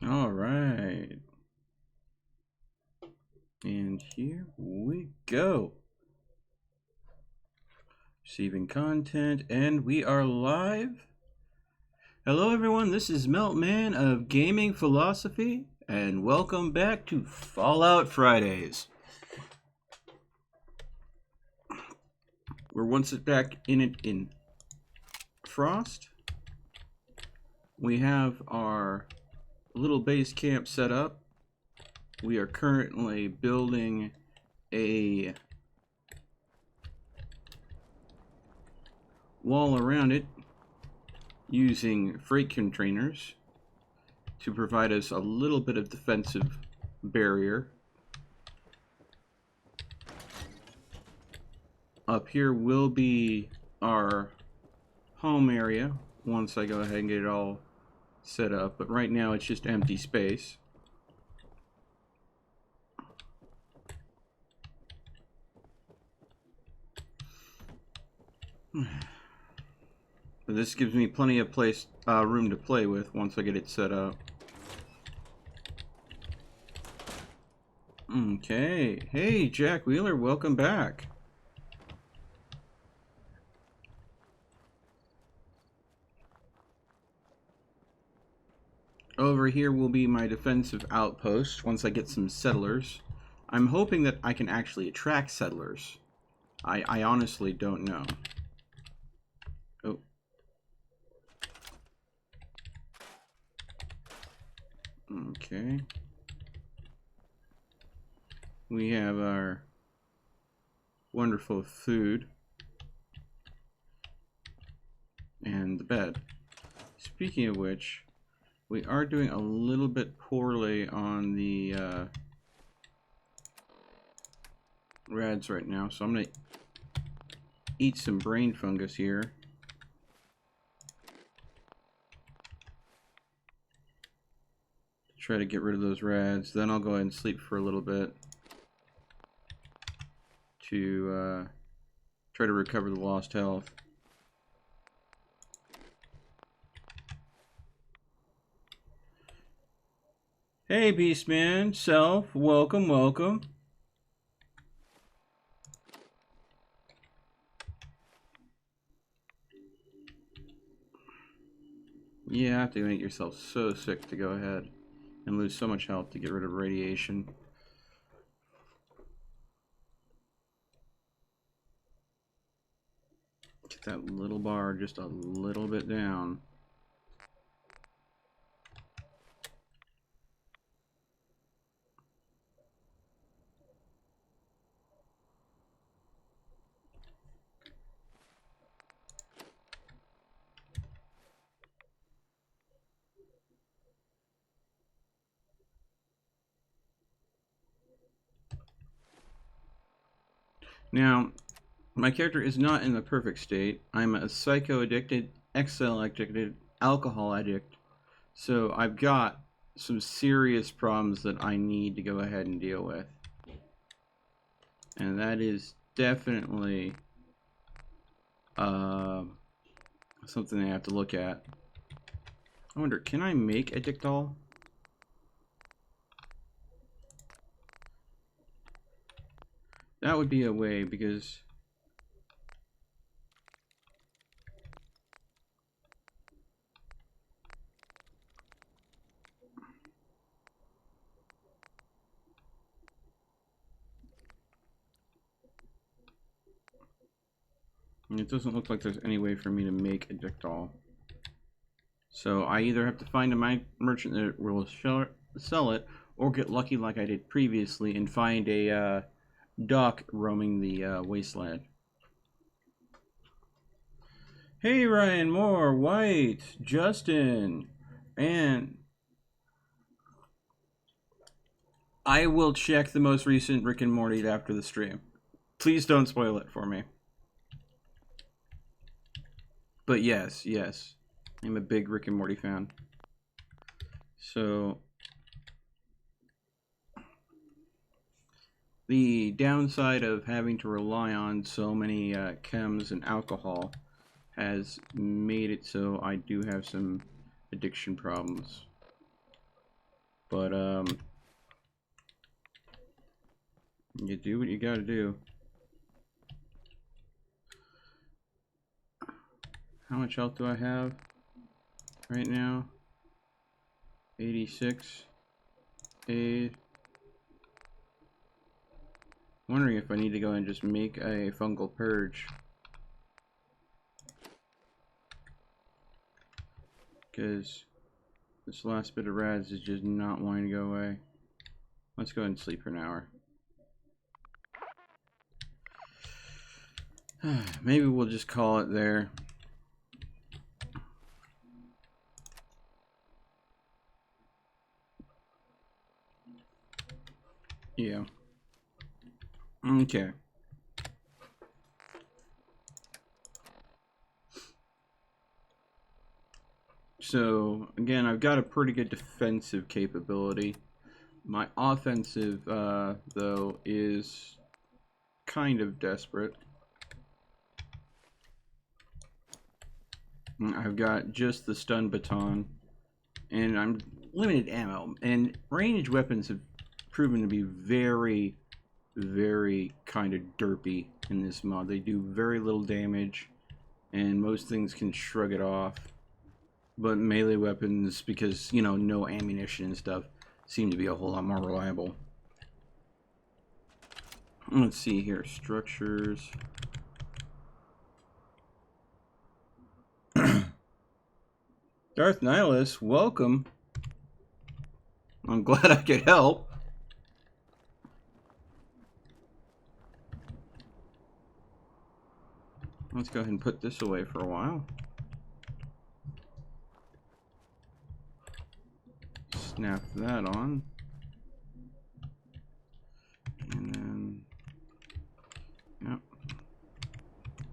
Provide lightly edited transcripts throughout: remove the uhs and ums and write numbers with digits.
All right. And here we go. Receiving content, and we are live. Hello, everyone. This is Meltman of Gaming Philosophy, and welcome back to Fallout Fridays. We're once back in Frost. We have our little base camp set up. We are currently building a wall around it using freight containers to provide us a little bit of defensive barrier. Up here will be our home area once I go ahead and get it all set up, but right now it's just empty space. But this gives me plenty of room to play with once I get it set up. Okay, hey Jack Wheeler, welcome back. Over here will be my defensive outpost once I get some settlers. I'm hoping that I can actually attract settlers. I honestly don't know. Oh. Okay. We have our wonderful food and the bed. Speaking of which, we are doing a little bit poorly on the rads right now, so I'm gonna eat some brain fungus here. Try to get rid of those rads, then I'll go ahead and sleep for a little bit to try to recover the lost health. Hey Beastman, Self, welcome, welcome. You have to make yourself so sick to go ahead and lose so much health to get rid of radiation. Get that little bar just a little bit down. Now, my character is not in the perfect state. I'm a psycho-addicted, XL-addicted, alcohol addict. So I've got some serious problems that I need to go ahead and deal with. And that is definitely something I have to look at. I wonder, can I make a Dictol? That would be a way, because it doesn't look like there's any way for me to make a Dictol. So I either have to find a merchant that will sell it, or get lucky like I did previously and find a duck roaming the wasteland. Hey Ryan Moore, White, Justin, and I will check the most recent Rick and Morty after the stream. Please don't spoil it for me. But yes, I'm a big Rick and Morty fan. So the downside of having to rely on so many chems and alcohol has made it so I do have some addiction problems. But you do what you gotta do. How much health do I have right now? 86. Wondering if I need to go and just make a fungal purge. Because this last bit of rads is just not wanting to go away. Let's go ahead and sleep for an hour. Maybe we'll just call it there. Yeah. Okay. So, again, I've got a pretty good defensive capability. My offensive, though, is kind of desperate. I've got just the stun baton, and I'm limited ammo. And ranged weapons have proven to be very, very kind of derpy in this mod. They do very little damage, and most things can shrug it off. But melee weapons, because, you know, no ammunition and stuff, seem to be a whole lot more reliable. Let's see here. Structures. Darth Nihilus, welcome. I'm glad I could help. Let's go ahead and put this away for a while. Snap that on. And then, yep.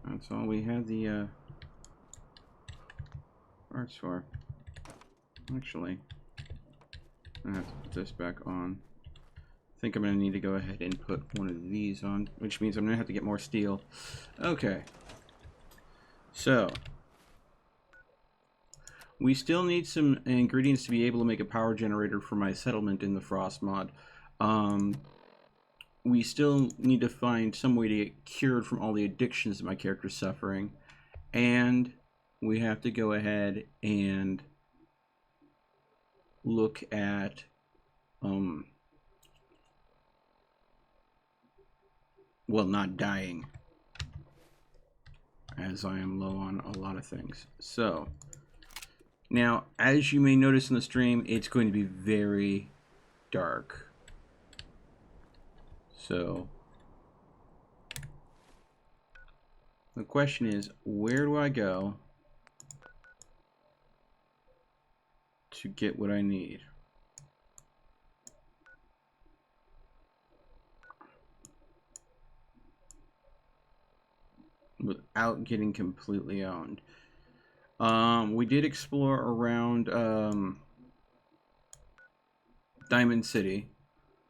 That's all we had the parts for. Actually, I have to put this back on. I think I'm going to need to go ahead and put one of these on, which means I'm going to have to get more steel. Okay. So, we still need some ingredients to be able to make a power generator for my settlement in the Frost mod. We still need to find some way to get cured from all the addictions that my character's suffering. And we have to go ahead and look at well, not dying, as I am low on a lot of things. So now, as you may notice in the stream, it's going to be very dark. So the question is, where do I go to get what I need? Without getting completely owned. We did explore around Diamond City.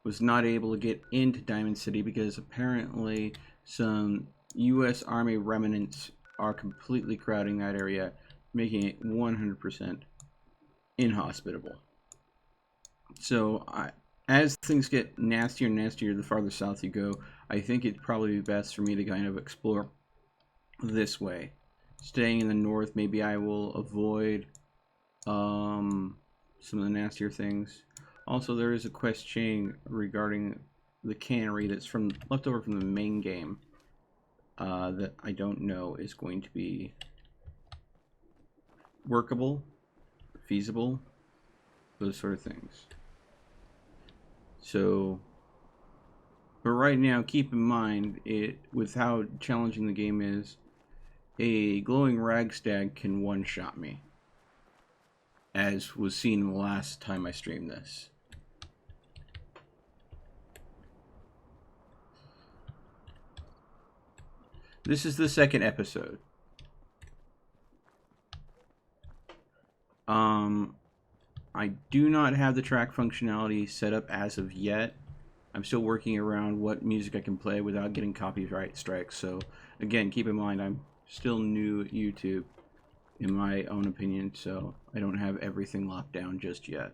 Was not able to get into Diamond City because apparently some U.S. Army remnants are completely crowding that area, making it 100% inhospitable. So as things get nastier and nastier the farther south you go, I think it'd probably be best for me to kind of explore this way. Staying in the north, maybe I will avoid some of the nastier things. Also, there is a quest chain regarding the cannery that's left over from the main game that I don't know is going to be workable, feasible, those sort of things. So, but right now, keep in mind, with how challenging the game is, a glowing ragstag can one-shot me, as was seen the last time I streamed this. This is the second episode. I do not have the track functionality set up as of yet. I'm still working around what music I can play without getting copyright strikes. So again, keep in mind I'm still new at YouTube in my own opinion, so I don't have everything locked down just yet.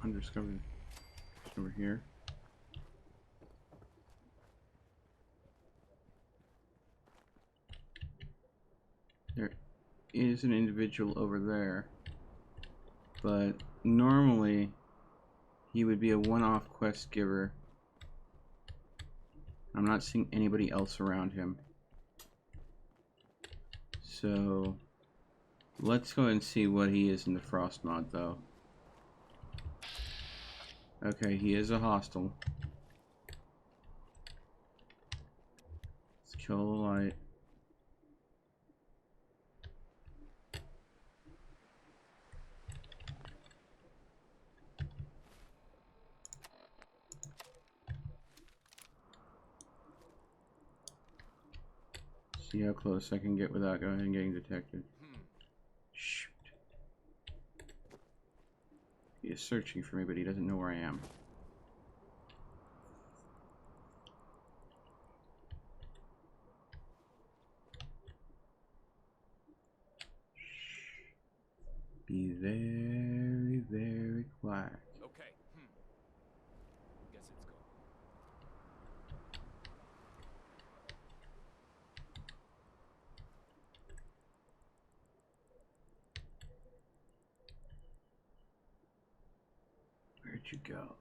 undiscovered. It's over here. There is an individual over there, but normally he would be a one-off quest giver. I'm not seeing anybody else around him. So let's go and see what he is in the Frost mod, though. Okay, he is a hostile. Let's kill the light. See how close I can get without going and getting detected. Shoot. He is searching for me, but he doesn't know where I am. Be very, very quiet. Okay. Guess it's go. Where'd you go?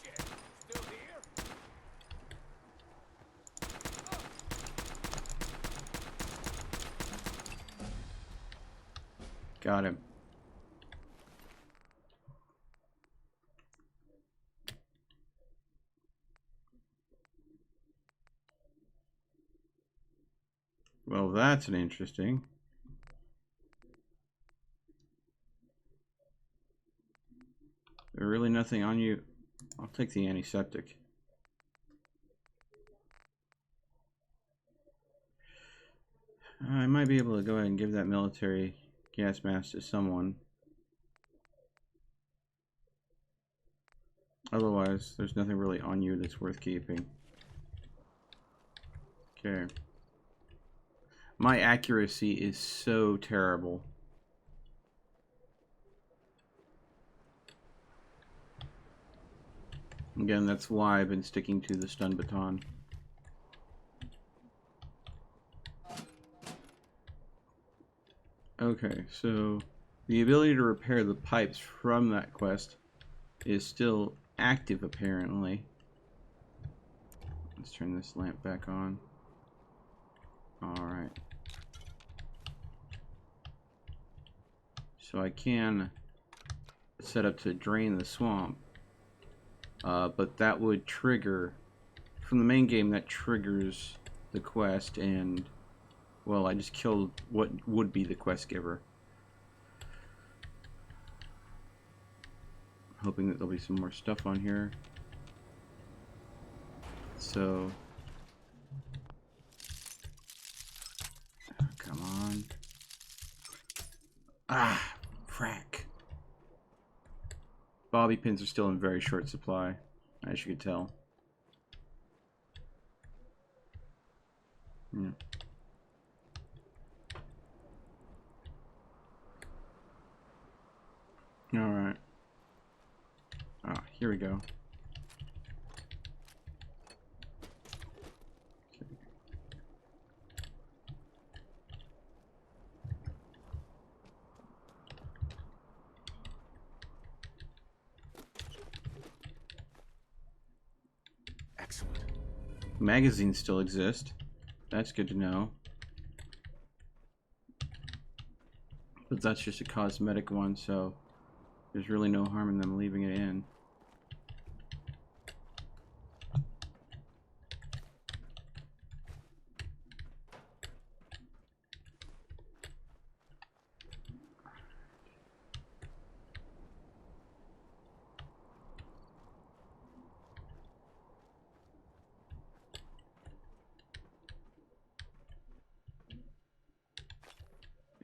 Shit. Still here? Got him. Well, that's an interesting. There's really nothing on you. I'll take the antiseptic. I might be able to go ahead and give that military gas mask to someone. Otherwise, there's nothing really on you that's worth keeping. Okay. My accuracy is so terrible. Again, that's why I've been sticking to the stun baton. Okay, so the ability to repair the pipes from that quest is still active, apparently. Let's turn this lamp back on. Alright. So I can set up to drain the swamp. But that would trigger, from the main game, that triggers the quest, and, well, I just killed what would be the quest giver. Hoping that there'll be some more stuff on here. So, come on. Ah, frack. Bobby pins are still in very short supply, as you could tell. Yeah. Alright. Ah, here we go. Okay. Excellent. Magazines still exist. That's good to know. But that's just a cosmetic one, so there's really no harm in them leaving it in.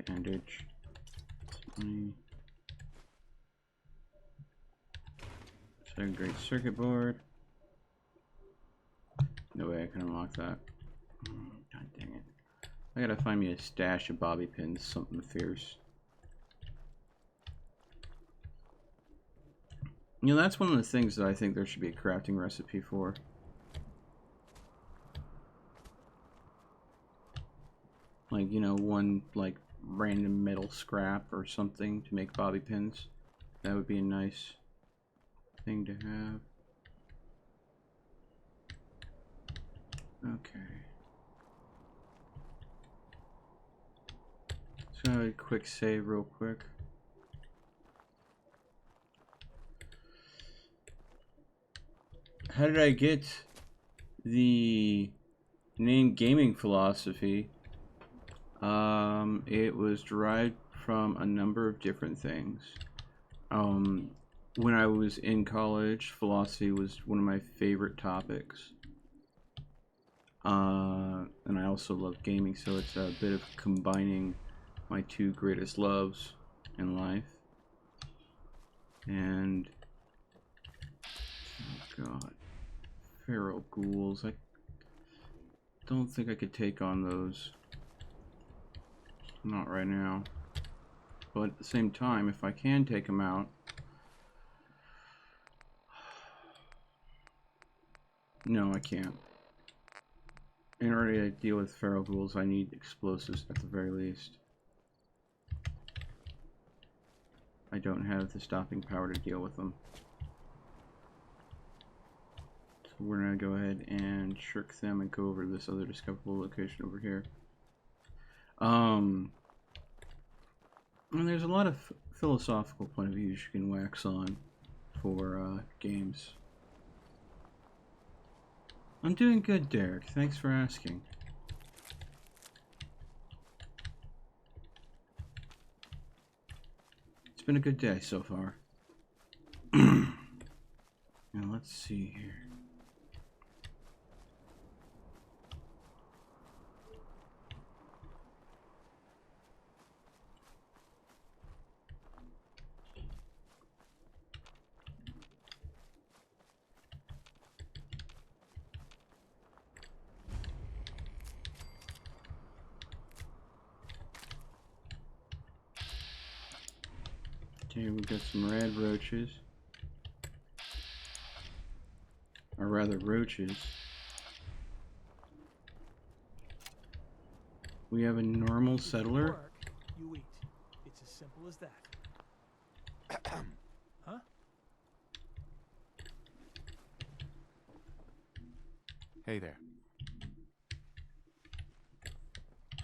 Bandage. 20. Second great circuit board. No way I can unlock that. God dang it. I gotta find me a stash of bobby pins, something fierce. You know, that's one of the things that I think there should be a crafting recipe for. Like, you know, one, like, random metal scrap or something to make bobby pins. That would be a nice thing to have. Okay. So a quick save real quick. How did I get the name gaming philosophy? It was derived from a number of different things. When I was in college, philosophy was one of my favorite topics. And I also love gaming, so it's a bit of combining my two greatest loves in life. And oh god, feral ghouls. I don't think I could take on those. Not right now. But at the same time, if I can take them out, no, I can't. In order to deal with feral ghouls, I need explosives at the very least. I don't have the stopping power to deal with them. So we're gonna go ahead and shirk them and go over to this other discoverable location over here. And there's a lot of philosophical point of views you can wax on for games. I'm doing good, Derek. Thanks for asking. It's been a good day so far. Now let's see here. Okay, we've got some red roaches. Or rather, roaches. We have a normal settler. Work, you eat. It's as simple as that. Huh? Hey there.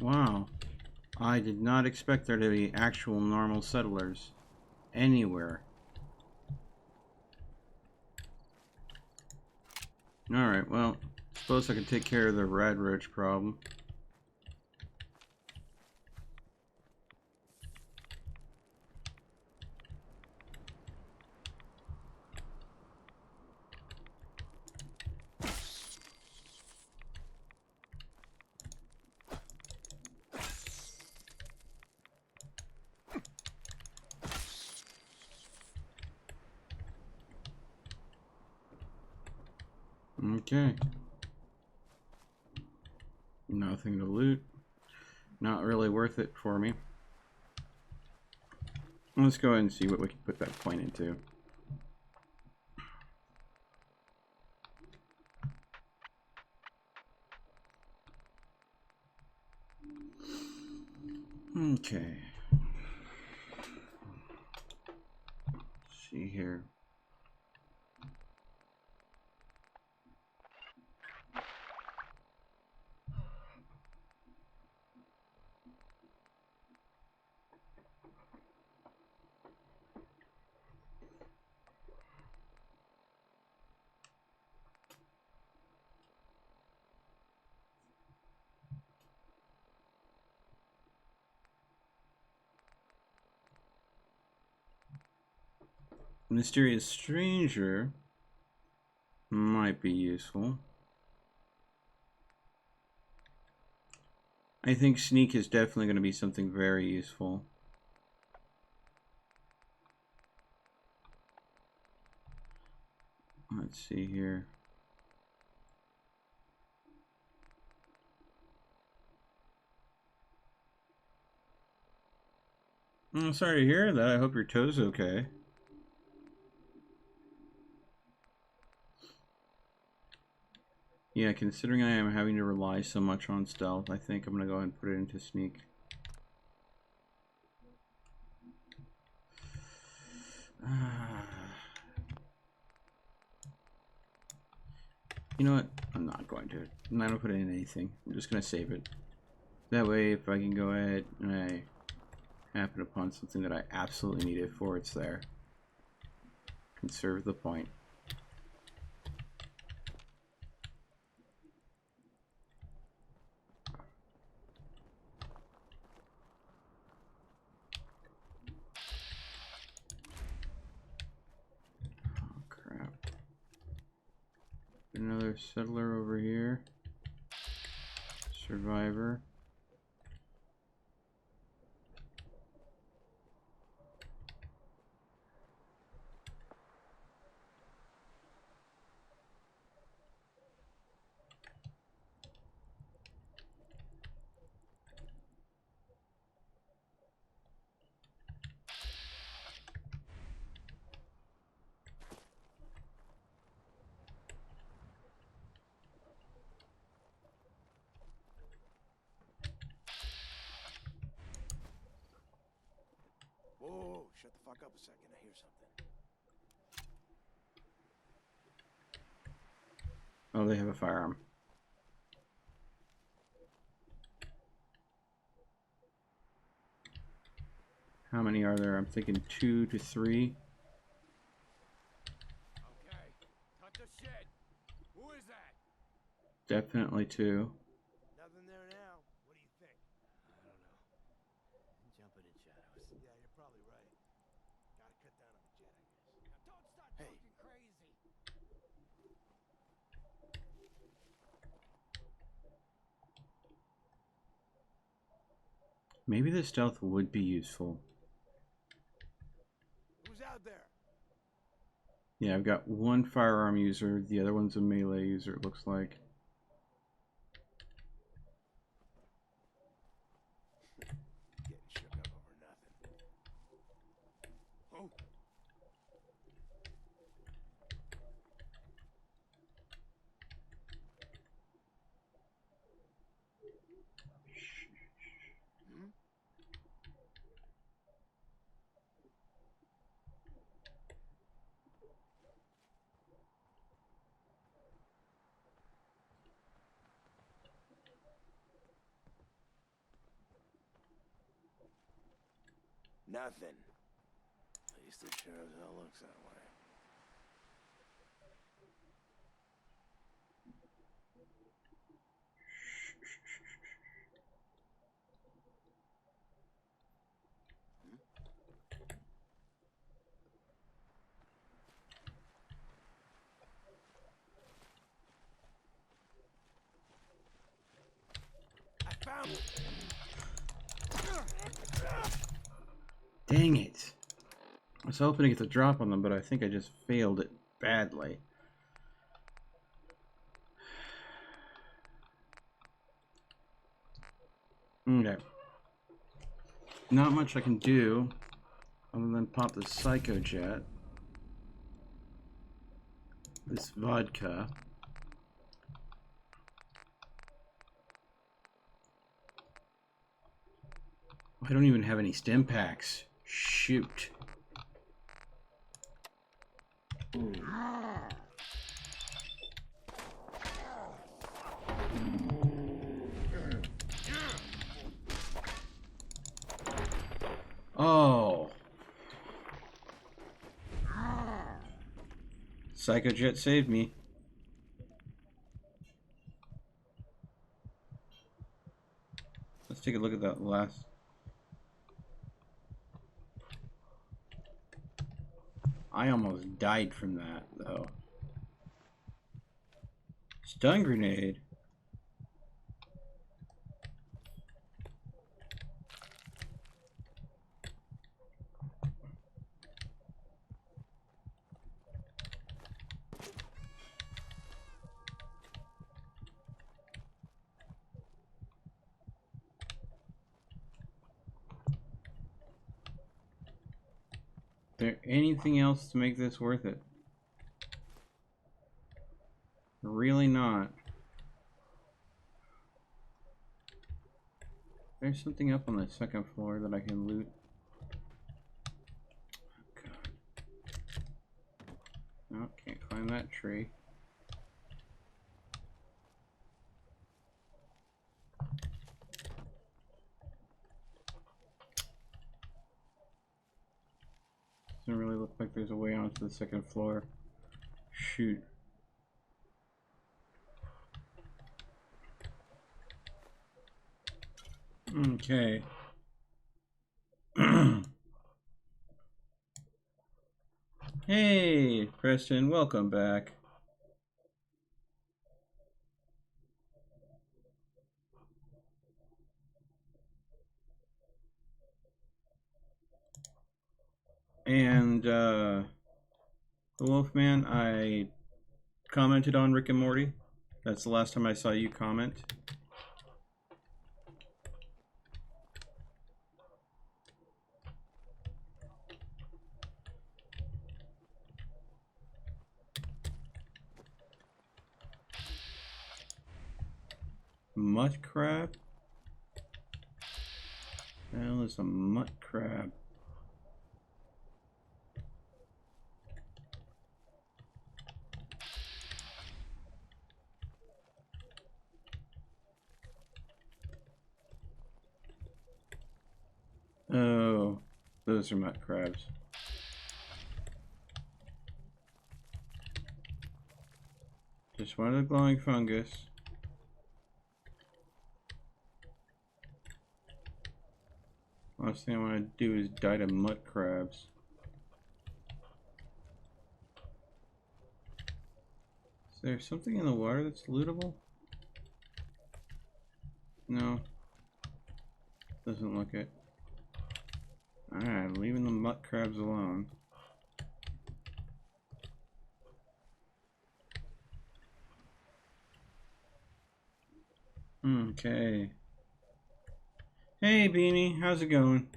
Wow. I did not expect there to be actual normal settlers anywhere. Alright, well, suppose I can take care of the red roach problem. Okay. Nothing to loot. Not really worth it for me. Let's go ahead and see what we can put that point into. Okay. Let's see here. Mysterious stranger might be useful. I think sneak is definitely going to be something very useful. Let's see here. I'm sorry to hear that. I hope your toe's okay. Yeah, considering I am having to rely so much on stealth, I think I'm gonna go ahead and put it into sneak. You know what? I'm not going to. I'm not gonna put it in anything. I'm just gonna save it. That way, if I can go ahead and I happen upon something that I absolutely need it for, it's there. Conserve the point. Oh crap. Another settler over here. Survivor. Whoa, shut the fuck up a second. I hear something. Oh, they have a firearm. How many are there? I'm thinking 2 to 3. Okay, cut the shit. Who is that? Definitely 2. Nothing there now. What do you think? I don't know. Jumping in shadows. Yeah, you're probably right. Gotta cut down on the jet, I guess. Now don't start talking crazy. Maybe the stealth would be useful. Who's out there? Yeah, I've got one firearm user. The other one's a melee user, it looks like. Getting shook up over nothing. Oh. Hmm? Nothing. At least it sure as hell looks that way. I found it. Dang it. I was hoping to get the drop on them, but I think I just failed it badly. Okay. Not much I can do other than pop the Psycho Jet. This vodka. I don't even have any stim packs. Shoot. Oh. Psycho Jet saved me. Let's take a look at that last. I almost died from that, though. Stun grenade. there anything else to make this worth it? Really not. There's something up on the second floor that I can loot. God. No, can't climb that tree. Doesn't really look like there's a way onto the second floor. Shoot. Okay. Hey, Preston, welcome back. And, the Wolfman, I commented on Rick and Morty. That's the last time I saw you comment. Mud crab? The hell is a mud crab? Oh, those are mud crabs. Just one of the glowing fungus. Last thing I want to do is die to mud crabs. Is there something in the water that's lootable? No. Doesn't look it. Alright, leaving the mud crabs alone. Okay. Hey Beanie, how's it going?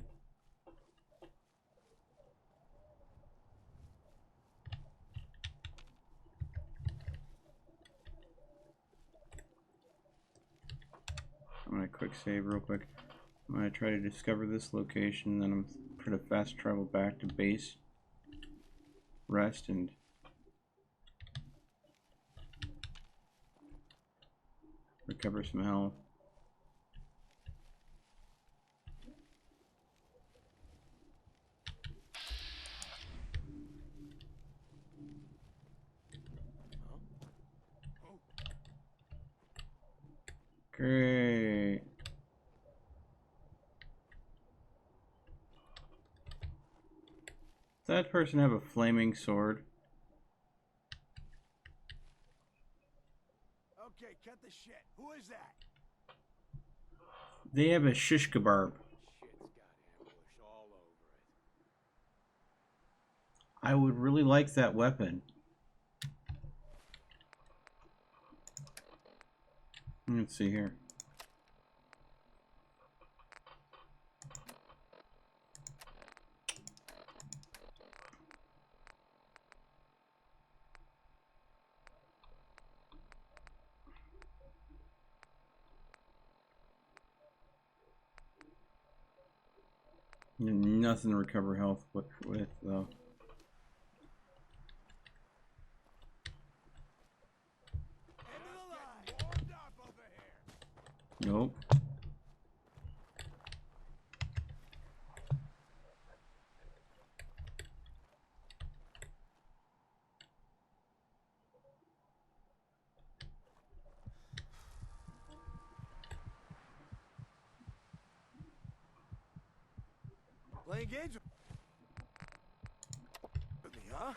I'm gonna quick save real quick. I'm gonna try to discover this location, then I'm gonna fast travel back to base, rest, and recover some health. Great. Does that person have a flaming sword? Okay, cut the shit. Who is that? They have a shish kebab. Shit's got ambush all over it. I would really like that weapon. Let's see here. Nothing to recover health with though. End of the line. Warmed up over here. Nope. Playing games with me, huh?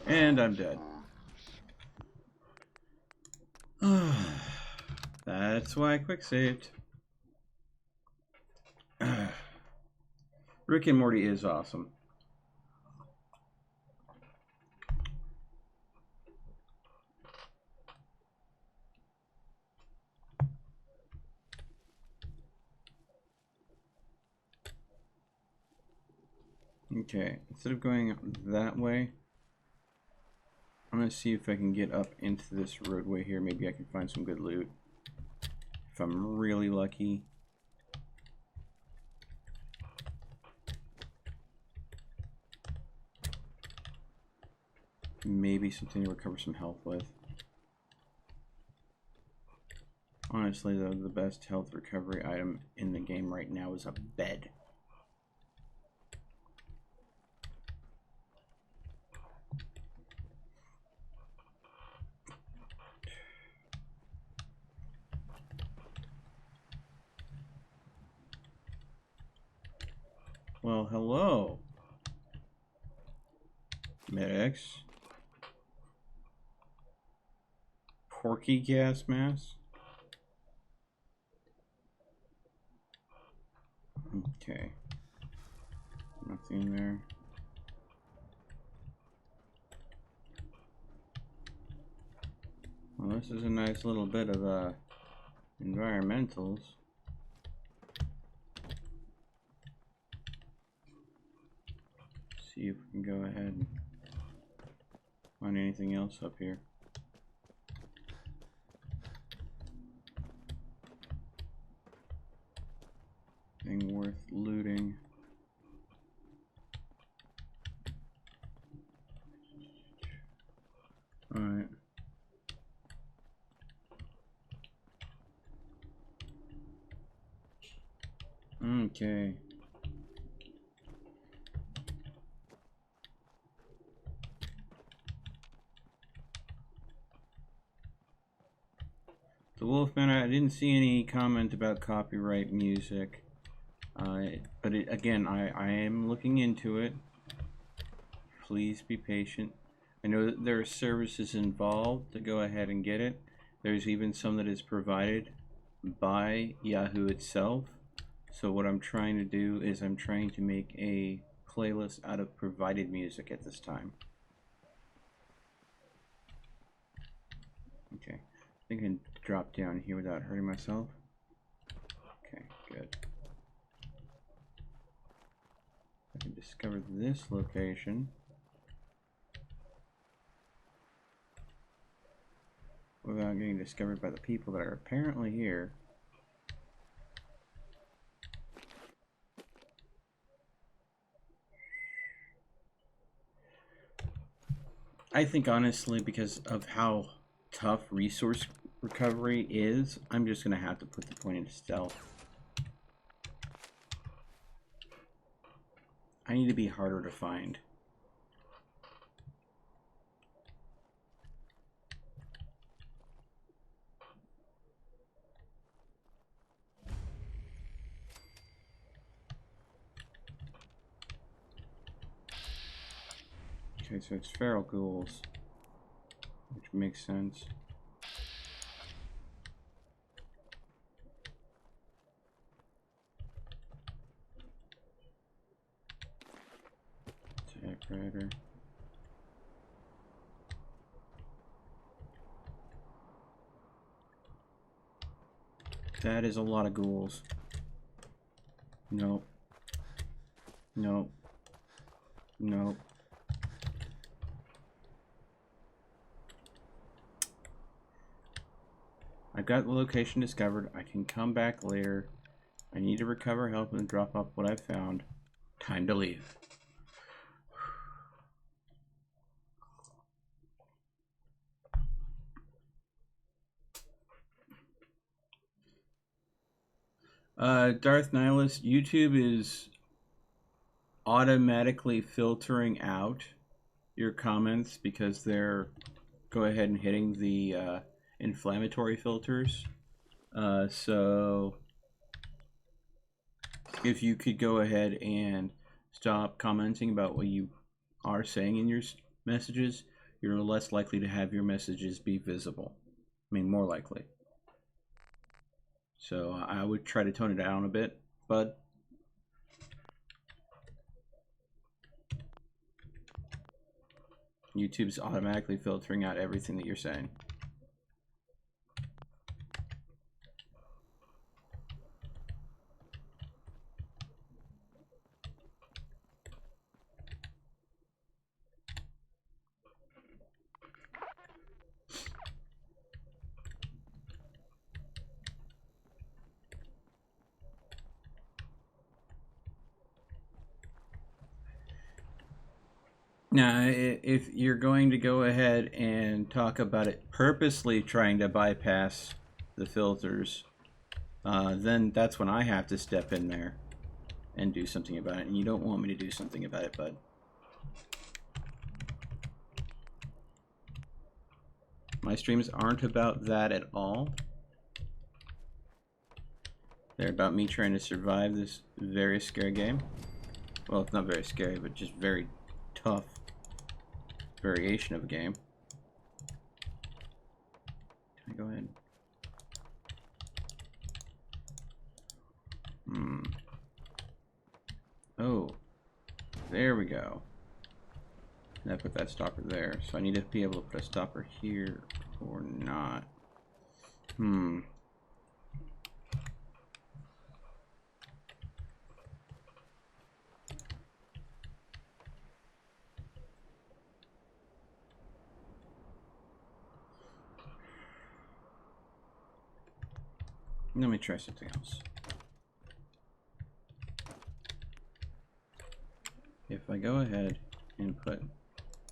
And I'm dead. That's why I quick saved. Rick and Morty is awesome. Okay, instead of going that way, I'm gonna see if I can get up into this roadway here. Maybe I can find some good loot. If I'm really lucky. Maybe something to recover some health with. Honestly, though, the best health recovery item in the game right now is a bed. Well, hello, medics. Porky gas mask. Okay. Nothing there. Well, this is a nice little bit of environmentals. See if we can go ahead and find anything else up here. Thing worth looting. Alright. Okay. The Wolfman, I didn't see any comment about copyright music. But again, I am looking into it. Please be patient. I know that there are services involved to go ahead and get it. There's even some that is provided by Yahoo itself. So what I'm trying to do is I'm trying to make a playlist out of provided music at this time. Okay, I think I can drop down here without hurting myself. Okay, good. I can discover this location without getting discovered by the people that are apparently here. I think honestly, because of how tough resource recovery is, I'm just gonna have to put the point into stealth. I need to be harder to find. Okay, so it's feral ghouls, which makes sense. Typewriter. That is a lot of ghouls. Nope. Nope. Nope. I've got the location discovered. I can come back later. I need to recover health and drop off what I've found. Time to leave. Darth Nihilus, YouTube is automatically filtering out your comments because they're go ahead and hitting the inflammatory filters. So if you could go ahead and stop commenting about what you are saying in your messages, you're less likely to have your messages be visible. I mean, more likely. So I would try to tone it down a bit, but YouTube's automatically filtering out everything that you're saying. Now, if you're going to go ahead and talk about it purposely trying to bypass the filters, then that's when I have to step in there and do something about it. And you don't want me to do something about it, bud. My streams aren't about that at all. They're about me trying to survive this very scary game. Well, it's not very scary, but just very tough variation of a game. Can I go ahead? Oh, there we go. And I put that stopper there, so I need to be able to put a stopper here or not. Let me try something else. If I go ahead and put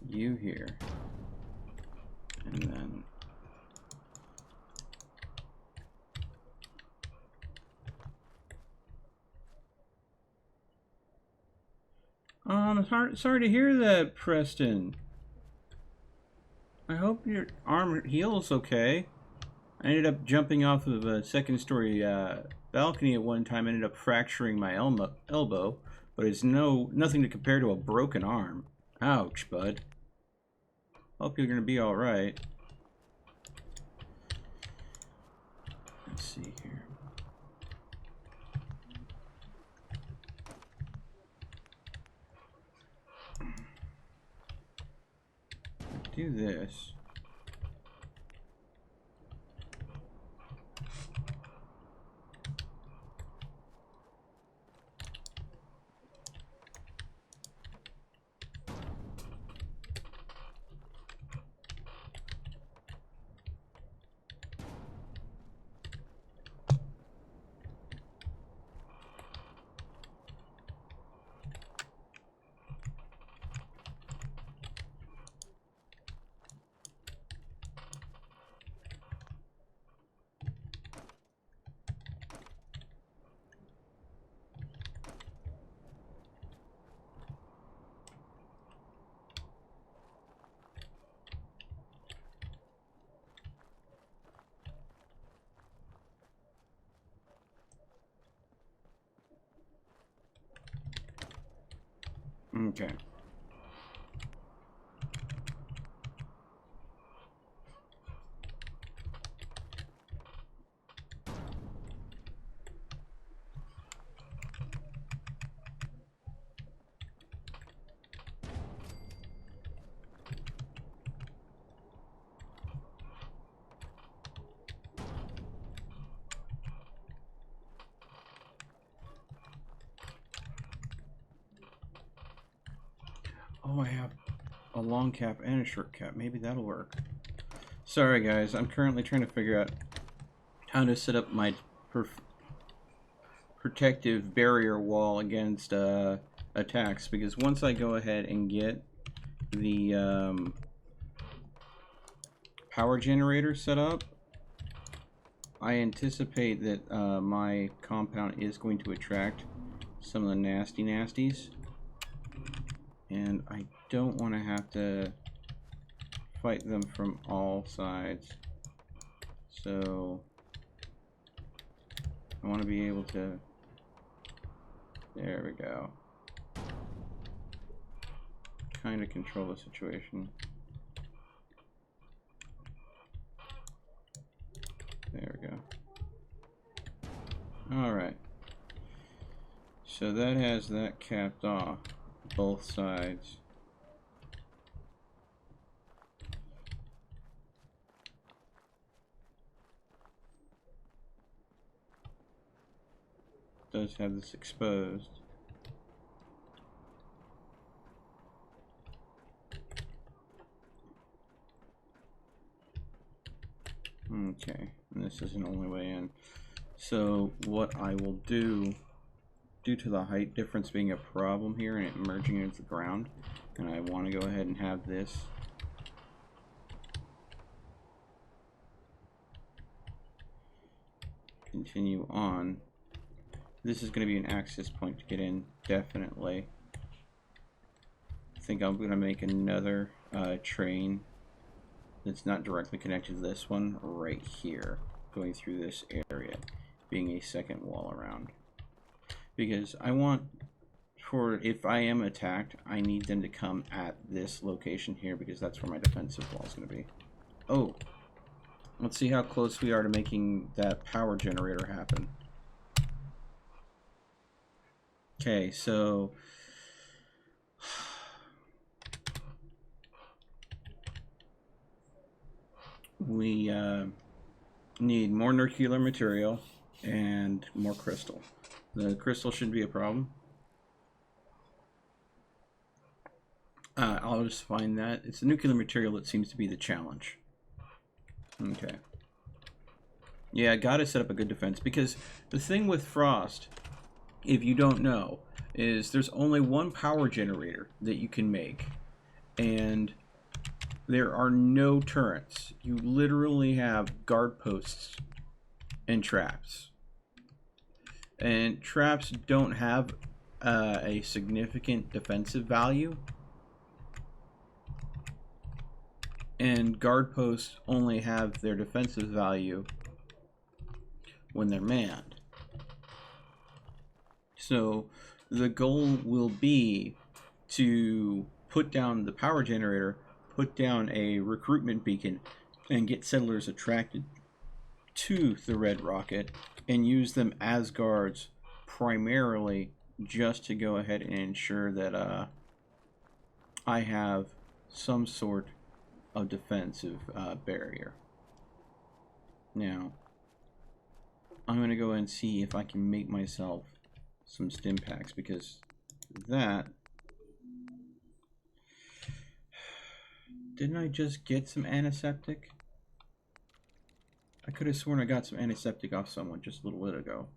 you here, and then I'm sorry to hear that, Preston. I hope your arm heals okay. I ended up jumping off of a second-story balcony at one time. Ended up fracturing my elbow, but it's nothing to compare to a broken arm. Ouch, bud. Hope you're gonna be all right. Let's see here. Do this. Okay. Oh, I have a long cap and a short cap. Maybe that'll work. Sorry, guys. I'm currently trying to figure out how to set up my protective barrier wall against attacks. Because once I go ahead and get the power generator set up, I anticipate that my compound is going to attract some of the nasty nasties. And I don't want to have to fight them from all sides. So I want to be able to... There we go. Kind of control the situation. There we go. Alright. So that has that capped off. Both sides. Does have this exposed. Okay, and this is the only way in. So what I will do due to the height difference being a problem here and it merging into the ground. And I want to go ahead and have this continue on. This is going to be an access point to get in, definitely. I think I'm going to make another train that's not directly connected to this one right here, going through this area, being a second wall around. Because I want, for if I am attacked, I need them to come at this location here, because that's where my defensive wall is going to be. Oh, let's see how close we are to making that power generator happen. Okay, so we need more nuclear material and more crystal. The crystal shouldn't be a problem. I'll just find that. It's the nuclear material that seems to be the challenge. Okay. Yeah, I gotta set up a good defense, because the thing with Frost, if you don't know, is there's only one power generator that you can make, and there are no turrets. You literally have guard posts and traps. And traps don't have a significant defensive value. And guard posts only have their defensive value when they're manned. So the goal will be to put down the power generator, put down a recruitment beacon, and get settlers attracted to the red rocket and use them as guards primarily just to go ahead and ensure that I have some sort of defensive barrier. Now, I'm going to go and see if I can make myself some stim packs, because that... Didn't I just get some antiseptic? I could have sworn I got some antiseptic off someone just a little bit ago.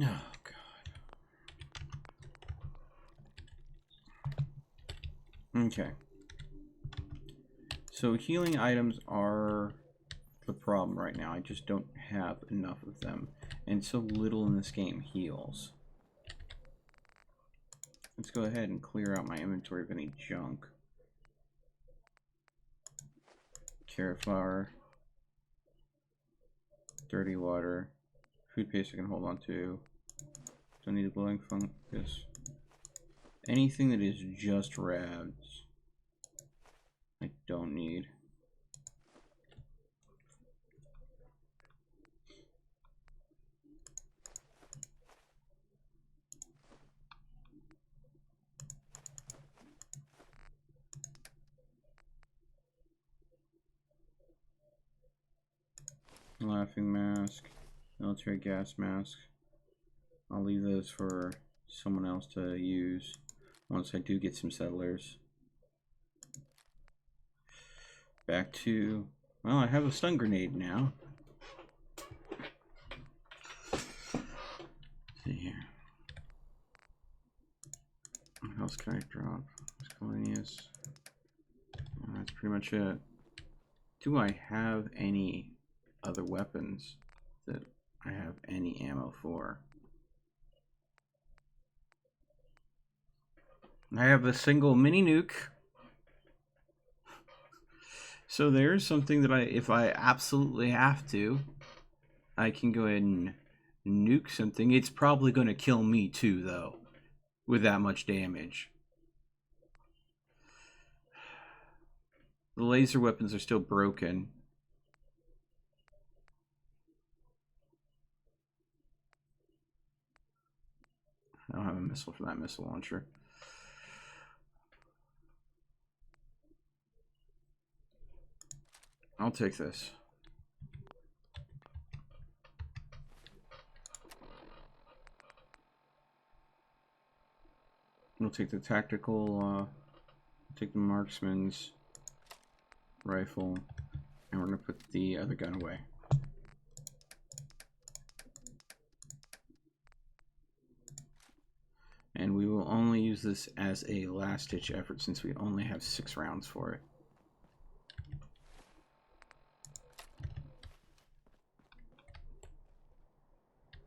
Oh, God. Okay. So healing items are the problem right now. I just don't have enough of them. And so little in this game heals. Let's go ahead and clear out my inventory of any junk. Carrot flour. Dirty water. Food paste I can hold on to. Don't need a glowing fungus. Anything that is just rads, I don't need. Laughing mask, military gas mask. I'll leave those for someone else to use once I do get some settlers. Back to, well, I have a stun grenade now. Let's see here. What else can I drop? Miscellaneous. That's pretty much it. Do I have any other weapons that I have any ammo for? I have a single mini nuke. So there's something that if I absolutely have to, I can go ahead and nuke something. It's probably going to kill me too, though, with that much damage. The laser weapons are still broken. I don't have a missile for that missile launcher. I'll take this. We'll take the tactical, take the marksman's rifle, and we're gonna put the other gun away. And we will only use this as a last-ditch effort since we only have 6 rounds for it.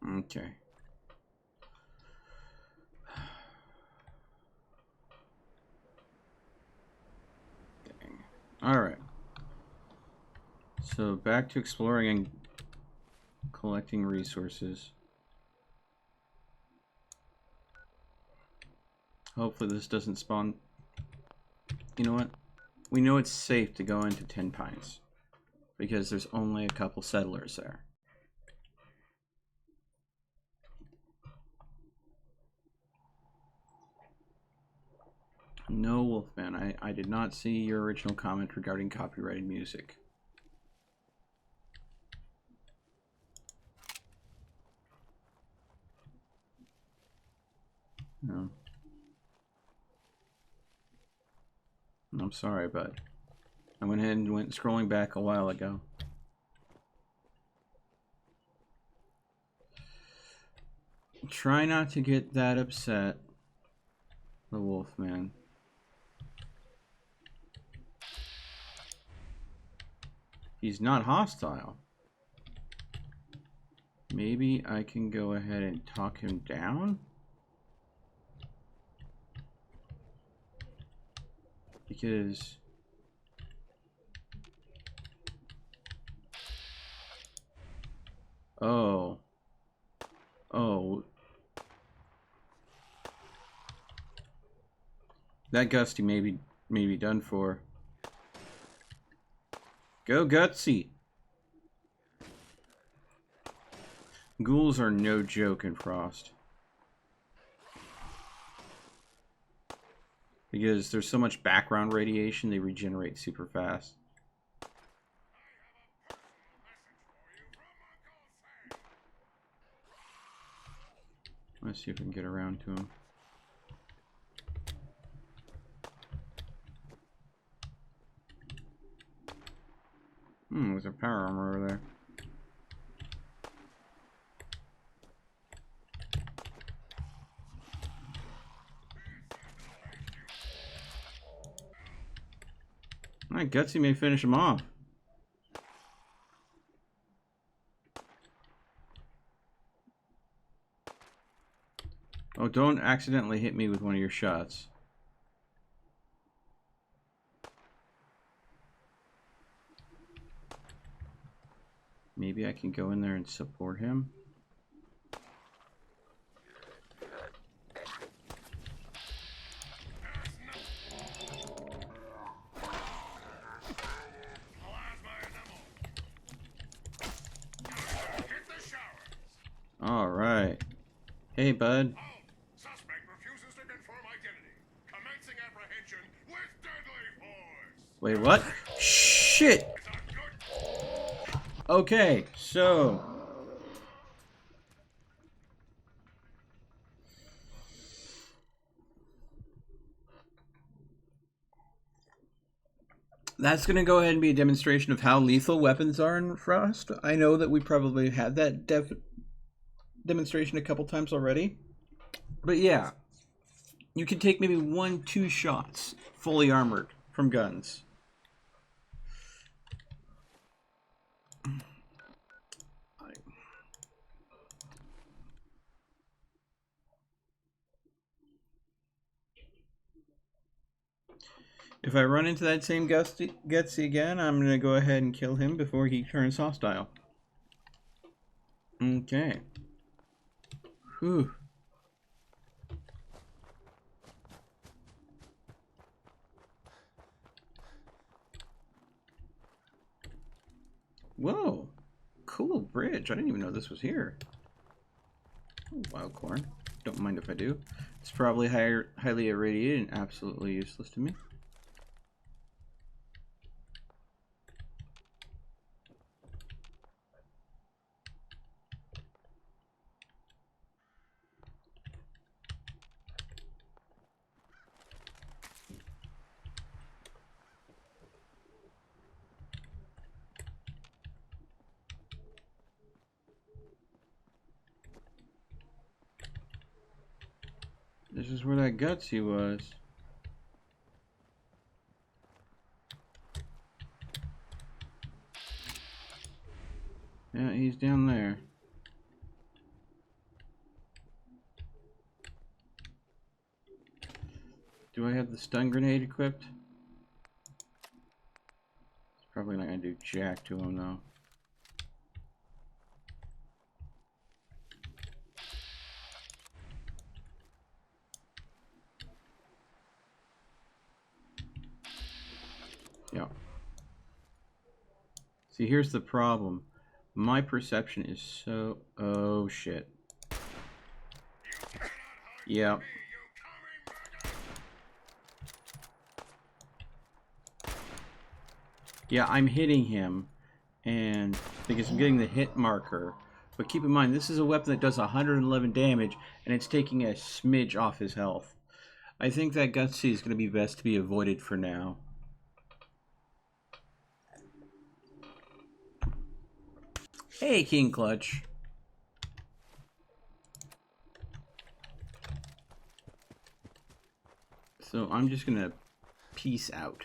Okay. Dang. All right. So back to exploring and collecting resources. Hopefully this doesn't spawn. You know what? We know it's safe to go into Ten Pines because there's only a couple settlers there. No, Wolfman, I did not see your original comment regarding copyrighted music. No. I'm sorry, bud. I went ahead and went scrolling back a while ago. Try not to get that upset, the Wolfman. He's not hostile. Maybe I can go ahead and talk him down? Because... Oh. Oh. That Gusty may be done for. Go Gutsy! Ghouls are no joke in Frost. Because there's so much background radiation, they regenerate super fast. Let's see if we can get around to him. There's a power armor over there. My Gutsy may finish him off. Oh, don't accidentally hit me with one of your shots. Maybe I can go in there and support him. All right. Hey, bud. Suspect refuses to confirm identity. Commencing apprehension with deadly force. Wait, what? Shit! Okay, so... That's going to go ahead and be a demonstration of how lethal weapons are in Frost. I know that we probably had that demonstration a couple times already. But yeah, you can take maybe 1-2 shots fully armored from guns. If I run into that same Gutsy again, I'm going to go ahead and kill him before he turns hostile. Okay. Whew. Whoa. Cool bridge. I didn't even know this was here. Oh, wild corn. Don't mind if I do. It's probably highly irradiated and absolutely useless to me. This is where that Gutsy was. Yeah, he's down there. Do I have the stun grenade equipped? It's probably not gonna do jack to him though. Yeah. See, here's the problem. My perception is so... Oh, shit. Yeah. Yeah, I'm hitting him, and because I'm getting the hit marker. But keep in mind, this is a weapon that does 111 damage, and it's taking a smidge off his health. I think that Gutsy is going to be best to be avoided for now. Hey, King Clutch. So I'm just going to peace out.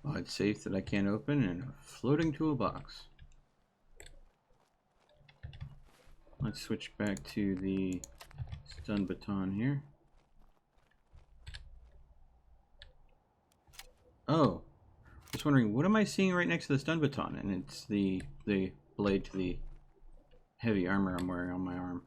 Oh, it's safe that I can't open and floating to a box. Let's switch back to the stun baton here. Oh, just wondering, what am I seeing right next to the stun baton? And it's the blade to the heavy armor I'm wearing on my arm.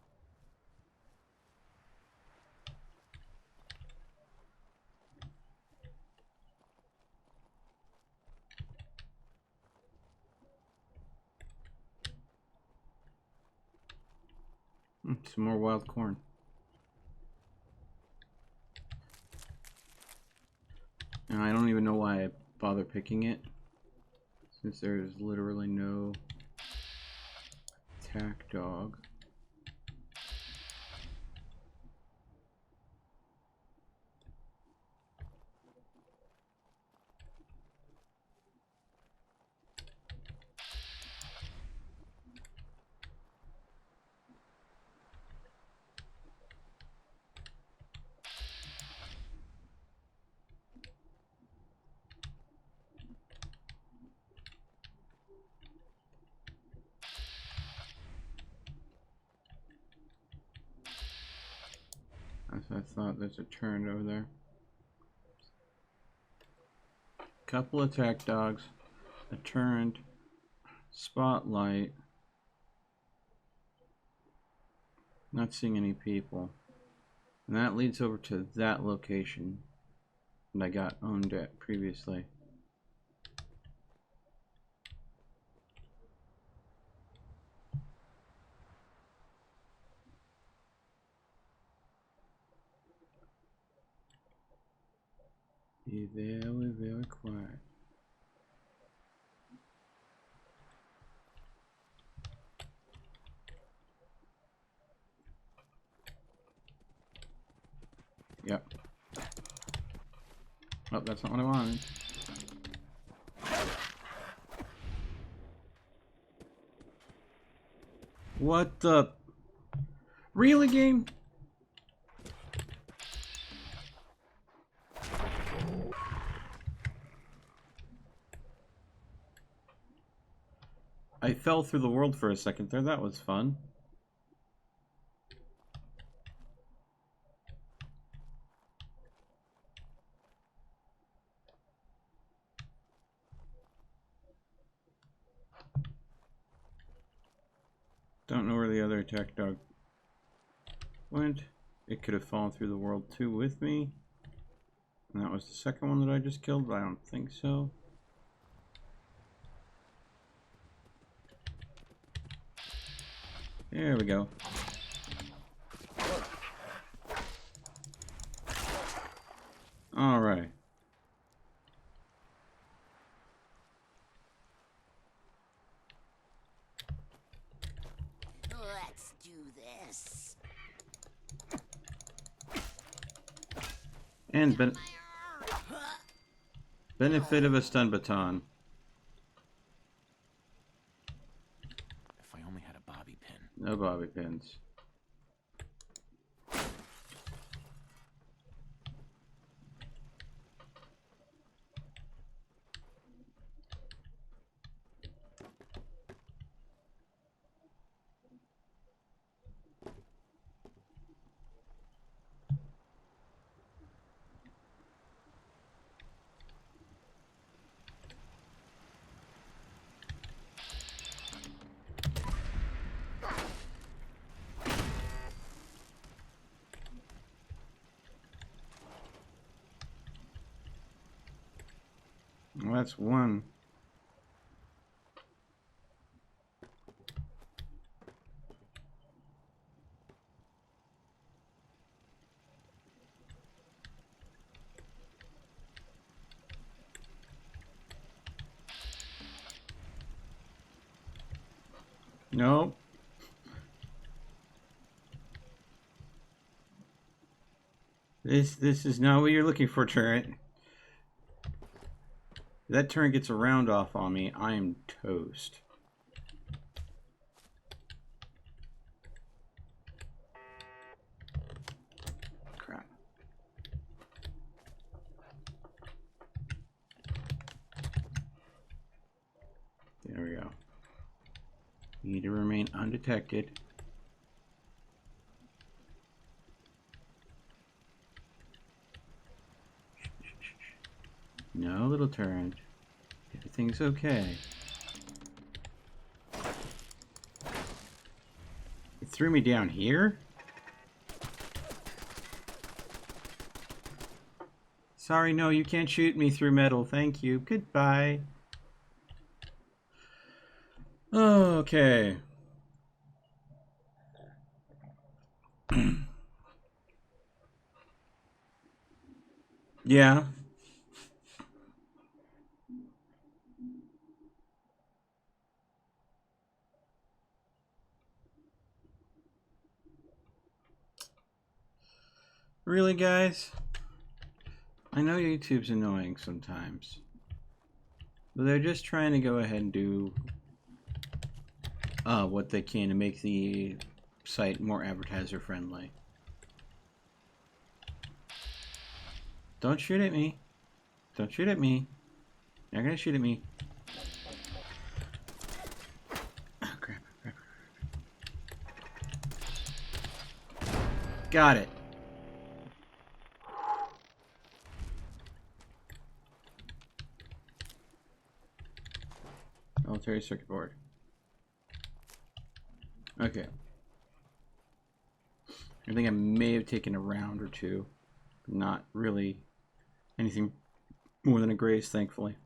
Some more wild corn. And I don't even know why I bother picking it, since there's literally no attack dog. As I thought, there's a turn over there. Couple attack dogs, a turned, spotlight. Not seeing any people. And that leads over to that location that I got owned at previously. Be very, very quiet. Yep. Oh, that's not what I wanted. What the? Really, game? I fell through the world for a second there. That was fun. Don't know where the other attack dog went. It could have fallen through the world too with me. And that was the second one that I just killed, but I don't think so. There we go. All right. Let's do this. And Benefit of a stun baton. If I only had a bobby pin. No bobby pins. Well, that's one. Nope. This is not what you're looking for, turret. If that turret gets a round off on me, I am toast. Crap. There we go. You need to remain undetected. No, little turret. Everything's okay. It threw me down here? Sorry, no, you can't shoot me through metal. Thank you. Goodbye. Okay. Yeah. Really, guys? I know YouTube's annoying sometimes, but they're just trying to go ahead and do what they can to make the site more advertiser friendly. Don't shoot at me. Don't shoot at me. You're not gonna shoot at me. Oh, crap, crap. Got it. Military circuit board. Okay. I think I may have taken a round or two. Not really anything more than a graze, thankfully.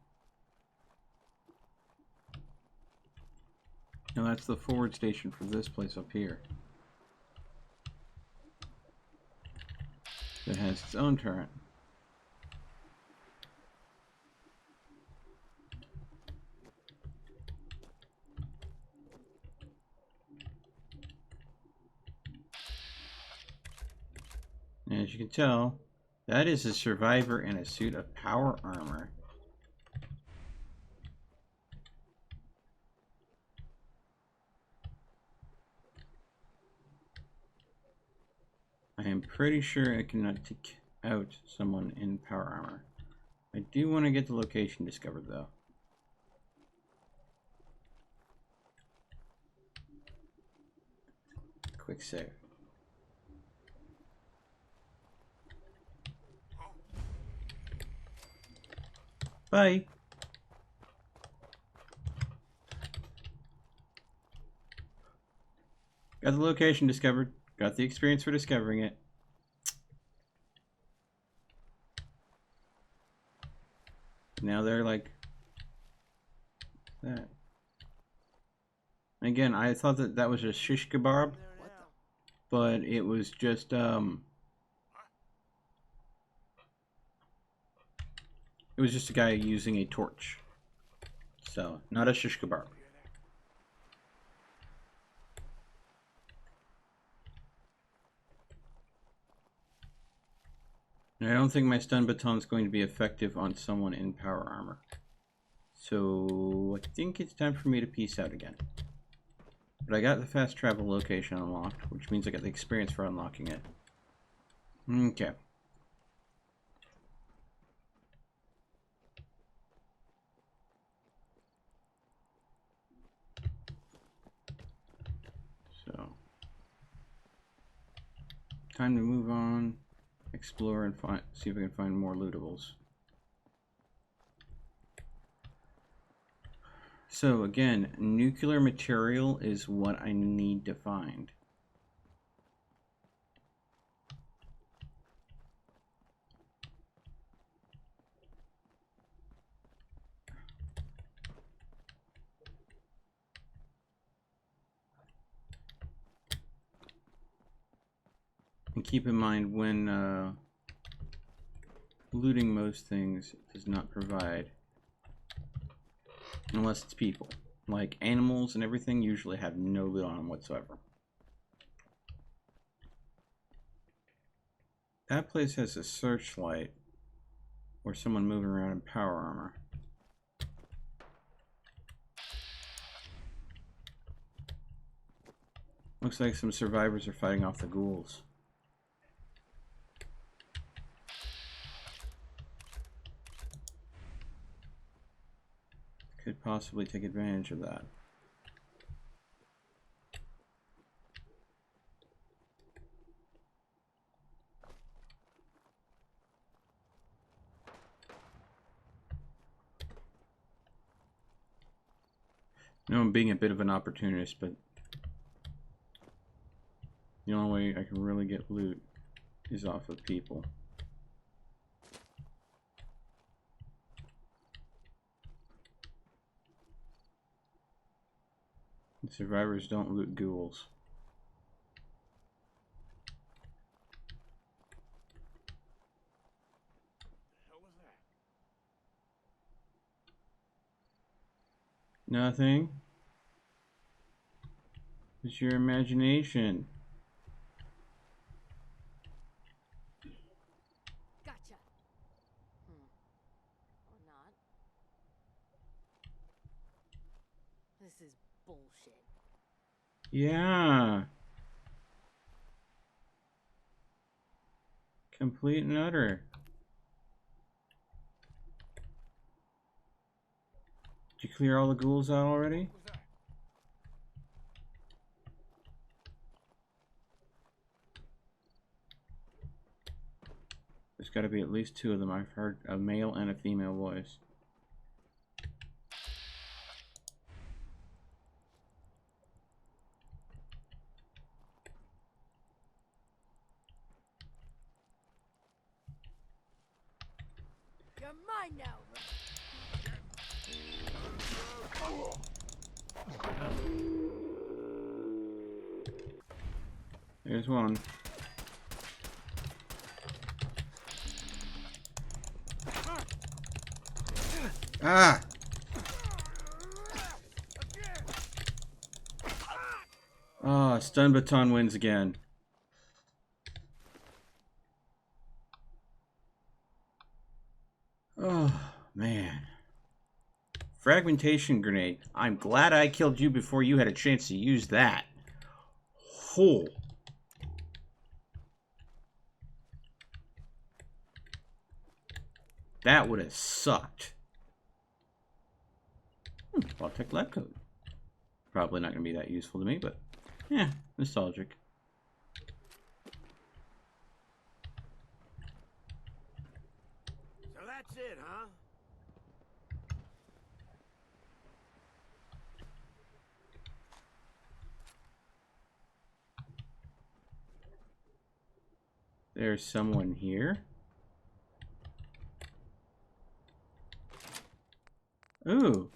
Now that's the forward station for this place up here. It has its own turret. And as you can tell, that is a survivor in a suit of power armor. I am pretty sure I cannot take out someone in power armor. I do want to get the location discovered, though. Quick save. Bye. Got the location discovered. Got the experience for discovering it. Now they're like that. Again, I thought that that was a shish kebab, but it was just it was just a guy using a torch. So, not a shish kebab. And I don't think my stun baton is going to be effective on someone in power armor. So I think it's time for me to peace out again. But I got the fast travel location unlocked, which means I got the experience for unlocking it. Okay. So, time to move on, explore, and see if I can find more lootables. So again, nuclear material is what I need to find. And keep in mind when looting most things does not provide, unless it's people. Like animals and everything usually have no loot on them whatsoever. That place has a searchlight or someone moving around in power armor. Looks like some survivors are fighting off the ghouls. Could possibly take advantage of that. I know I'm being a bit of an opportunist, but the only way I can really get loot is off of people. And survivors don't loot ghouls. Nothing. It's your imagination. Gotcha. Or not. This is bullshit. Yeah. Complete and utter. Did you clear all the ghouls out already? There's got to be at least two of them. I've heard a male and a female voice. You're mine now. There's one. Ah! Ah, stun baton wins again. Oh, man. Fragmentation grenade. I'm glad I killed you before you had a chance to use that. Oh. That would have sucked. Vault-Tec lab coat. Probably not going to be that useful to me, but yeah, nostalgic. So that's it, huh? There's someone here. Ooh.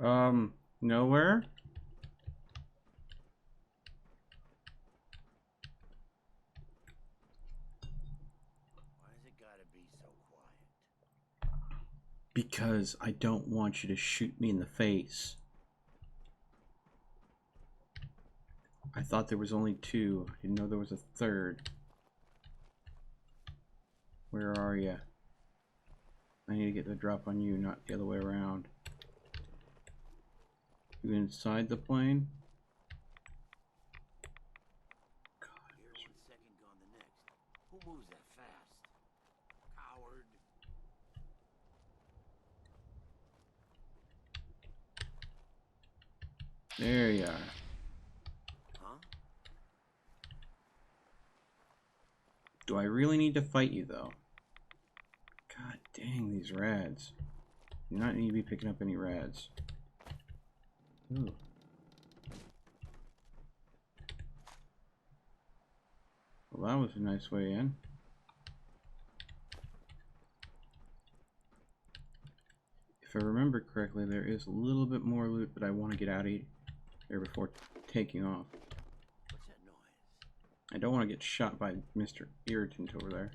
Nowhere? Why's it gotta be so quiet? Because I don't want you to shoot me in the face. I thought there was only two. I didn't know there was a third. Where are you? I need to get the drop on you, not the other way around. You inside the plane? Here one second, gone the next. Who moves that fast? Coward. There you are. Huh? Do I really need to fight you though? God dang these rads. Do not need to be picking up any rads. Ooh. Well, that was a nice way in. If I remember correctly, there is a little bit more loot, but I want to get out of here before taking off. What's that noise? I don't want to get shot by Mr. Irritant over there.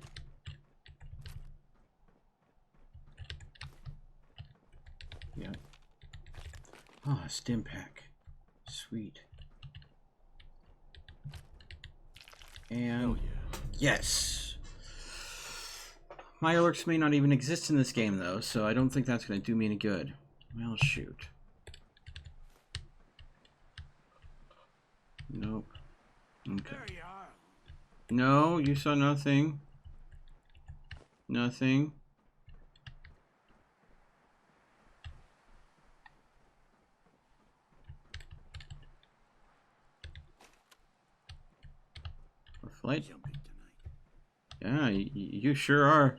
Yeah. Ah, stim pack. Sweet. And yes! My alerts may not even exist in this game though, so I don't think that's going to do me any good. Well, shoot. Nope. Okay. There you are. No, you saw nothing. Nothing. A flight? Jumping tonight. Yeah, you sure are.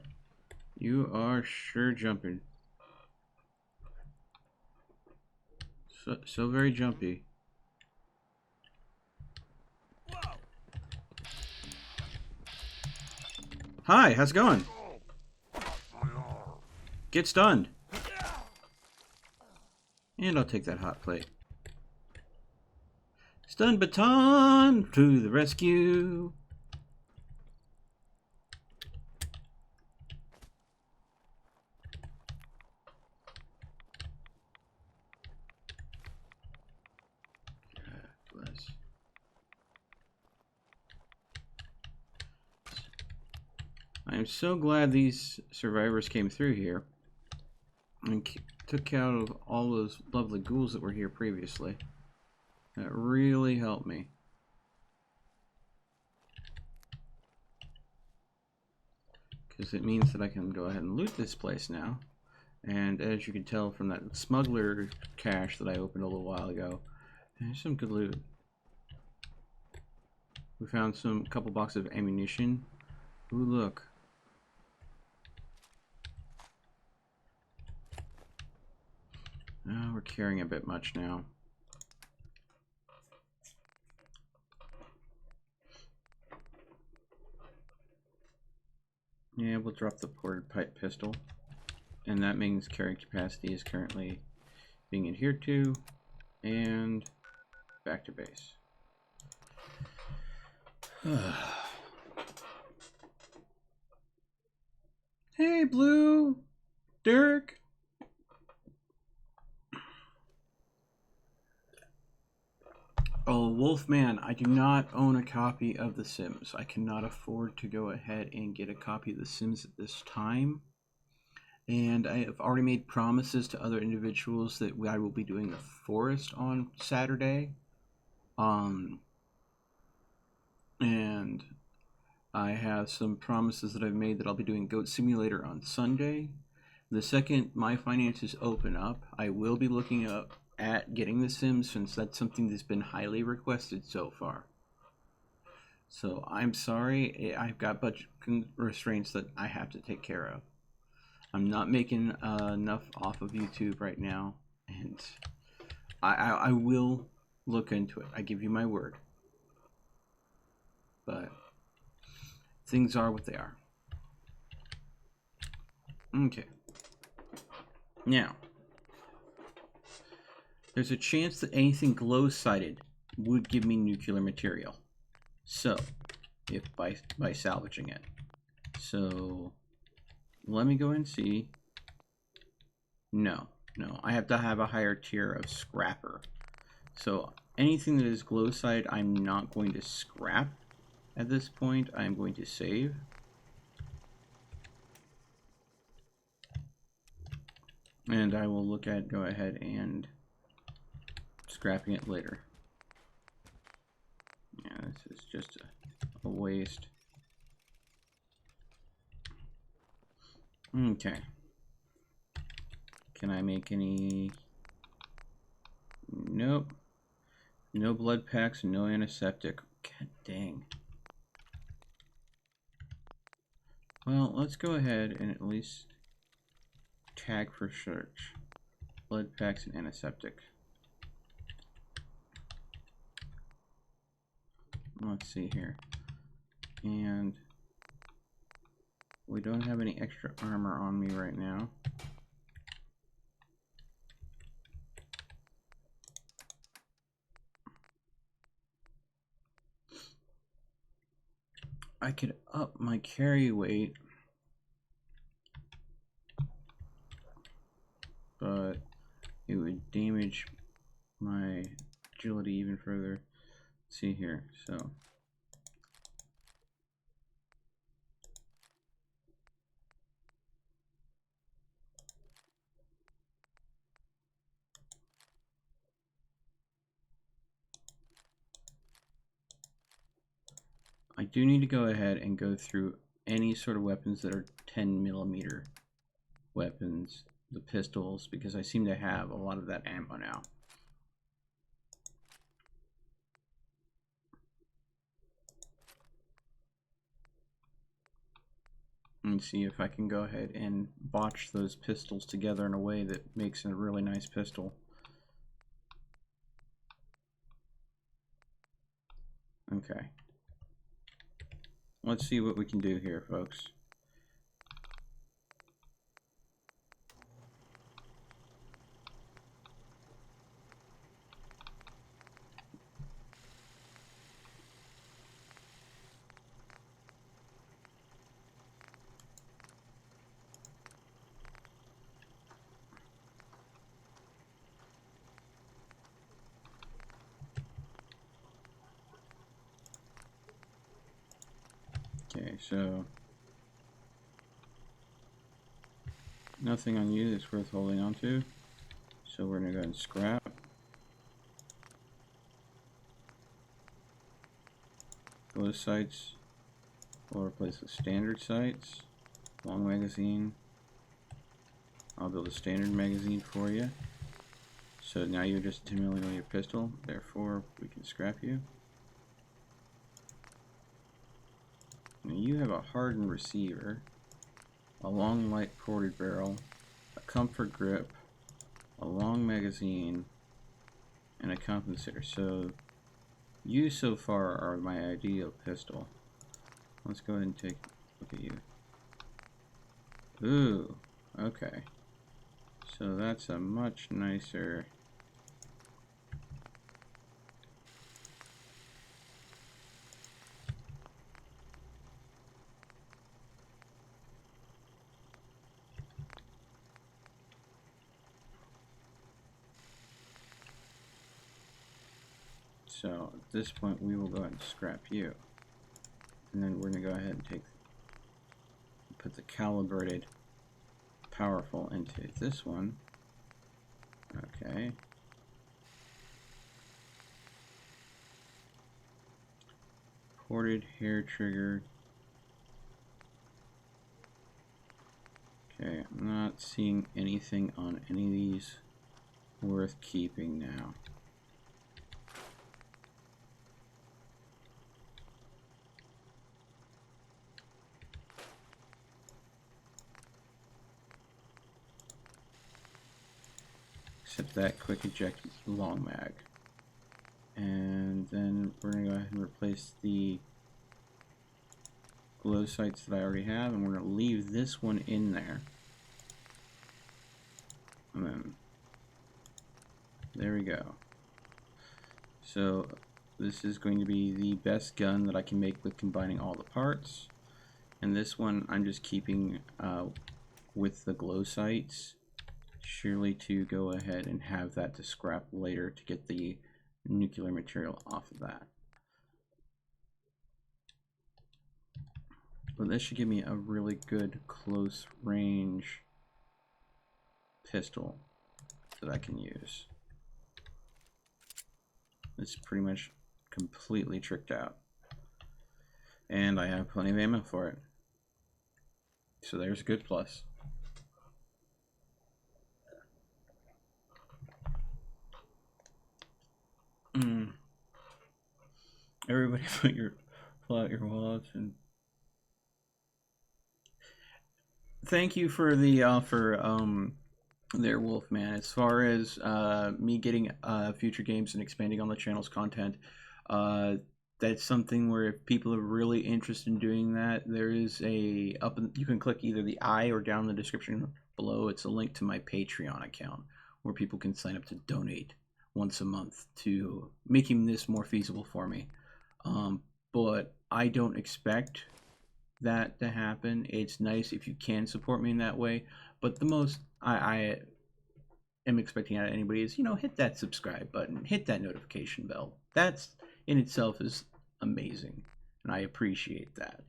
You are sure jumping. So very jumpy. Whoa! Hi, how's it going? Get stunned. And I'll take that hot plate. Stun baton to the rescue. God bless. I am so glad these survivors came through here and took out all those lovely ghouls that were here previously. That really helped me. Because it means that I can go ahead and loot this place now. And as you can tell from that smuggler cache that I opened a little while ago, there's some good loot. We found some couple boxes of ammunition. Ooh, look. Oh, we're carrying a bit much now. Yeah, we'll drop the ported pipe pistol. And that means carrying capacity is currently being adhered to. And back to base. Hey, Blue! Derek! Oh, Wolfman, I do not own a copy of The Sims. I cannot afford to go ahead and get a copy of The Sims at this time. And I have already made promises to other individuals that I will be doing the forest on Saturday. And I have some promises that I've made that I'll be doing Goat Simulator on Sunday. The second my finances open up, I will be looking up at getting The Sims, since that's something that's been highly requested so far. So I'm sorry, I've got budget restraints that I have to take care of. I'm not making enough off of YouTube right now, and I will look into it. I give you my word. But things are what they are. Okay. Now, there's a chance that anything glow-sighted would give me nuclear material. So, if by salvaging it. So, let me go and see. No, I have to have a higher tier of scrapper. So, anything that is glow-sighted, I'm not going to scrap at this point. I'm going to save. And I will go ahead and scrapping it later. Yeah, this is just a waste. Okay. Can I make any? Nope. No blood packs, no antiseptic. God dang. Well, let's go ahead and at least tag for search. Blood packs and antiseptic. Let's see here. And we don't have any extra armor on me right now. I could up my carry weight, but it would damage my agility even further. Let's see here, so I do need to go ahead and go through any sort of weapons that are 10mm weapons, the pistols, because I seem to have a lot of that ammo now. And see if I can go ahead and botch those pistols together in a way that makes a really nice pistol. Okay. Let's see what we can do here, folks. Okay, so nothing on you that's worth holding on to. So we're gonna go ahead and scrap. Those sights will replace with standard sights. Long magazine. I'll build a standard magazine for you. So now you're just a 10mm pistol, therefore we can scrap you. Now you have a hardened receiver, a long light ported barrel, a comfort grip, a long magazine, and a compensator. So you so far are my ideal pistol. Let's go ahead and take a look at you. Ooh, okay. So that's a much nicer. So at this point we will go ahead and scrap you. And then we're going to go ahead and put the calibrated powerful into this one. Okay. Ported hair trigger. Okay, I'm not seeing anything on any of these worth keeping now. Except that quick eject long mag. And then we're going to go ahead and replace the glow sights that I already have, and we're going to leave this one in there. And then There we go. So this is going to be the best gun that I can make with combining all the parts. And this one I'm just keeping with the glow sights, surely to go ahead and have that to scrap later to get the nuclear material off of that. But this should give me a really good close range pistol that I can use. It's pretty much completely tricked out. And I have plenty of ammo for it. So there's a good plus. Everybody pull out your wallets and thank you for the offer there, Wolfman. As far as me getting future games and expanding on the channel's content, that's something where if people are really interested in doing that, there is you can click either the I or down in the description below. It's a link to my Patreon account where people can sign up to donate once a month to making this more feasible for me. But I don't expect that to happen. It's nice if you can support me in that way, but the most I am expecting out of anybody is, hit that subscribe button, hit that notification bell. That's in itself is amazing, and I appreciate that.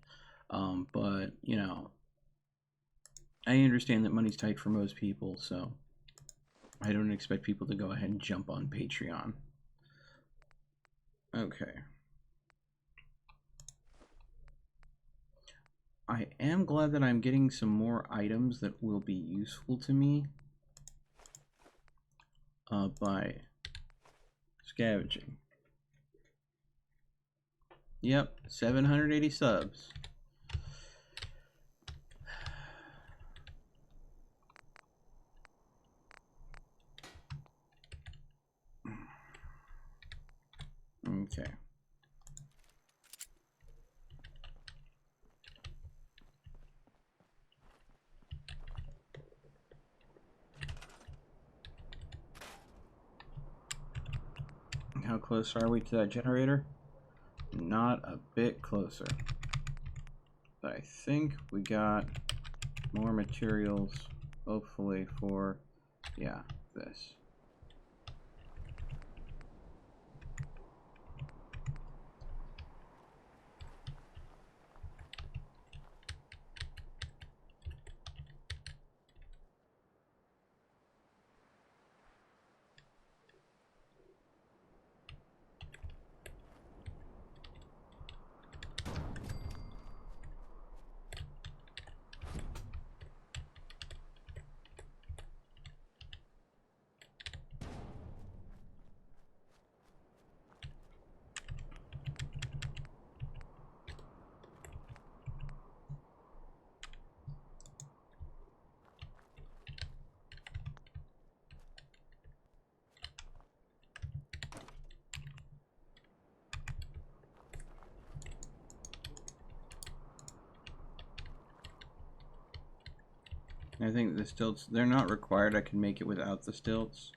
But I understand that money's tight for most people, so I don't expect people to go ahead and jump on Patreon. Okay. I am glad that I'm getting some more items that will be useful to me by scavenging. Yep, 780 subs. Okay. How close are we to that generator? Not a bit closer. But I think we got more materials, hopefully, for, yeah, this. I think the stilts, they're not required. I can make it without the stilts,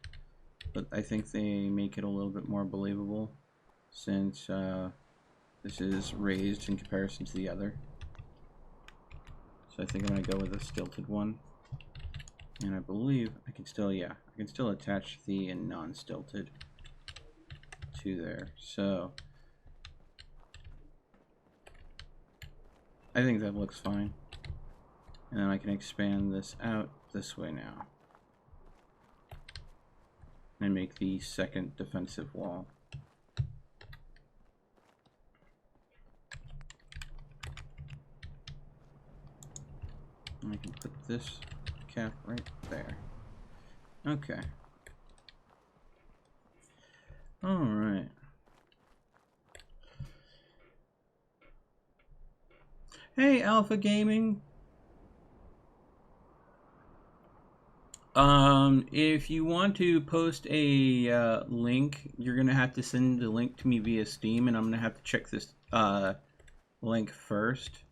but I think they make it a little bit more believable since this is raised in comparison to the other. So I think I'm going to go with a stilted one. And I believe I can still, I can still attach the non-stilted to there. So I think that looks fine. And then I can expand this out this way now. And make the second defensive wall. And I can put this cap right there. Okay. Alright. Hey, Alpha Gaming. If you want to post a link, you're gonna have to send the link to me via Steam, and I'm gonna have to check this link first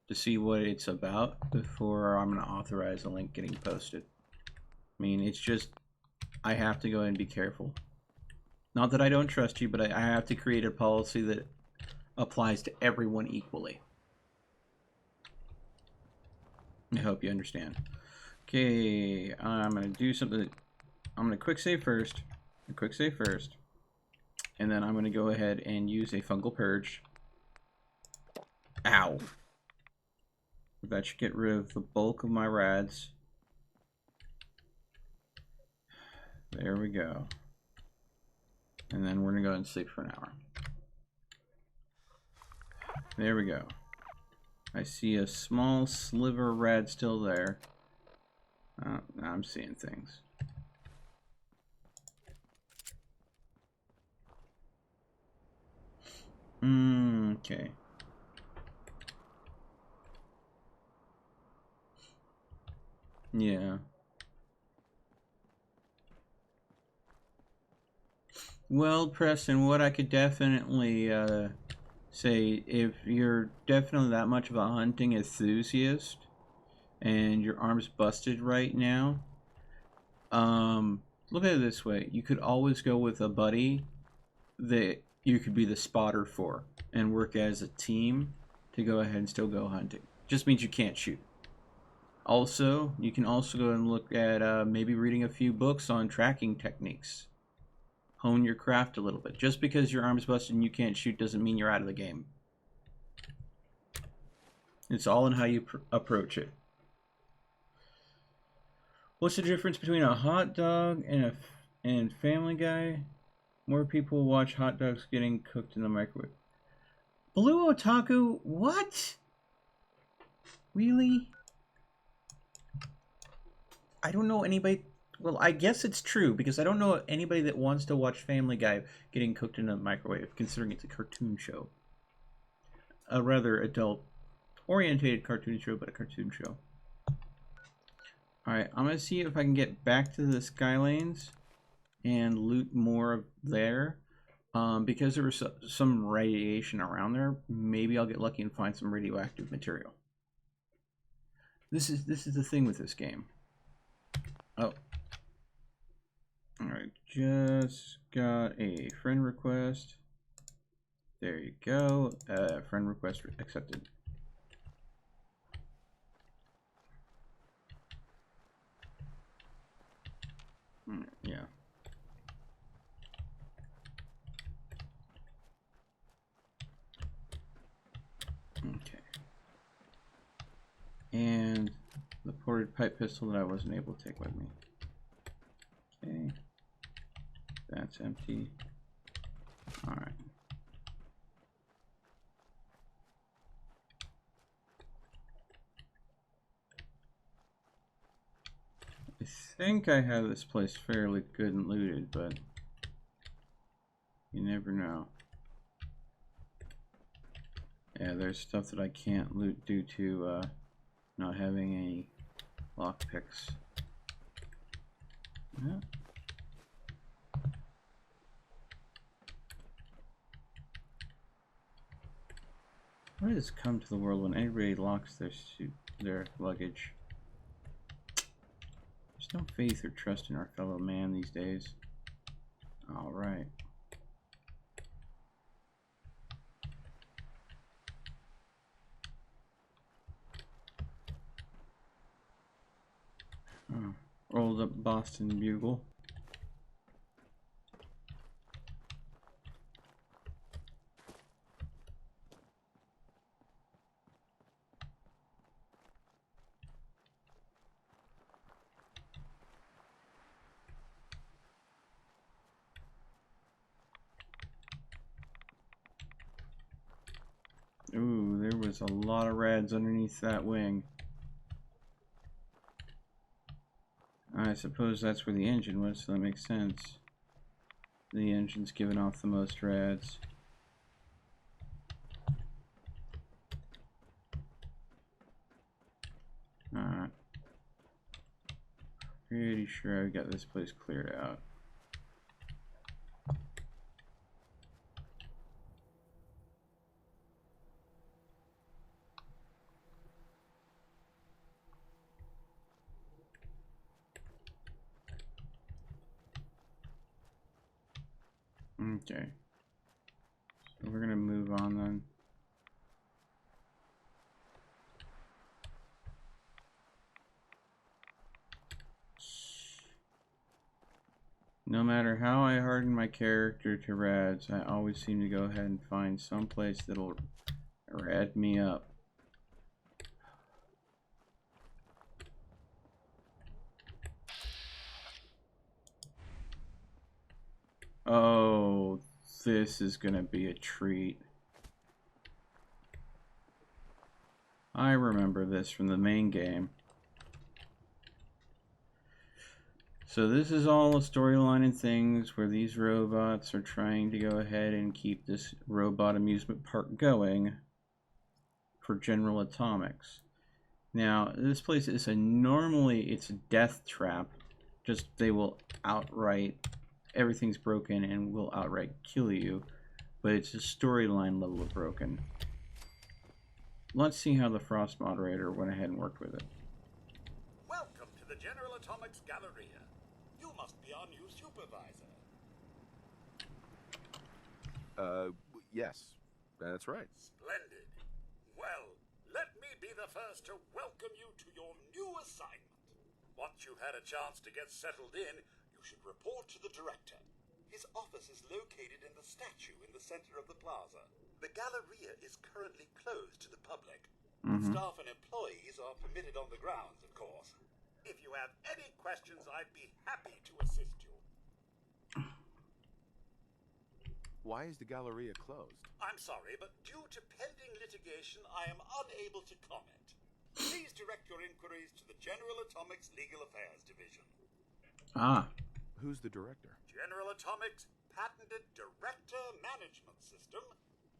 to see what it's about before I'm gonna authorize a link getting posted. I mean, it's just I have to go and be careful Not that I don't trust you, but I have to create a policy that applies to everyone equally. I hope you understand. Okay, I'm gonna do something. I'm gonna quick save first. And then I'm gonna go ahead and use a fungal purge. Ow. That should get rid of the bulk of my rads. There we go. And then we're gonna go ahead and sleep for an hour. There we go. I see a small sliver of rad still there. I'm seeing things. Okay. Yeah. Well, Preston, what I could definitely say, if you're definitely that much of a hunting enthusiast and your arm's busted right now, look at it this way. You could always go with a buddy that you could be the spotter for and work as a team to go ahead and still go hunting. Just means you can't shoot. Also, you can also go and look at maybe reading a few books on tracking techniques. Hone your craft a little bit. Just because your arm's busted and you can't shoot doesn't mean you're out of the game. It's all in how you approach it. What's the difference between a hot dog and Family Guy? More people watch hot dogs getting cooked in the microwave. Blue Otaku? What? Really? I don't know anybody. Well, I guess it's true, because I don't know anybody that wants to watch Family Guy getting cooked in a microwave, considering it's a cartoon show. A rather adult-orientated cartoon show, but a cartoon show. Alright, I'm going to see if I can get back to the Skylanes and loot more there. Because there was some radiation around there, maybe I'll get lucky and find some radioactive material. This is the thing with this game. Oh. Alright, just got a friend request. There you go. Friend request accepted. Yeah. Okay. And the ported pipe pistol that I wasn't able to take with me. Okay. That's empty. Alright. I think I have this place fairly good and looted, but you never know. Yeah, there's stuff that I can't loot due to not having any lockpicks. Yeah. Why does this come to the world when everybody locks their luggage? There's no faith or trust in our fellow man these days. Alright. Oh, rolled up Boston Bugle. Ooh, there was a lot of rads underneath that wing. I suppose that's where the engine was, so that makes sense. The engine's giving off the most rads. Alright. Pretty sure I've got this place cleared out. Okay. So we're gonna move on then. No matter how I harden my character to rads, I always seem to go ahead and find some place that'll rad me up. Oh, this is gonna be a treat. I remember this from the main game. So this is all a storyline and things where these robots are trying to go ahead and keep this robot amusement park going for General Atomics. Now, this place is normally it's a death trap. Just they will outright, everything's broken and will outright kill you. But it's a storyline level of broken. Let's see how the Frost moderator went ahead and worked with it. Welcome to the General Atomics Galleria. You must be our new supervisor. Yes, that's right. Splendid. Well, let me be the first to welcome you to your new assignment. Once you've had a chance to get settled in, you should report to the director. His office is located in the statue in the center of the plaza. The Galleria is currently closed to the public. Staff and employees are permitted on the grounds, of course. If you have any questions, I'd be happy to assist you. Why is the Galleria closed? I'm sorry, but due to pending litigation, I am unable to comment. Please direct your inquiries to the General Atomics Legal Affairs Division. Ah. Who's the director? General Atomics' Patented Director Management System,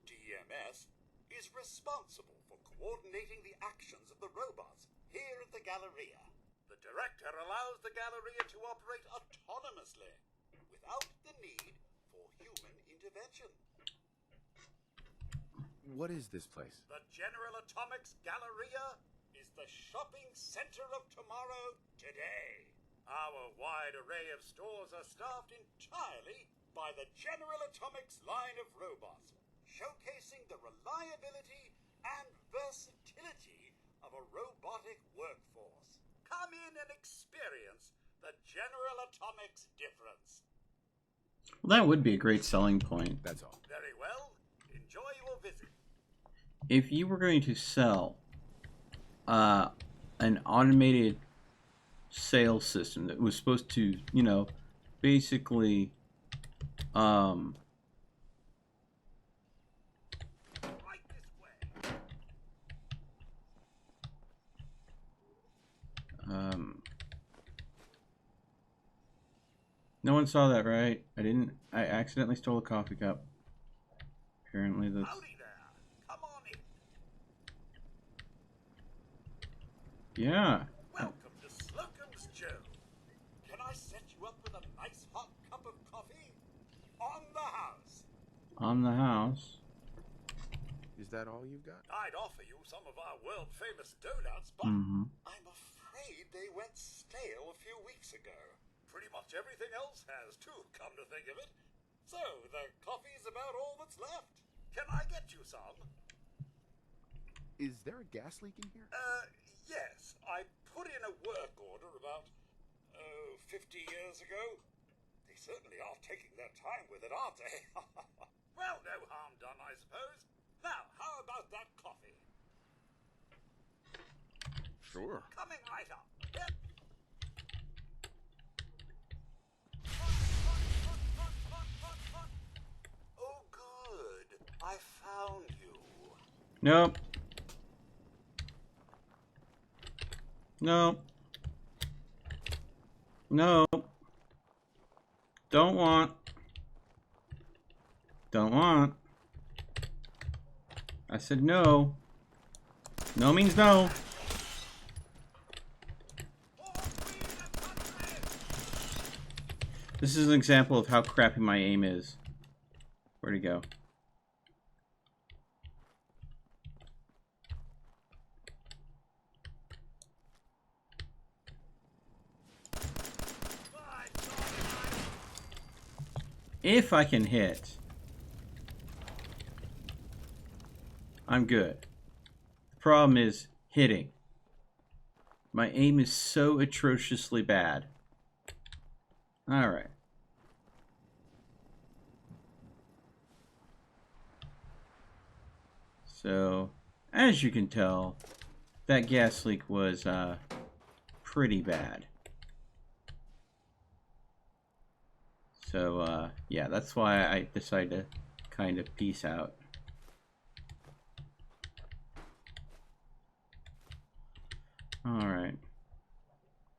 DMS, is responsible for coordinating the actions of the robots here at the Galleria. The director allows the Galleria to operate autonomously, without the need for human intervention. What is this place? The General Atomics Galleria is the shopping center of tomorrow today. Our wide array of stores are staffed entirely by the General Atomics line of robots, showcasing the reliability and versatility of a robotic workforce. Come in and experience the General Atomics difference. Well, that would be a great selling point. That's all. Very well. Enjoy your visit. If you were going to sell an automated sales system that was supposed to, you know, basically Right this way. No one saw that, right? I accidentally stole a coffee cup. Apparently that's... Howdy there. Come on in. Yeah. Welcome to Slocum's Joe. Can I set you up with a nice hot cup of coffee? On the house. On the house. Is that all you've got? I'd offer you some of our world-famous donuts, but Mm-hmm. I'm afraid they went stale a few weeks ago. Pretty much everything else has, too, come to think of it. So, the coffee's about all that's left. Can I get you some? Is there a gas leak in here? Yes. I put in a work order about, 50 years ago. They certainly are taking their time with it, aren't they? Well, no harm done, I suppose. Now, how about that coffee? Sure. Coming right up. Yep. Oh, good. I found you. Nope. Nope. Nope. Don't want. Don't want. I said no. No means no. This is an example of how crappy my aim is. Where'd it go? If I can hit, I'm good. The problem is hitting. My aim is so atrociously bad. Alright. So, as you can tell, that gas leak was pretty bad. So, yeah, that's why I decided to kind of peace out. Alright.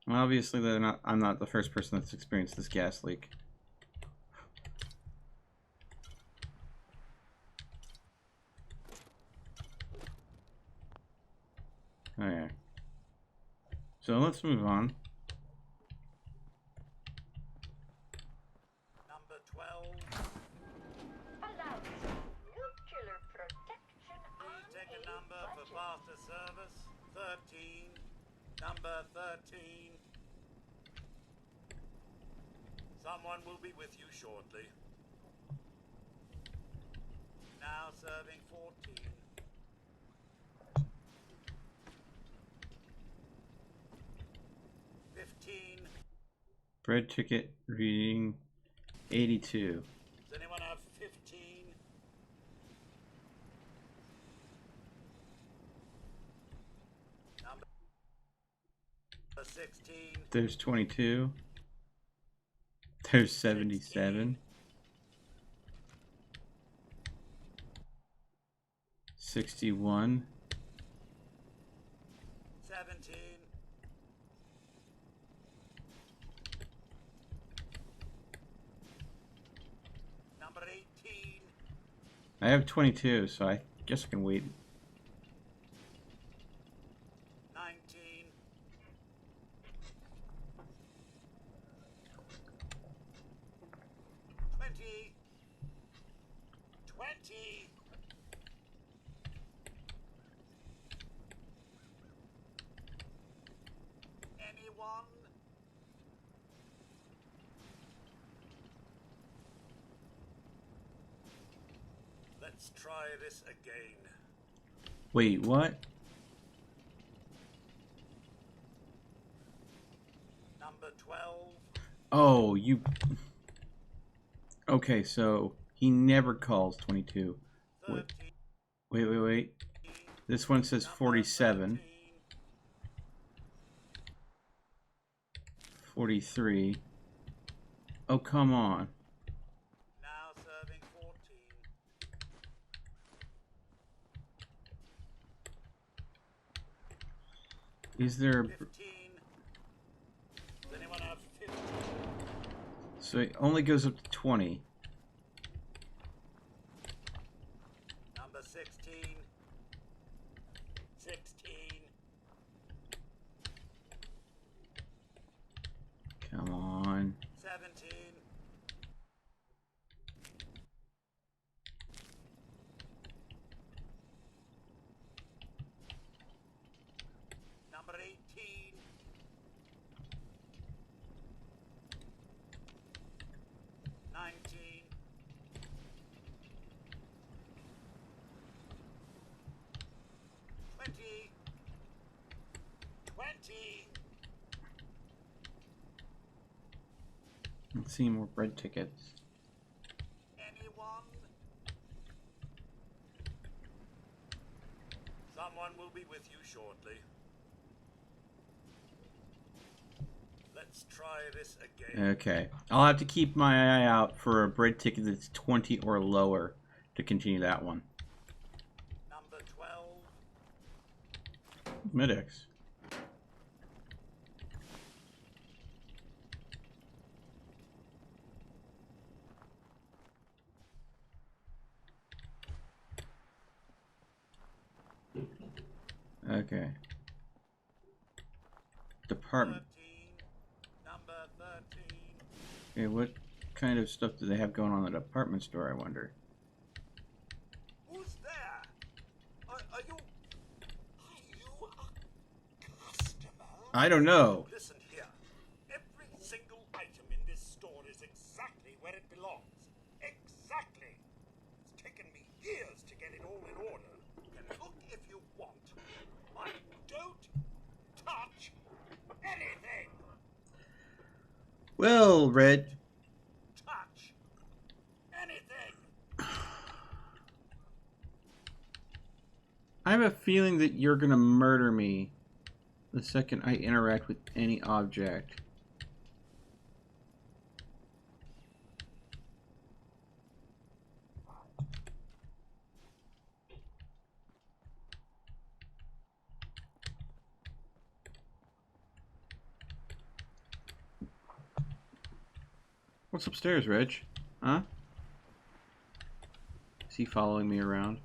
Well, obviously, I'm not the first person that's experienced this gas leak. Okay. So let's move on. Number 12. Allows nuclear protection on Please take a a number for budget. faster service. 13. Number 13. Someone will be with you shortly. Now serving 14. Bread ticket reading 82. Does anyone have 15? Number 16. There's 22. There's 77. 61. 17. Number 18. I have 22, so I guess I can wait. 19. 20. 20. Anyone? Let's try this again. Wait, what? Number 12. Oh, you... Okay, so he never calls 22. 13. Wait. This one says 47. 43. Oh, come on. Now serving 14. Is there a... 15. Does anyone have 15? So it only goes up to 20. Number 16. 16. Come on. 17. Number 18. 19. 20. 20. Let's see more bread tickets. Anyone? Someone will be with you shortly. Let's try this again. Okay. I'll have to keep my eye out for a bread ticket that's 20 or lower to continue that one. Number 12. Medics. Okay. Department. 13. Number 13. Okay, what kind of stuff do they have going on in the department store, I wonder? Who's there? Are you a customer? I don't know. Listen here. Every single item in this store is exactly where it belongs. years to get it all in order. You can cook if you want. But don't touch anything. Well, Red. Touch anything. I have a feeling that you're gonna murder me the second I interact with any object. What's upstairs, Reg? Huh? Is he following me around?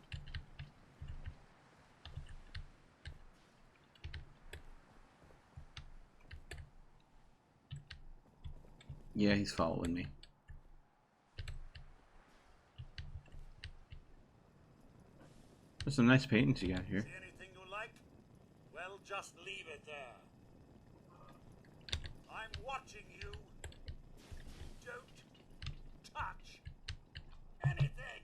Yeah, he's following me. There's some nice paintings you got here. See anything you like? Well, just leave it there. I'm watching you. Don't touch anything.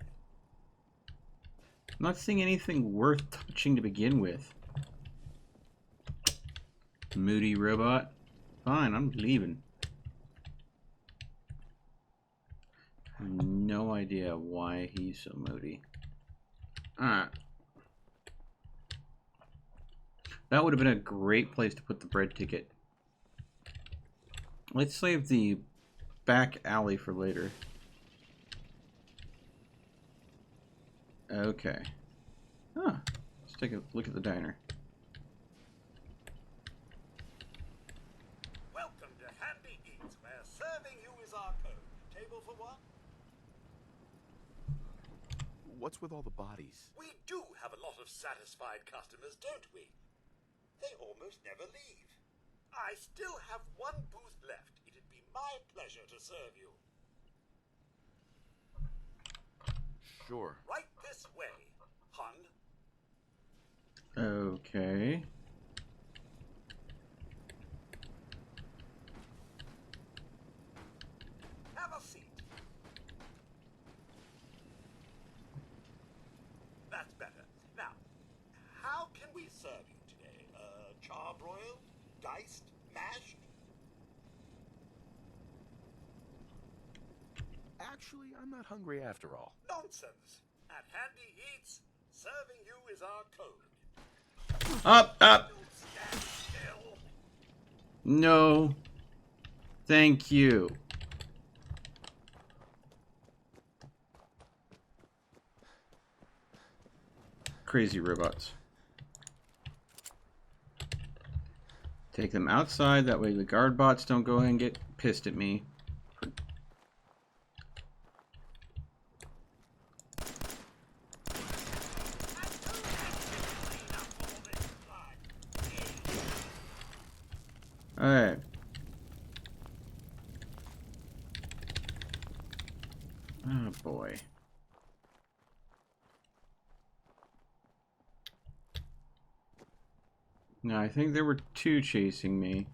I'm not seeing anything worth touching to begin with. Moody robot. Fine, I'm leaving. I have no idea why he's so moody. Alright. That would have been a great place to put the bread ticket. Let's save the back alley for later. Okay. Huh. Let's take a look at the diner. Welcome to Handy Eats, where serving you is our code. Table for one? What's with all the bodies? We do have a lot of satisfied customers, don't we? They almost never leave. I still have one booth left. It'd be my pleasure to serve you. Sure. Right this way, hun. Okay. Have a seat. That's better. Now, how can we serve you today? Charbroiled? Diced? Mashed? Actually, I'm not hungry after all. Nonsense. At Handy Eats, serving you is our code. Up, up. Don't stand still. No. Thank you. Crazy robots. Take them outside, that way the guard bots don't go and get pissed at me. Alright. Oh boy. No, I think there were two chasing me.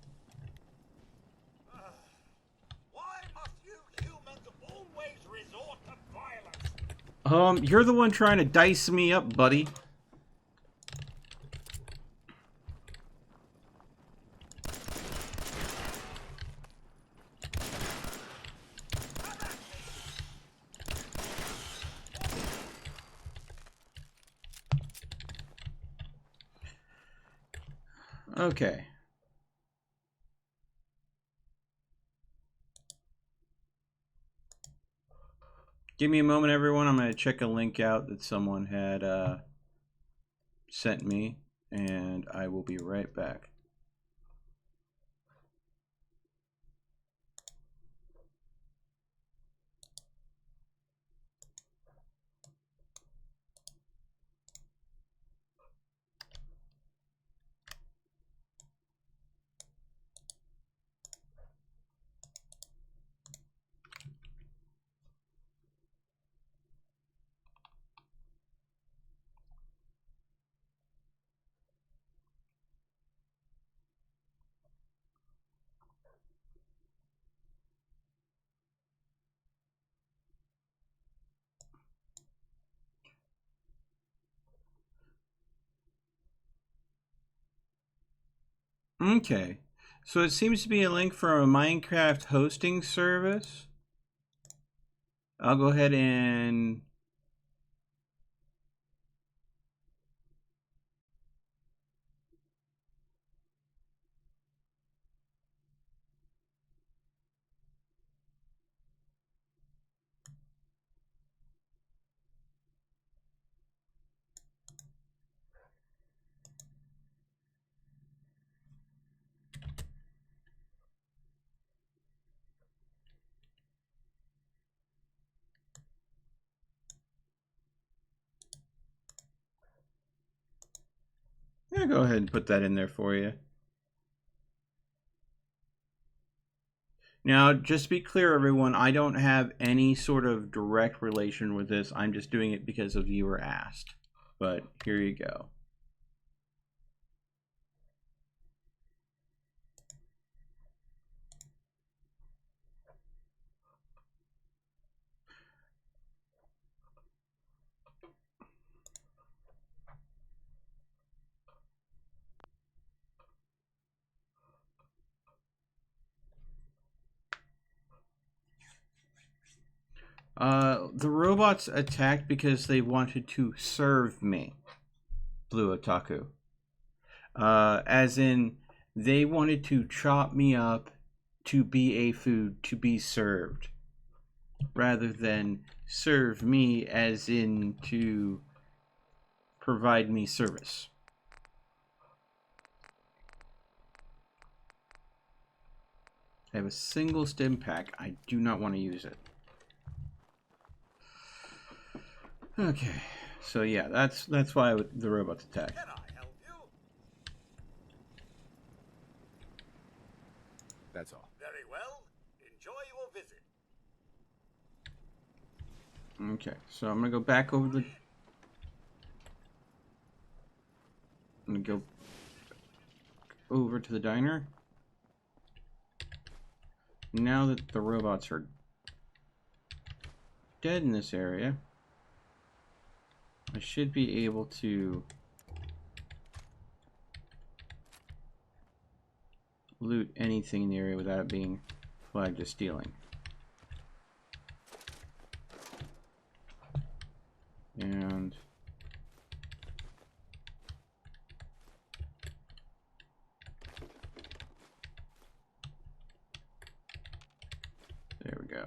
Why must you humans always resort to violence? You're the one trying to dice me up, buddy. Okay. Give me a moment, everyone. I'm going to check a link out that someone had sent me, and I will be right back. Okay. So it seems to be a link for a Minecraft hosting service. I'll go ahead and yeah, go ahead and put that in there for you. Now, just to be clear, everyone, I don't have any sort of direct relation with this. I'm just doing it because of you were asked. But here you go. The robots attacked because they wanted to serve me, Blue Otaku. As in, they wanted to chop me up to be a food to be served, rather than serve me as in to provide me service. I have a single stim pack. I do not want to use it. Okay, so yeah, that's why the robots attack. Can I help you? That's all. Very well. Enjoy your visit. Okay, so I'm gonna go back over the. I'm gonna go over to the diner. Now that the robots are dead in this area, I should be able to loot anything in the area without it being flagged as stealing. And there we go.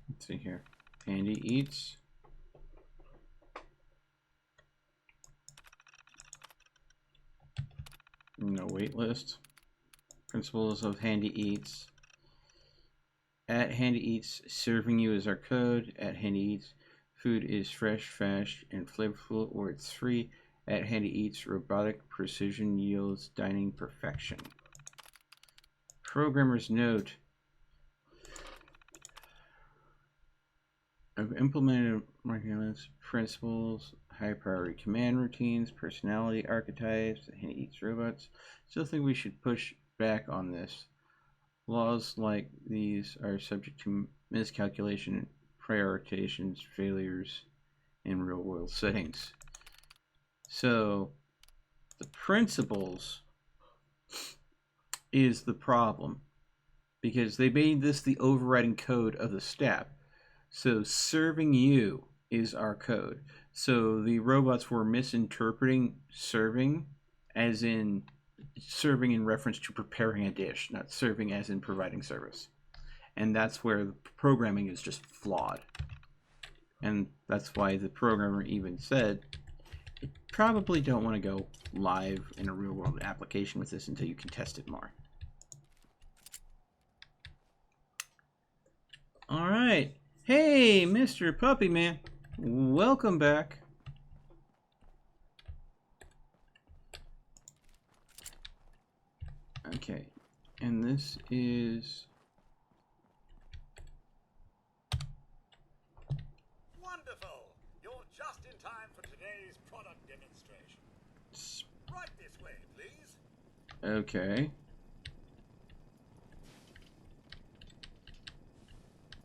Let's see here. Handy Eats. No wait list. Principles of Handy Eats. At Handy Eats, serving you is our code. At Handy Eats, food is fresh, fast, and flavorful, or it's free. At Handy Eats, robotic precision yields dining perfection. Programmer's note. I've implemented marketing principles, high priority command routines, personality archetypes, Handy Eats robots. Still think we should push back on this. Laws like these are subject to miscalculation, prioritizations, failures in real world settings. So the principles is the problem because they made this the overriding code of the step. So serving you is our code. So the robots were misinterpreting serving as in serving in reference to preparing a dish, not serving as in providing service. And that's where the programming is just flawed. And that's why the programmer even said, you probably don't want to go live in a real world application with this until you can test it more. All right. Hey, Mr. Puppy Man. Welcome back. Okay. And this is just in time for today's product demonstration. Right this way, please. Okay.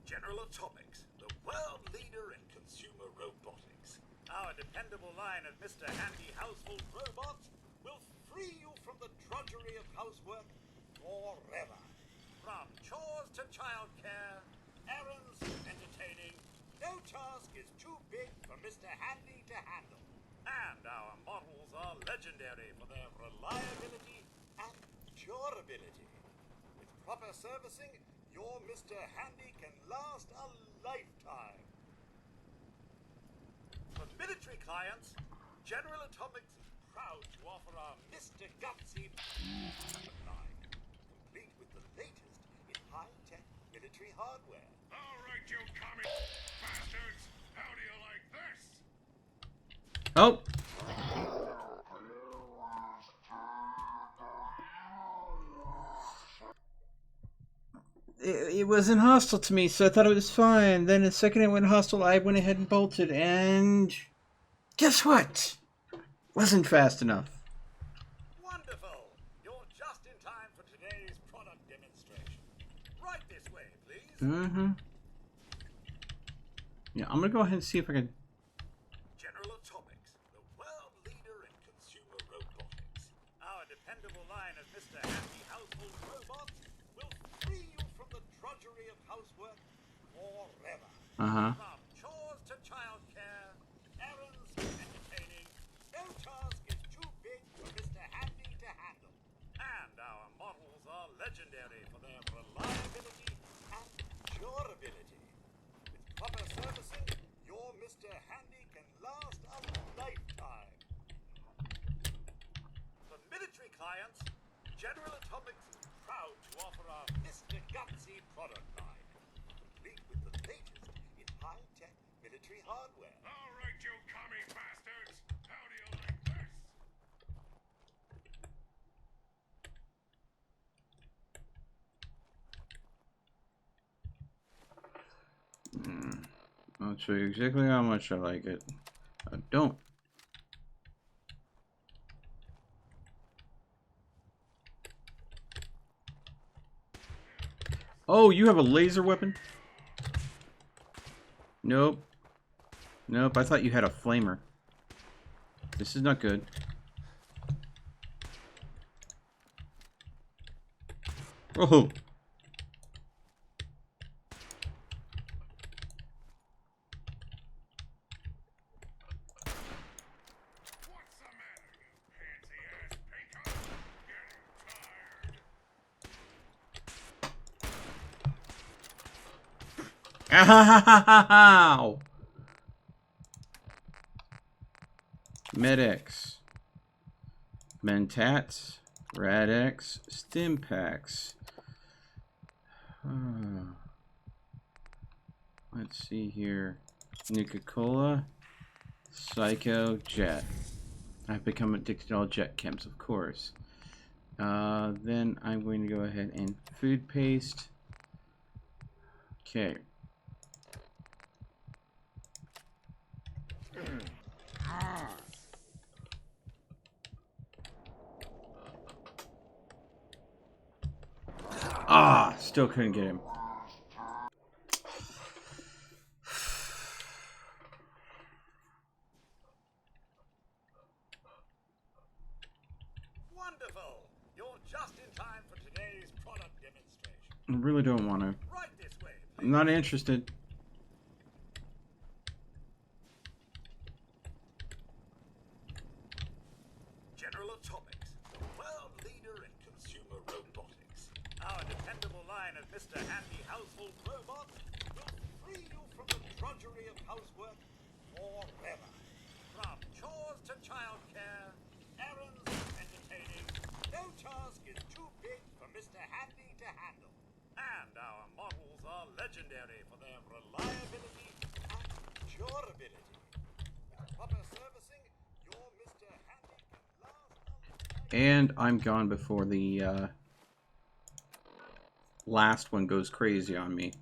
General Atomics, the world leader in consumer robotics. Our dependable line of Mr. Handy household robots will free you from the drudgery of housework forever. From chores to childcare, errands, entertaining, no task is too big for Mr. Handy to handle. And our models are legendary for their reliability and durability. With proper servicing, your Mr. Handy can last a lifetime. For military clients, General Atomics is proud to offer our Mr. Gutsy line, complete with the latest in high-tech military hardware. All right, you commie bastards. How do you like this? Oh. It wasn't hostile to me, so I thought it was fine. Then the second it went hostile, I went ahead and bolted, and guess what? Wasn't fast enough. Wonderful! You're just in time for today's product demonstration. Right this way, please. Mm-hmm. Yeah, I'm gonna go ahead and see if I can. General Atomics, the world leader in consumer robotics. Our dependable line of Mr. Handy household robots will free you from the drudgery of housework forever. Uh-huh. From chores to childcare, errands, entertaining, no task is too big for Mr. Handy to handle. And our models are legendary for their reliability and durability. With proper servicing, your Mr. Handy can last a lifetime. For military clients, General Atomics is proud to offer our Mr. Gutsy product line, complete with the latest in high-tech military hardware. All right, you commie bastards. How do you like this? I'll show you exactly how much I like it. I don't. Oh, you have a laser weapon? Nope. Nope, I thought you had a flamer. This is not good. Oh. What's the matter, you pansy-ass pinko? Getting tired? Ow! Med-X. Mentats. Rad-X. Stimpaks. Let's see here. Nuka-Cola. Psycho. Jet. I've become addicted to all jet chems, of course. Then I'm going to go ahead and food paste. Okay. Ah, still couldn't get him. Wonderful! You're just in time for today's product demonstration. I really don't want to. Right this way, please. I'm not interested. General Atomics, the world leader in consumer robotics. Our dependable line of Mr. Handy household robots will free you from the drudgery of housework forever. From chores to childcare, errands, entertaining, no task is too big for Mr. Handy to handle. And our models are legendary for their reliability and durability. With proper servicing, your Mr. Handy can last a lifetime. And I'm gone before the last one goes crazy on me.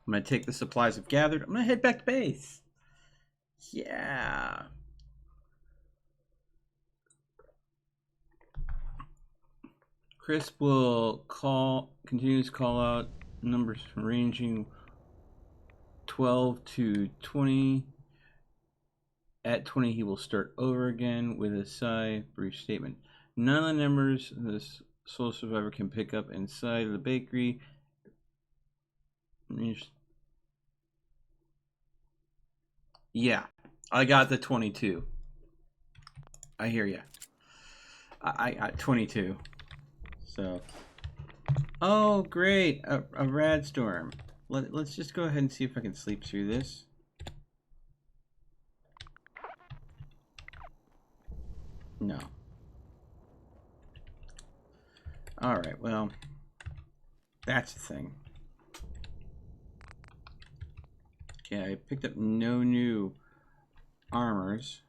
I'm going to take the supplies I've gathered. I'm going to head back to base. Yeah. Crisp will continues call out numbers ranging 12 to 20. At 20, he will start over again with a sigh, brief statement. None of the numbers this sole survivor can pick up inside of the bakery. Yeah, I got the 22. I hear ya. I got 22. So, oh great, a rad storm. Let's just go ahead and see if I can sleep through this. No. Alright, well, that's the thing. Okay, I picked up no new armors.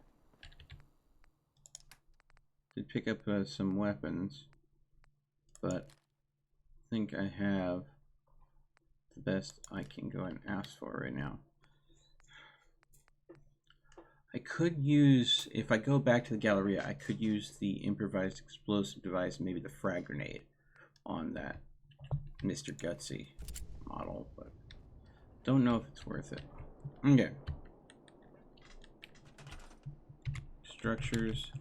Did pick up some weapons, but I think I have the best I can go and ask for right now. I could use, if I go back to the Galleria, I could use the improvised explosive device, maybe the frag grenade on that Mr. Gutsy model, but don't know if it's worth it. Okay. Structures.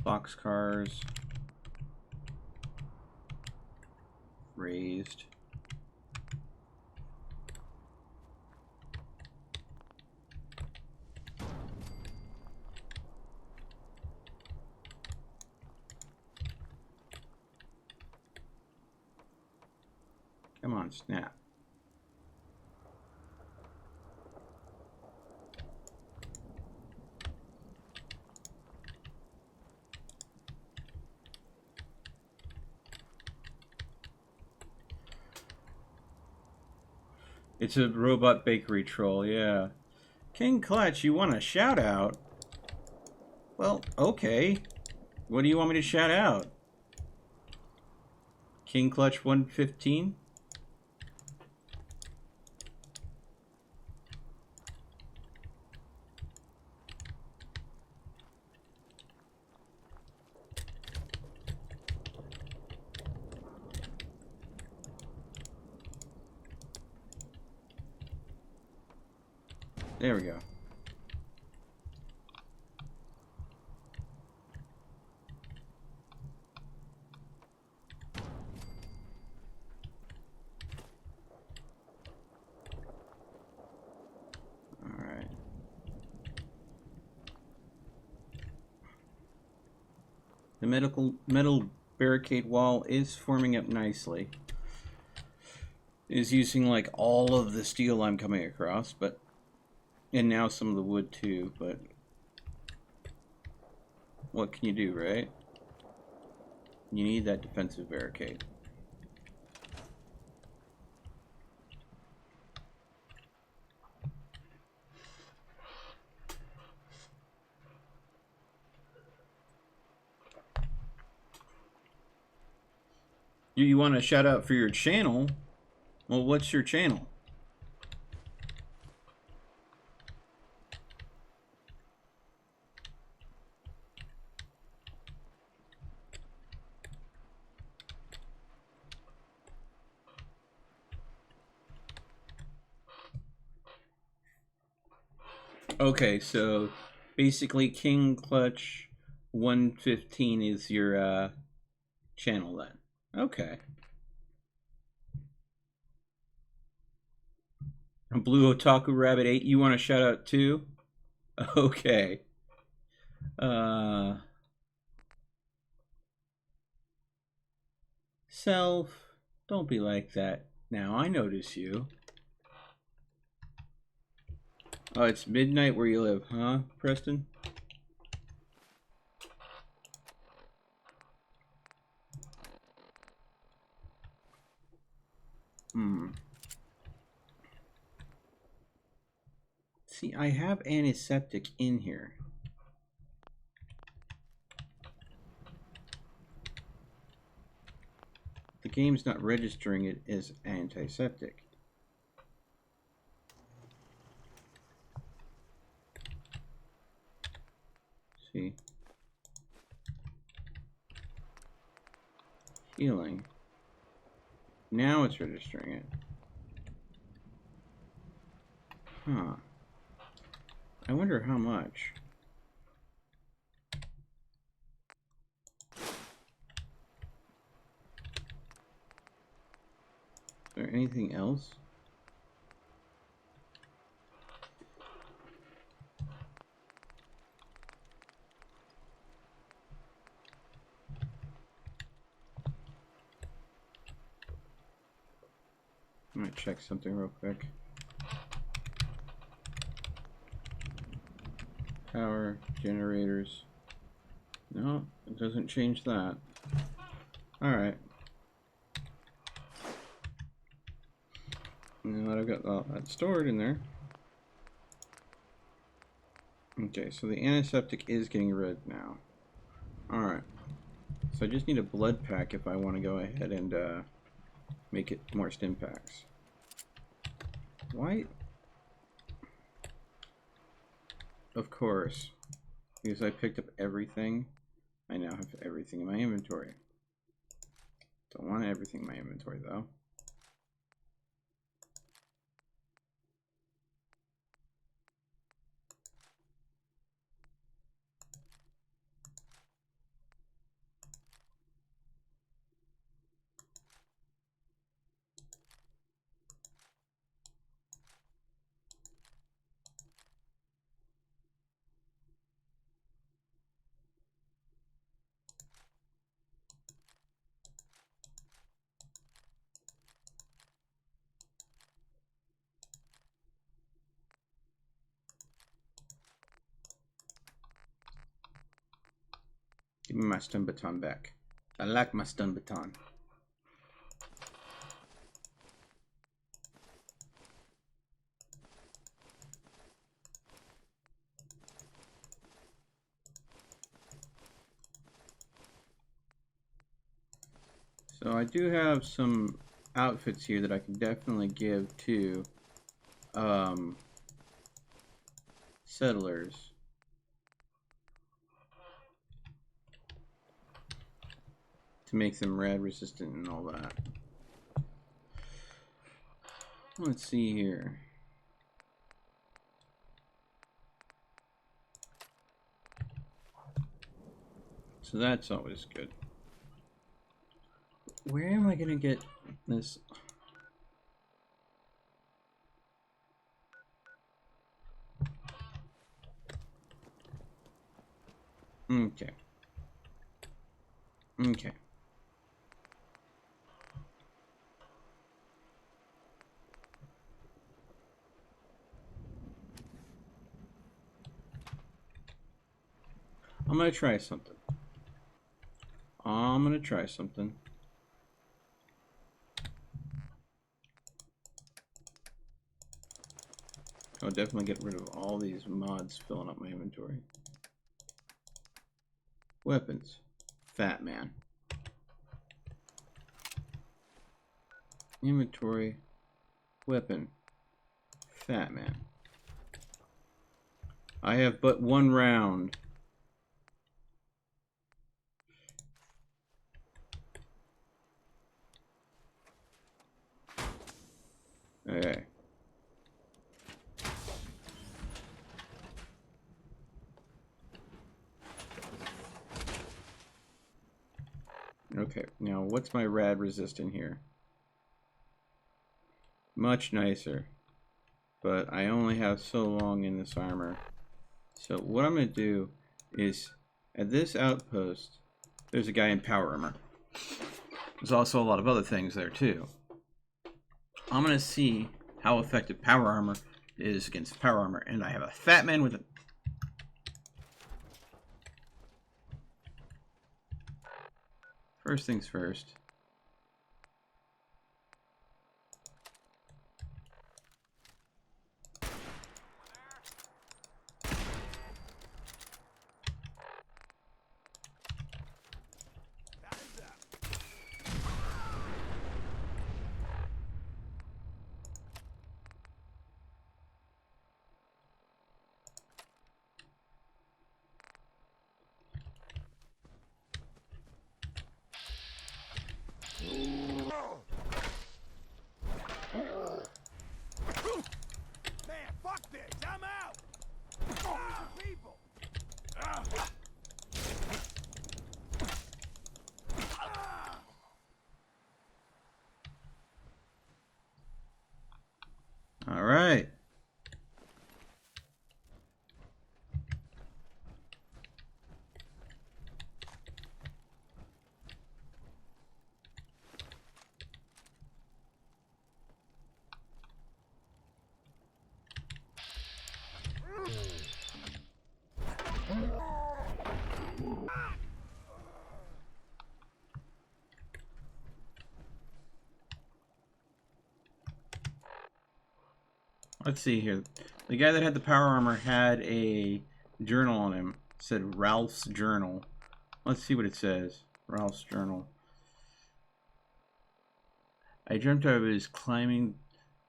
Boxcars. Raised. Come on, snap. It's a robot bakery troll, yeah. King Clutch, you want a shout out? Well, okay. What do you want me to shout out? King Clutch 115? There we go. All right. The metal barricade wall is forming up nicely. It is using like all of the steel I'm coming across, but and now some of the wood too, but what can you do, right? You need that defensive barricade. You want a shout out for your channel? Well, what's your channel? Okay, so basically King Clutch 115 is your channel then. Okay. Blue Otaku Rabbit 8, you want a shout out too? Okay. Self, don't be like that. Now I notice you. Oh, it's midnight where you live, huh, Preston? See, I have antiseptic in here. The game's not registering it as antiseptic. HP. Healing. Now it's registering it. Huh. I wonder how much. Is there anything else? I'm gonna check something real quick. Power generators. No, it doesn't change that. Alright. Now that I've got all that stored in there. Okay, so the antiseptic is getting rid now. Alright. So I just need a blood pack if I want to go ahead and make it more stim packs. Why? Of course. Because I picked up everything. I now have everything in my inventory. Don't want everything in my inventory though. Give me my stun baton back. I like my stun baton. So I do have some outfits here that I can definitely give to settlers. To make them rad resistant and all that. Let's see here. So that's always good. Where am I gonna get this? Okay. Okay. I'm gonna try something. I'm gonna try something. I'll definitely get rid of all these mods filling up my inventory. Weapons. Fat man. Inventory. Weapon. Fat man. I have but one round. Okay. Okay, now what's my rad resistant here? Much nicer. But I only have so long in this armor. So what I'm going to do is, at this outpost, there's a guy in power armor. There's also a lot of other things there too. I'm going to see how effective power armor is against power armor. And I have a fat man with a... First things first. Let's see here. The guy that had the power armor had a journal on him. It said Ralph's Journal. Let's see what it says. Ralph's Journal. I dreamt I was climbing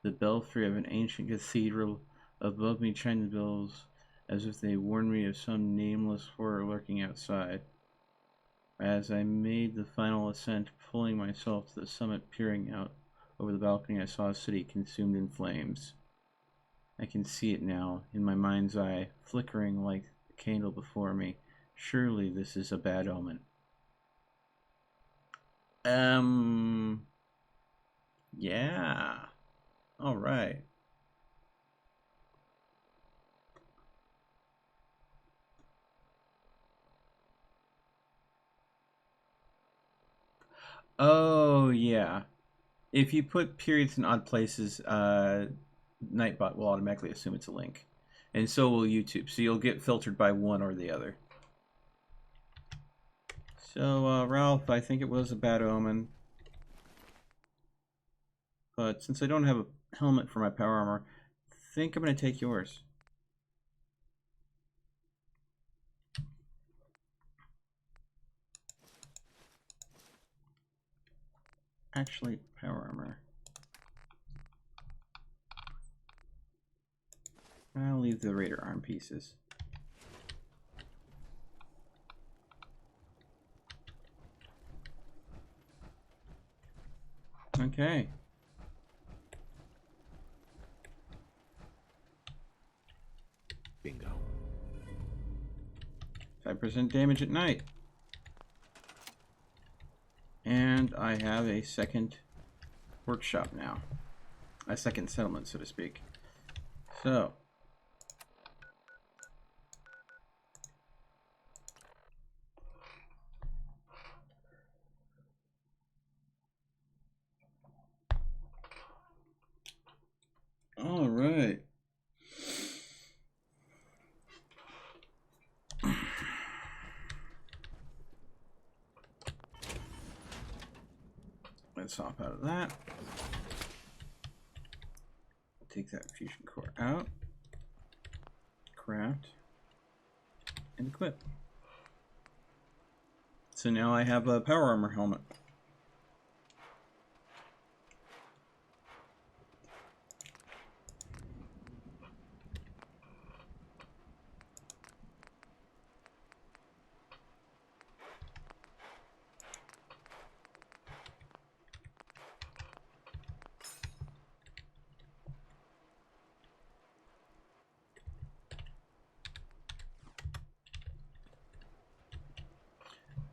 the belfry of an ancient cathedral. Above me chimed the bells as if they warned me of some nameless horror lurking outside. As I made the final ascent, pulling myself to the summit, peering out over the balcony, I saw a city consumed in flames. I can see it now, in my mind's eye, flickering like a candle before me. Surely this is a bad omen. Yeah. All right. Oh, yeah. If you put periods in odd places, Nightbot will automatically assume it's a link. And so will YouTube. So you'll get filtered by one or the other. So, Ralph, I think it was a bad omen. But since I don't have a helmet for my power armor, I think I'm going to take yours. Actually, power armor. I'll leave the Raider arm pieces. Okay. 5% damage at night. And I have a second workshop now. A second settlement, so to speak. So. All right. Let's hop out of that. Take that fusion core out. Craft. And equip. So now I have a power armor helmet.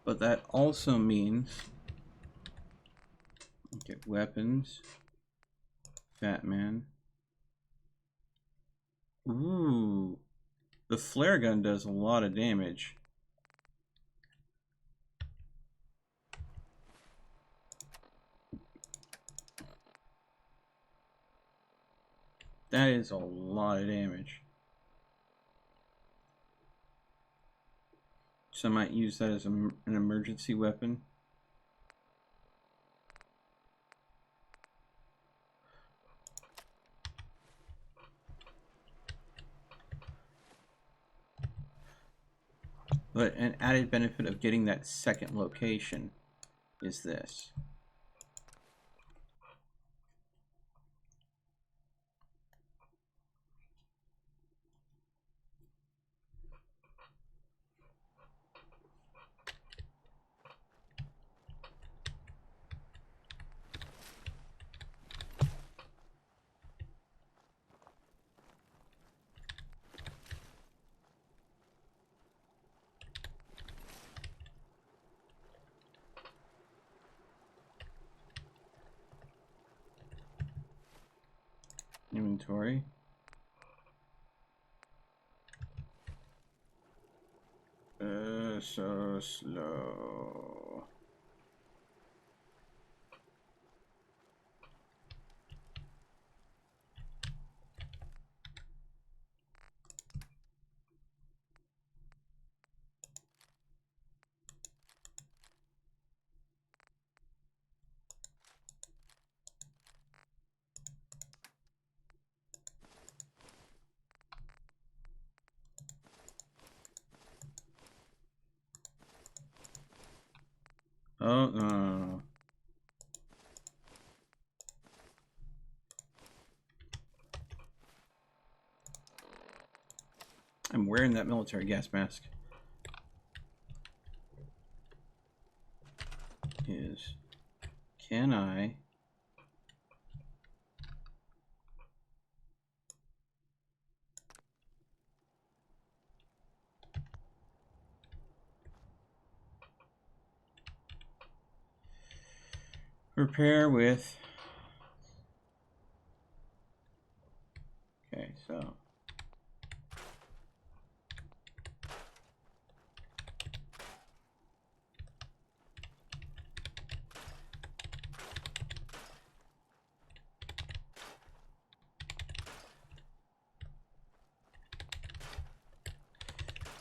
But that also means get weapons. Fat Man. Ooh. The flare gun does a lot of damage. That is a lot of damage. So I might use that as an emergency weapon. But an added benefit of getting that second location is this. Inventory. So slow. Oh, no. I'm wearing that military gas mask. Can I repair with, okay, so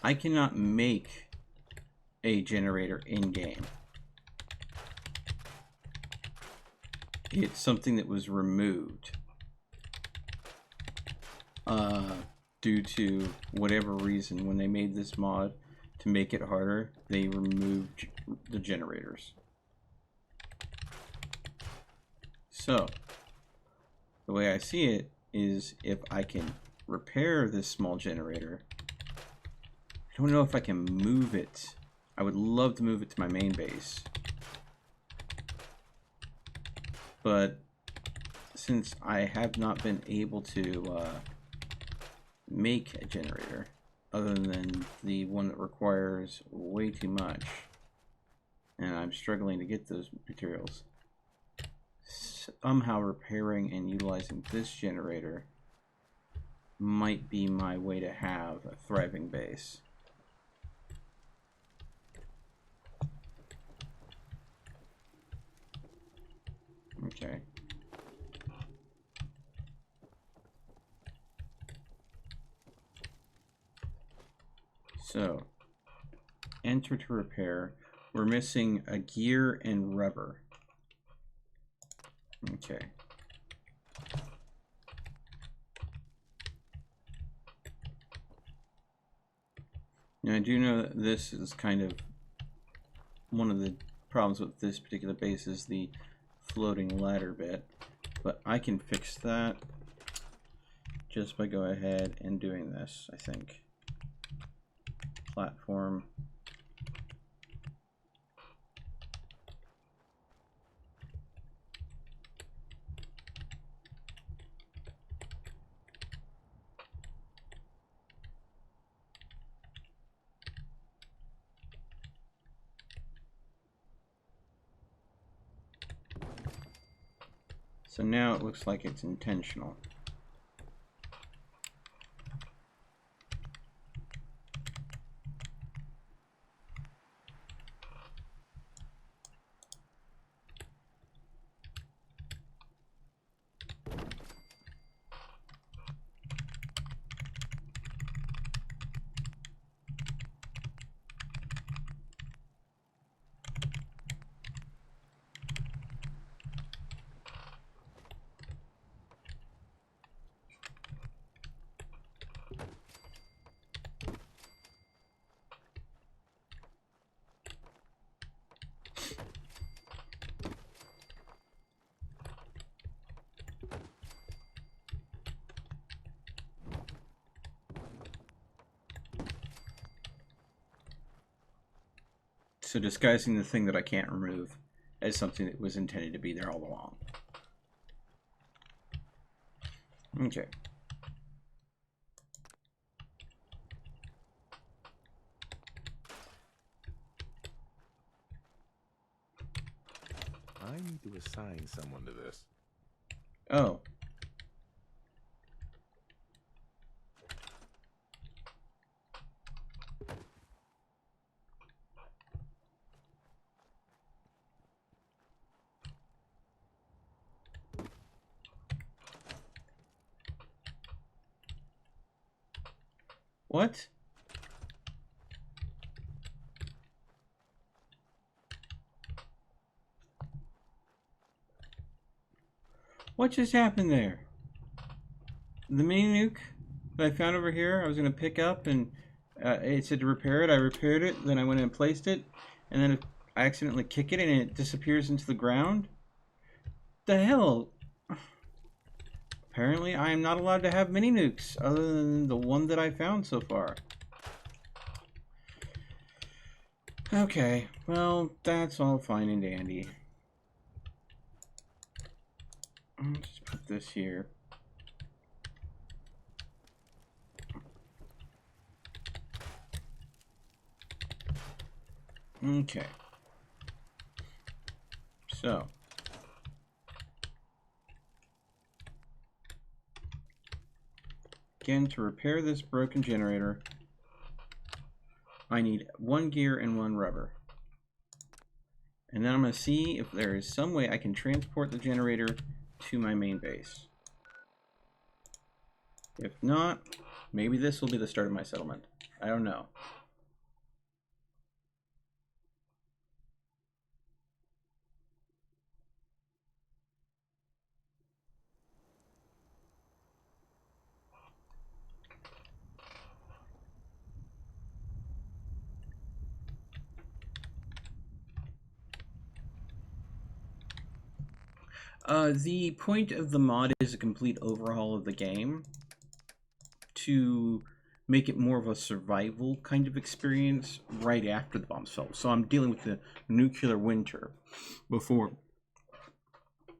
I cannot make a generator in-game. It's something that was removed due to whatever reason. When they made this mod to make it harder, they removed the generators. So the way I see it is, if I can repair this small generator, I don't know if I can move it. I would love to move it to my main base, but since I have not been able to make a generator other than the one that requires way too much, and I'm struggling to get those materials, somehow repairing and utilizing this generator might be my way to have a thriving base. Okay. So, enter to repair. We're missing a gear and rubber. Okay. Now I do know that this is kind of one of the problems with this particular base is the floating ladder bit, but I can fix that just by going ahead and doing this, I think. Platform. So now it looks like it's intentional. So disguising the thing that I can't remove as something that was intended to be there all along. Okay. I need to assign someone to this. Oh. What? What just happened there? The mini nuke that I found over here, I was going to pick up, and it said to repair it. I repaired it, then I went and placed it, and then I accidentally kick it and it disappears into the ground? The hell? Apparently, I am not allowed to have mini nukes other than the one that I found so far. Okay, well, that's all fine and dandy. I'll just put this here. Okay. So. Again, to repair this broken generator, I need 1 gear and 1 rubber. And then I'm going to see if there is some way I can transport the generator to my main base. If not, maybe this will be the start of my settlement. I don't know. The point of the mod is a complete overhaul of the game to make it more of a survival kind of experience right after the bombs fell. So I'm dealing with the nuclear winter before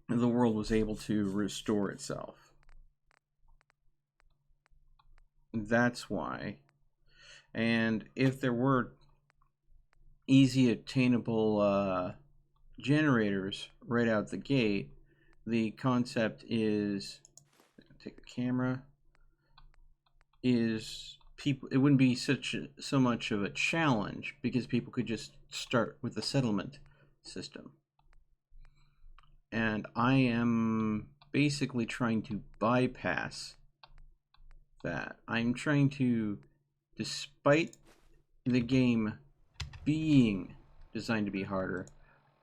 the world was able to restore itself. That's why. And if there were easy attainable generators right out the gate, the concept is, take the camera, is people, it wouldn't be so much of a challenge because people could just start with the settlement system. And I am basically trying to bypass that. I'm trying to, despite the game being designed to be harder,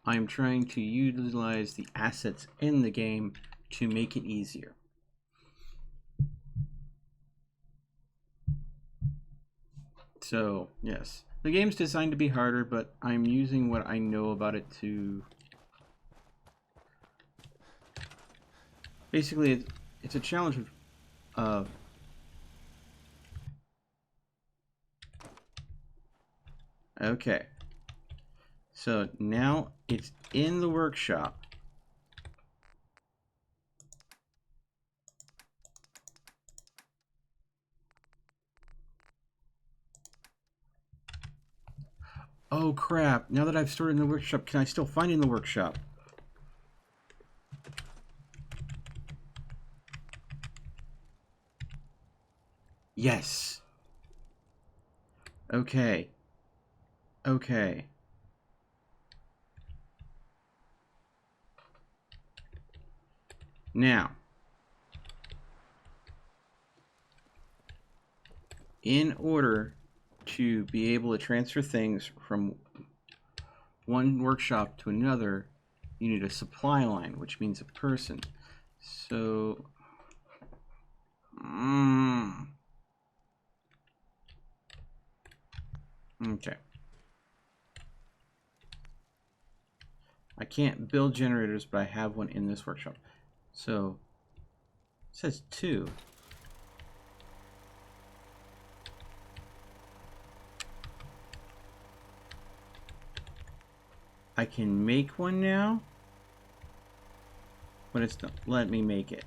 I'm trying to utilize the assets in the game to make it easier. So, yes, the game's designed to be harder, but I'm using what I know about it to... Basically, it's a challenge of... Okay. So now it's in the workshop. Oh crap, now that I've stored in the workshop, can I still find it in the workshop? Yes. Okay. Okay. Now, in order to be able to transfer things from one workshop to another, you need a supply line, which means a person. So, okay. I can't build generators, but I have one in this workshop. So, it says 2. I can make one now, but it's not letting me make it.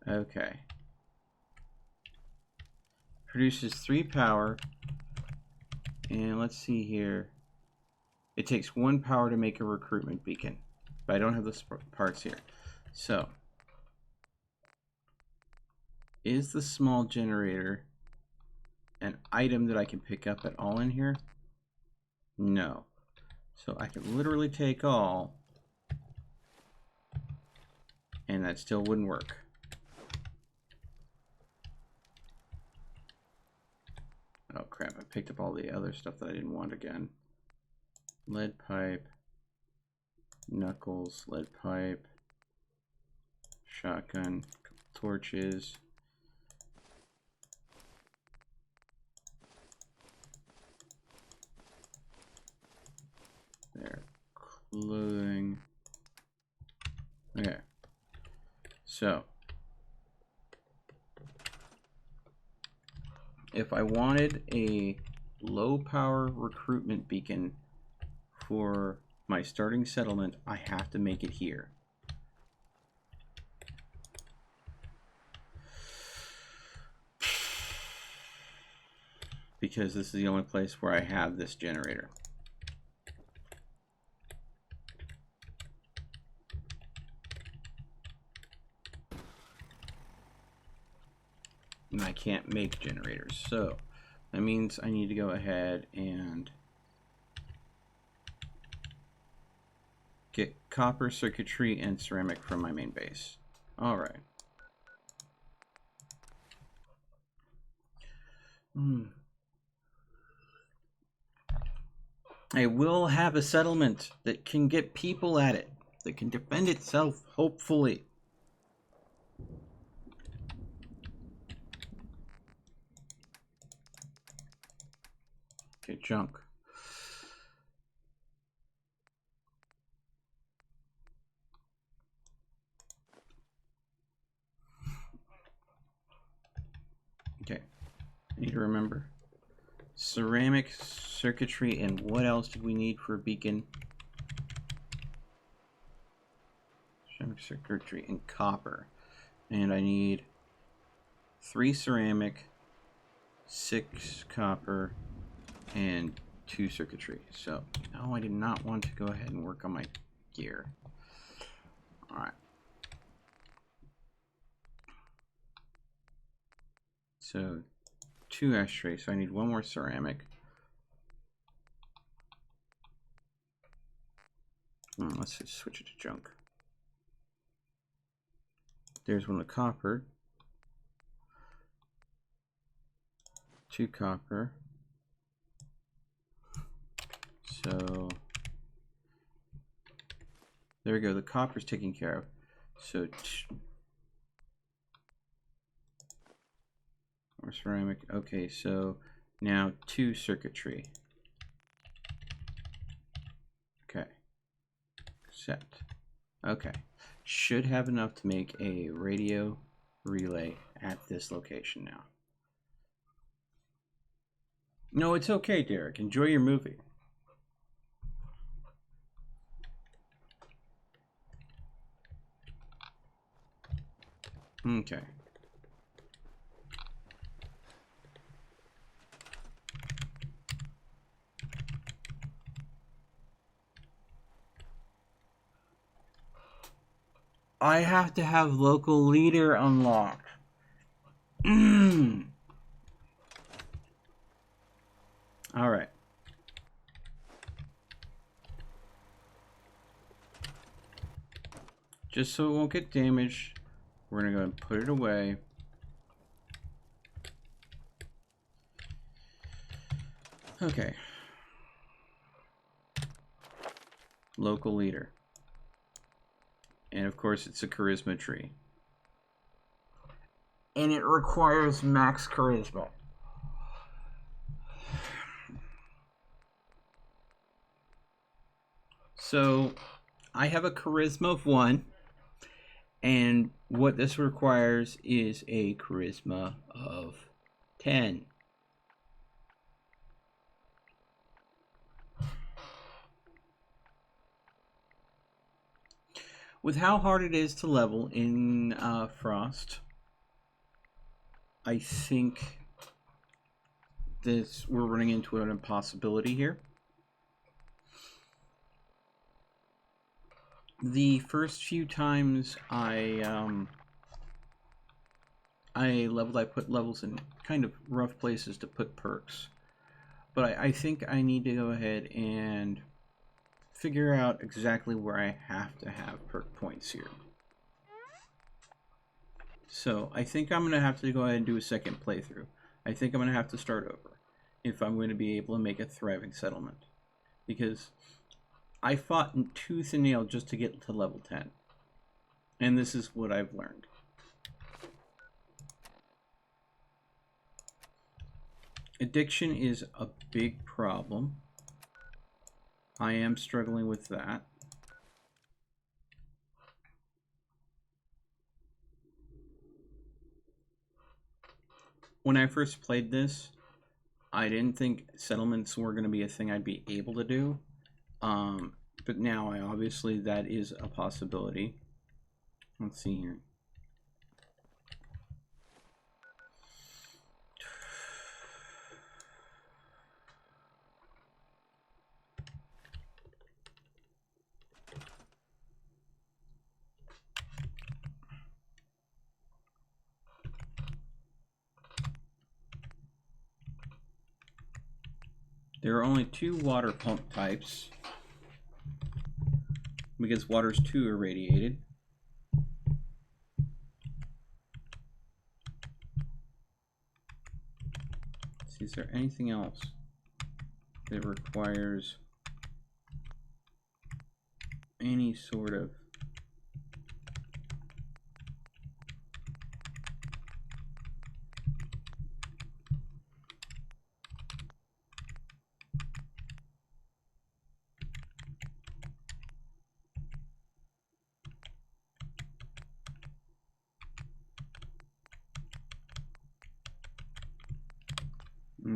Okay. Produces 3 power, and let's see here. It takes 1 power to make a recruitment beacon, but I don't have the parts here. So, is the small generator an item that I can pick up at all in here? No. So I can literally take all, and that still wouldn't work. Oh crap, I picked up all the other stuff that I didn't want again. Lead pipe, knuckles, lead pipe, shotgun, torches. clothing. Okay. So, if I wanted a low power recruitment beacon for my starting settlement, I have to make it here. Because this is the only place where I have this generator. And I can't make generators, so that means I need to go ahead and get copper, circuitry, and ceramic from my main base. Alright. I will have a settlement that can get people at it, that can defend itself, hopefully. Okay, junk. Okay, I need to remember. Ceramic, circuitry, and what else did we need for a beacon? Ceramic, circuitry, and copper. And I need 3 ceramic, 6 copper, and 2 circuitry. So, no, I did not want to go ahead and work on my gear. Alright. So, 2 ashtrays, so I need 1 more ceramic. Let's just switch it to junk. There's 1 of copper. 2 copper. So, there we go, the copper's taken care of. So, more ceramic. Okay, so now 2 circuitry. Okay. Set. Okay. Should have enough to make a radio relay at this location now. No, it's okay, Derek. Enjoy your movie. Okay. I have to have local leader unlocked. Alright. Just so it won't get damaged, we're gonna go and put it away. Okay. Local leader. And of course it's a charisma tree. And it requires max charisma. So I have a charisma of 1. And what this requires is a charisma of 10. With how hard it is to level in Frost, I think we're running into an impossibility here. The first few times I leveled, I put levels in kind of rough places to put perks. But I think I need to go ahead and figure out exactly where I have to have perk points here. So I think I'm going to have to go ahead and do a second playthrough. I think I'm going to have to start over if I'm going to be able to make a thriving settlement. Because I fought in tooth and nail just to get to level 10. And this is what I've learned. Addiction is a big problem. I am struggling with that. when I first played this, I didn't think settlements were going to be a thing I'd be able to do. But now, obviously, that is a possibility. Let's see here. There are only 2 water pump types because water's too irradiated. Let's see, is there anything else that requires any sort of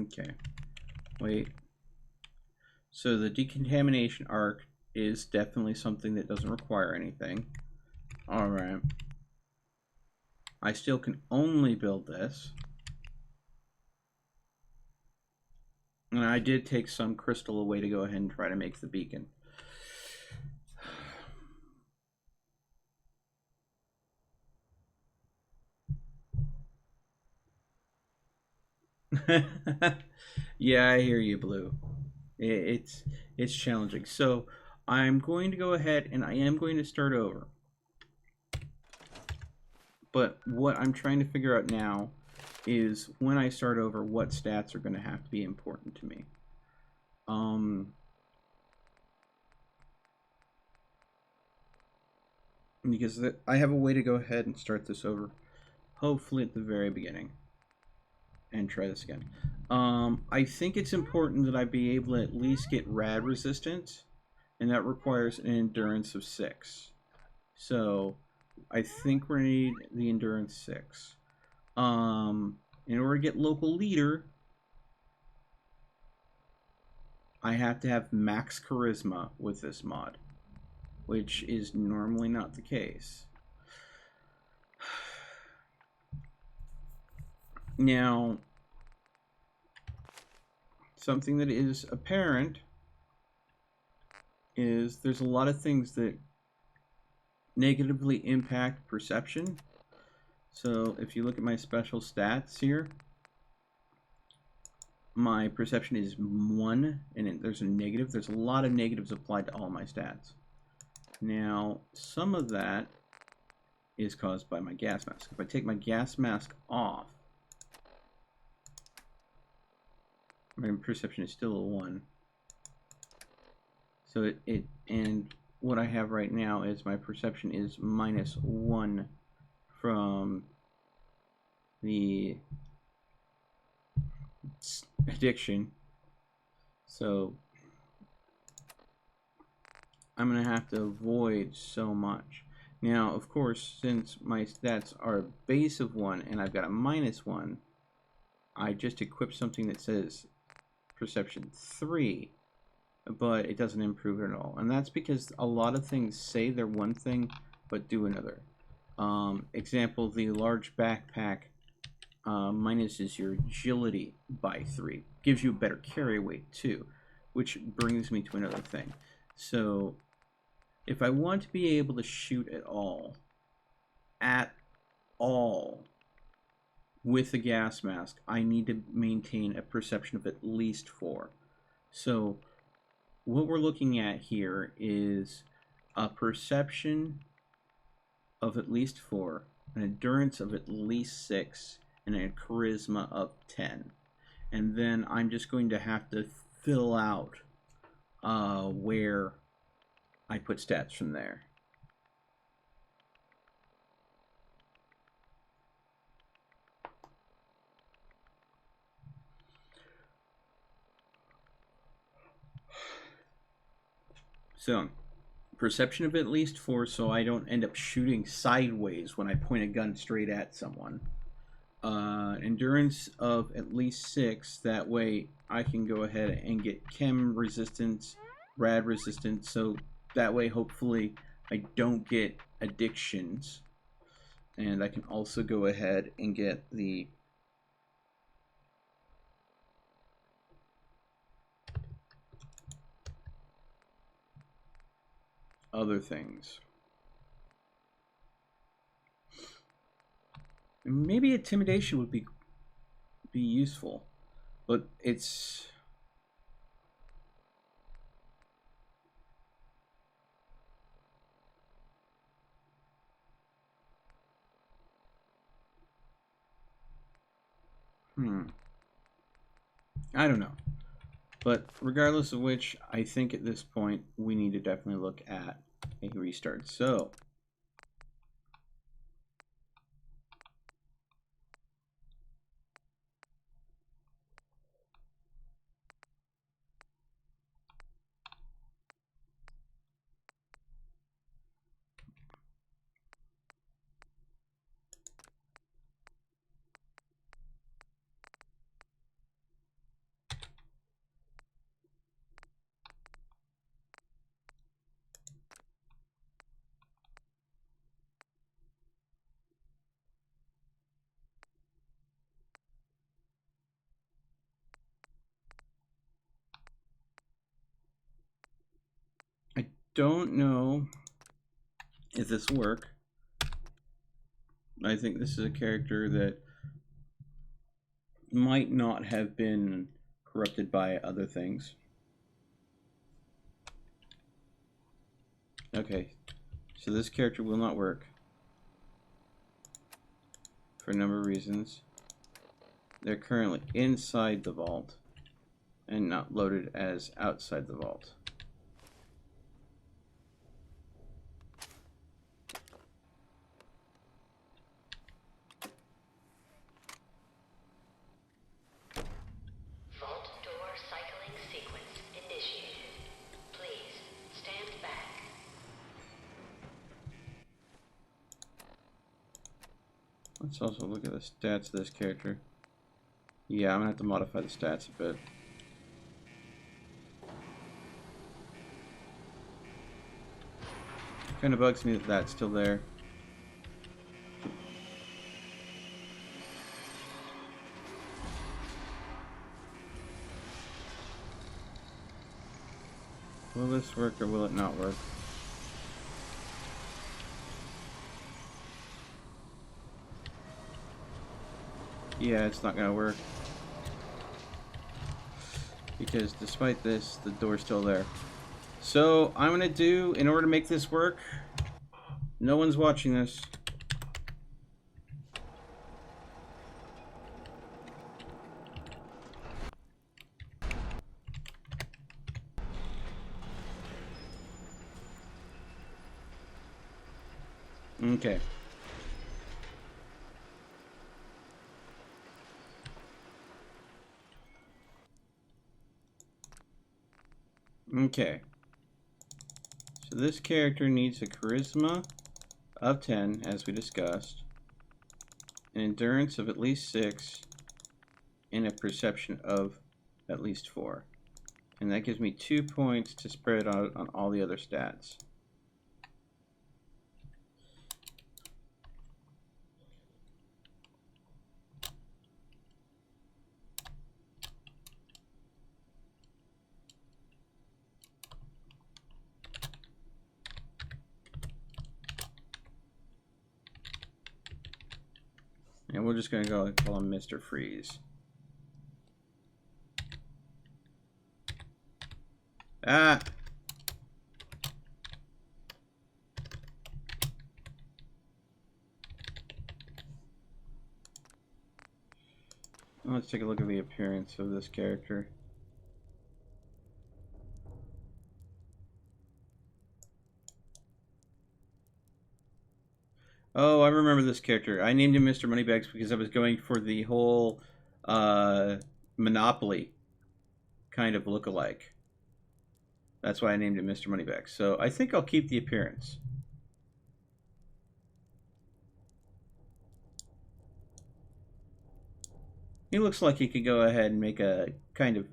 okay, wait. So the decontamination arc is definitely something that doesn't require anything. Alright. I still can only build this. And I did take some crystal away to go ahead and try to make the beacon. Yeah, I hear you, Blue. It's challenging. So I'm going to go ahead and I am going to start over. But what I'm trying to figure out now is when I start over, what stats are going to have to be important to me. Because I have a way to go ahead and start this over, hopefully at the very beginning, and try this again. I think it's important that I be able to at least get rad resistance, and that requires an endurance of 6. So I think we're gonna need the endurance 6. In order to get local leader, I have to have max charisma with this mod, which is normally not the case. Now, something that is apparent is there's a lot of things that negatively impact perception. So if you look at my special stats here, my perception is 1, and there's a negative. There's a lot of negatives applied to all my stats. Now, some of that is caused by my gas mask. If I take my gas mask off, my perception is still a 1. So and what I have right now is my perception is -1 from the addiction. So I'm going to have to avoid so much. Now, of course, since my stats are a base of 1 and I've got a -1, I just equip something that says perception 3, but it doesn't improve it at all. And that's because a lot of things say they're one thing, but do another. Example, the large backpack minuses your agility by 3. Gives you a better carry weight too, which brings me to another thing. So if I want to be able to shoot at all, with the gas mask, I need to maintain a perception of at least 4. So what we're looking at here is a perception of at least 4, an endurance of at least 6, and a charisma of 10. And then I'm just going to have to fill out where I put stats from there. So, perception of at least 4, so I don't end up shooting sideways when I point a gun straight at someone. endurance of at least 6. That way I can go ahead and get chem resistance, rad resistance, so that way hopefully I don't get addictions. And I can also go ahead and get the other things. Maybe intimidation would be useful, but it's I don't know. But regardless of which, I think at this point we need to definitely look at a restart. So I don't know if this will work. I think this is a character that might not have been corrupted by other things. Okay, so this character will not work for a number of reasons. They're currently inside the vault and not loaded as outside the vault. Vault door cycling sequence initiated. Please stand back. Let's also look at the stats of this character. Yeah, I'm gonna have to modify the stats a bit. Kind of bugs me that that's still there. Will this work or will it not work? Yeah, it's not gonna work. Because despite this, the door's still there. So, I'm gonna do, in order to make this work, no one's watching this. Okay. Okay. So this character needs a charisma of 10, as we discussed, an endurance of at least 6, and a perception of at least 4. And that gives me 2 points to spread out on all the other stats. And we're just going to go and call him Mr. Freeze. Ah! Let's take a look at the appearance of this character. Oh, I remember this character. I named him Mr. Moneybags because I was going for the whole Monopoly kind of look-alike. That's why I named him Mr. Moneybags. So I think I'll keep the appearance. He looks like he could go ahead and make a kind of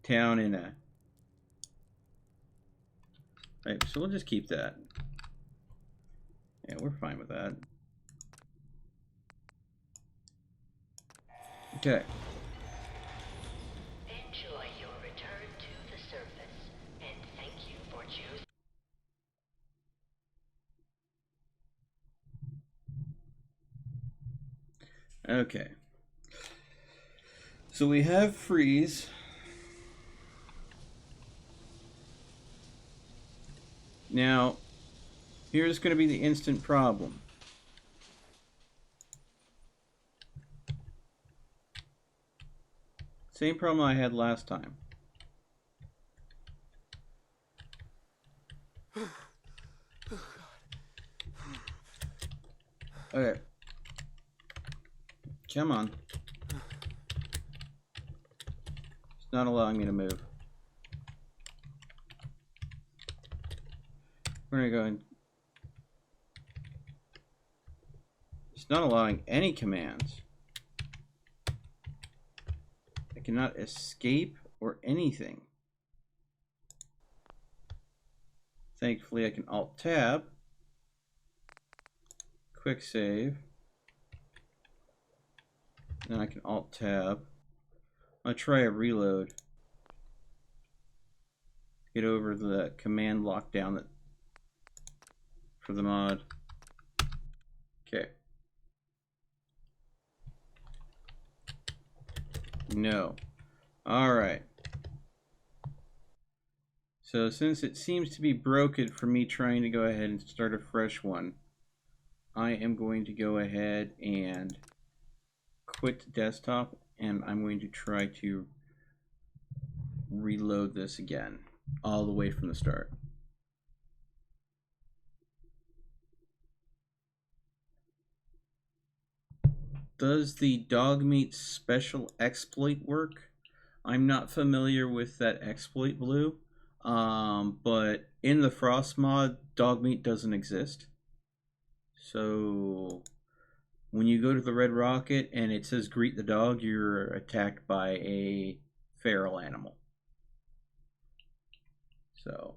town in a... Right, so we'll just keep that. Yeah, we're fine with that. Okay. Enjoy your return to the surface, and thank you for choosing. Okay. So we have freeze. Now, here's going to be the instant problem. Same problem I had last time. Okay. Come on. It's not allowing me to move. We're gonna go and... It's not allowing any commands. I cannot escape or anything. Thankfully I can Alt-Tab. Quick save. Then I can Alt-Tab. I'll try a reload. Get over the command lockdown that for the mod. Okay. No. Alright. So since it seems to be broken for me trying to go ahead and start a fresh one, I am going to go ahead and quit desktop, and I'm going to try to reload this again all the way from the start. Does the Dogmeat special exploit work? I'm not familiar with that exploit, Blue, but in the Frost mod, Dogmeat doesn't exist. So when you go to the Red Rocket and it says greet the dog, you're attacked by a feral animal. So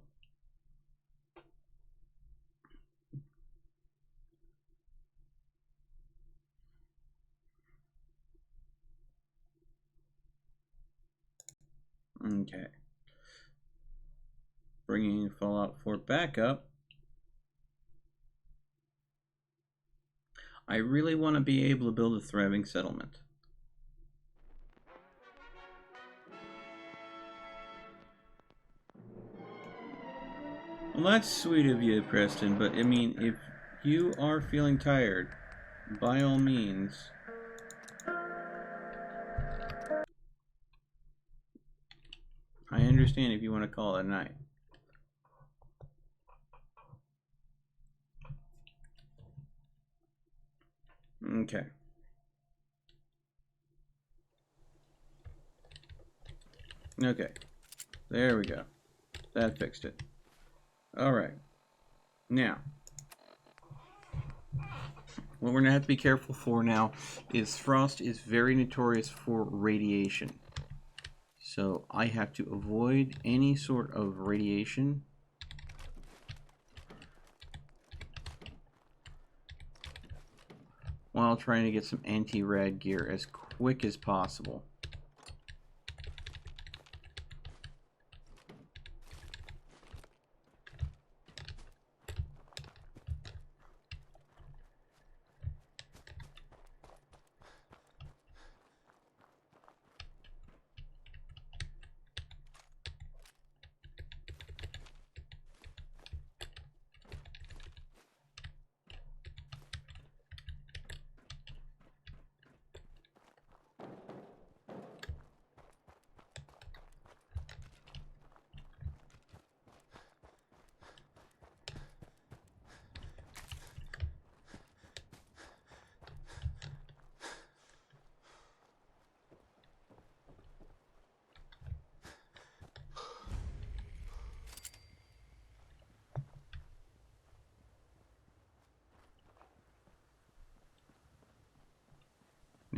okay. Bringing Fallout 4 back up. I really want to be able to build a thriving settlement. Well, that's sweet of you, Preston, but I mean, if you are feeling tired, by all means, I understand if you want to call it a night. Okay. Okay. There we go. That fixed it. Alright. Now, what we're going to have to be careful for now is Frost is very notorious for radiation. So I have to avoid any sort of radiation. While trying to get some anti-rad gear as quick as possible.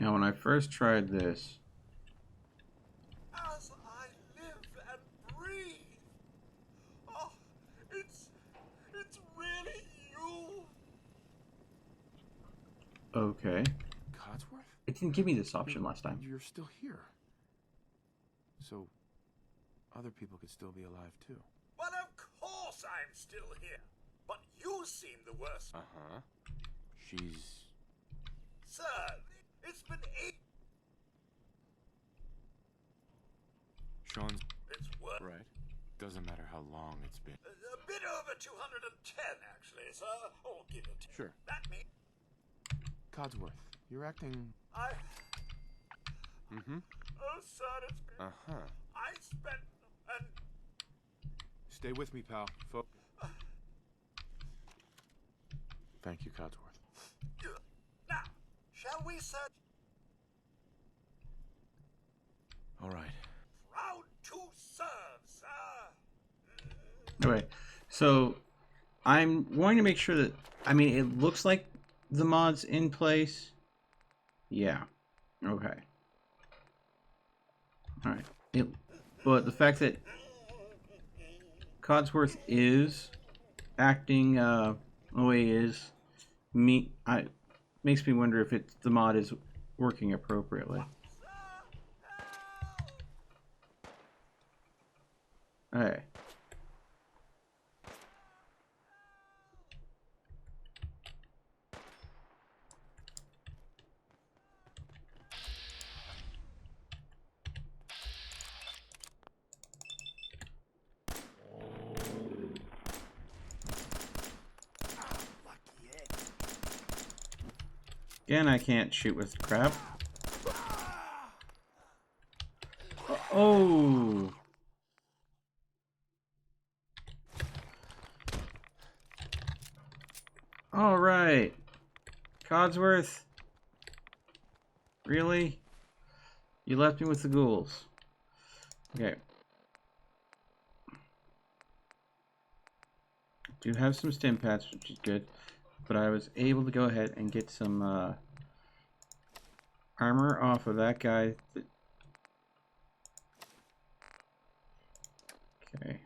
Now, when I first tried this, As I live and breathe. Oh, it's really you. okay, Codsworth? it didn't give me this option last time. You're still here. So, other people could still be alive too. Well, of course I'm still here. But you seem the worst. Uh-huh. She's... Sir, it's been 8... Sean's... It's worth... Right. Doesn't matter how long it's been. A bit over 210, actually, sir. Or give it. Sure. That means... Codsworth, you're acting... I... Mm-hmm. Oh, sir, it's been... Uh-huh. I spent... And... Stay with me, pal. Thank you, Codsworth. Now, shall we search... All right. Proud to serve, sir. Okay, so I'm going to make sure that, I mean, it looks like the mod's in place. Yeah. Okay. Alright. But the fact that Codsworth is acting the way he is, makes me wonder if the mod is working appropriately. Okay. Again, I can't shoot with crap. Oh! Alright. Codsworth. Really? You left me with the ghouls. Okay. Do have some stim pats, which is good. But I was able to go ahead and get some armor off of that guy. Okay.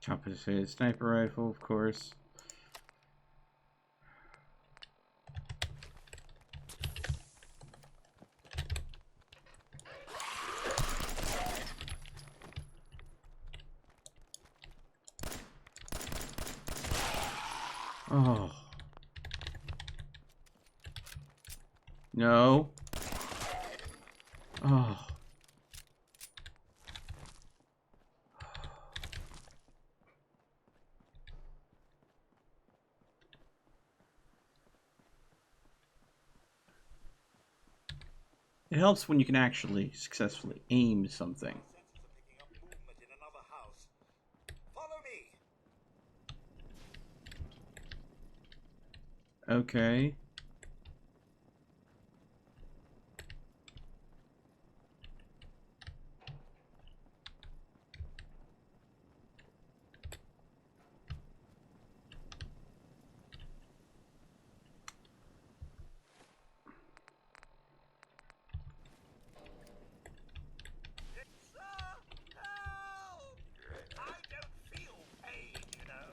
Chop his head. Sniper rifle, of course. Oh. No. Oh. It helps when you can actually successfully aim something. Senses are picking up movement in another house. Follow me. Okay. Sir, help! I don't feel pain, you know.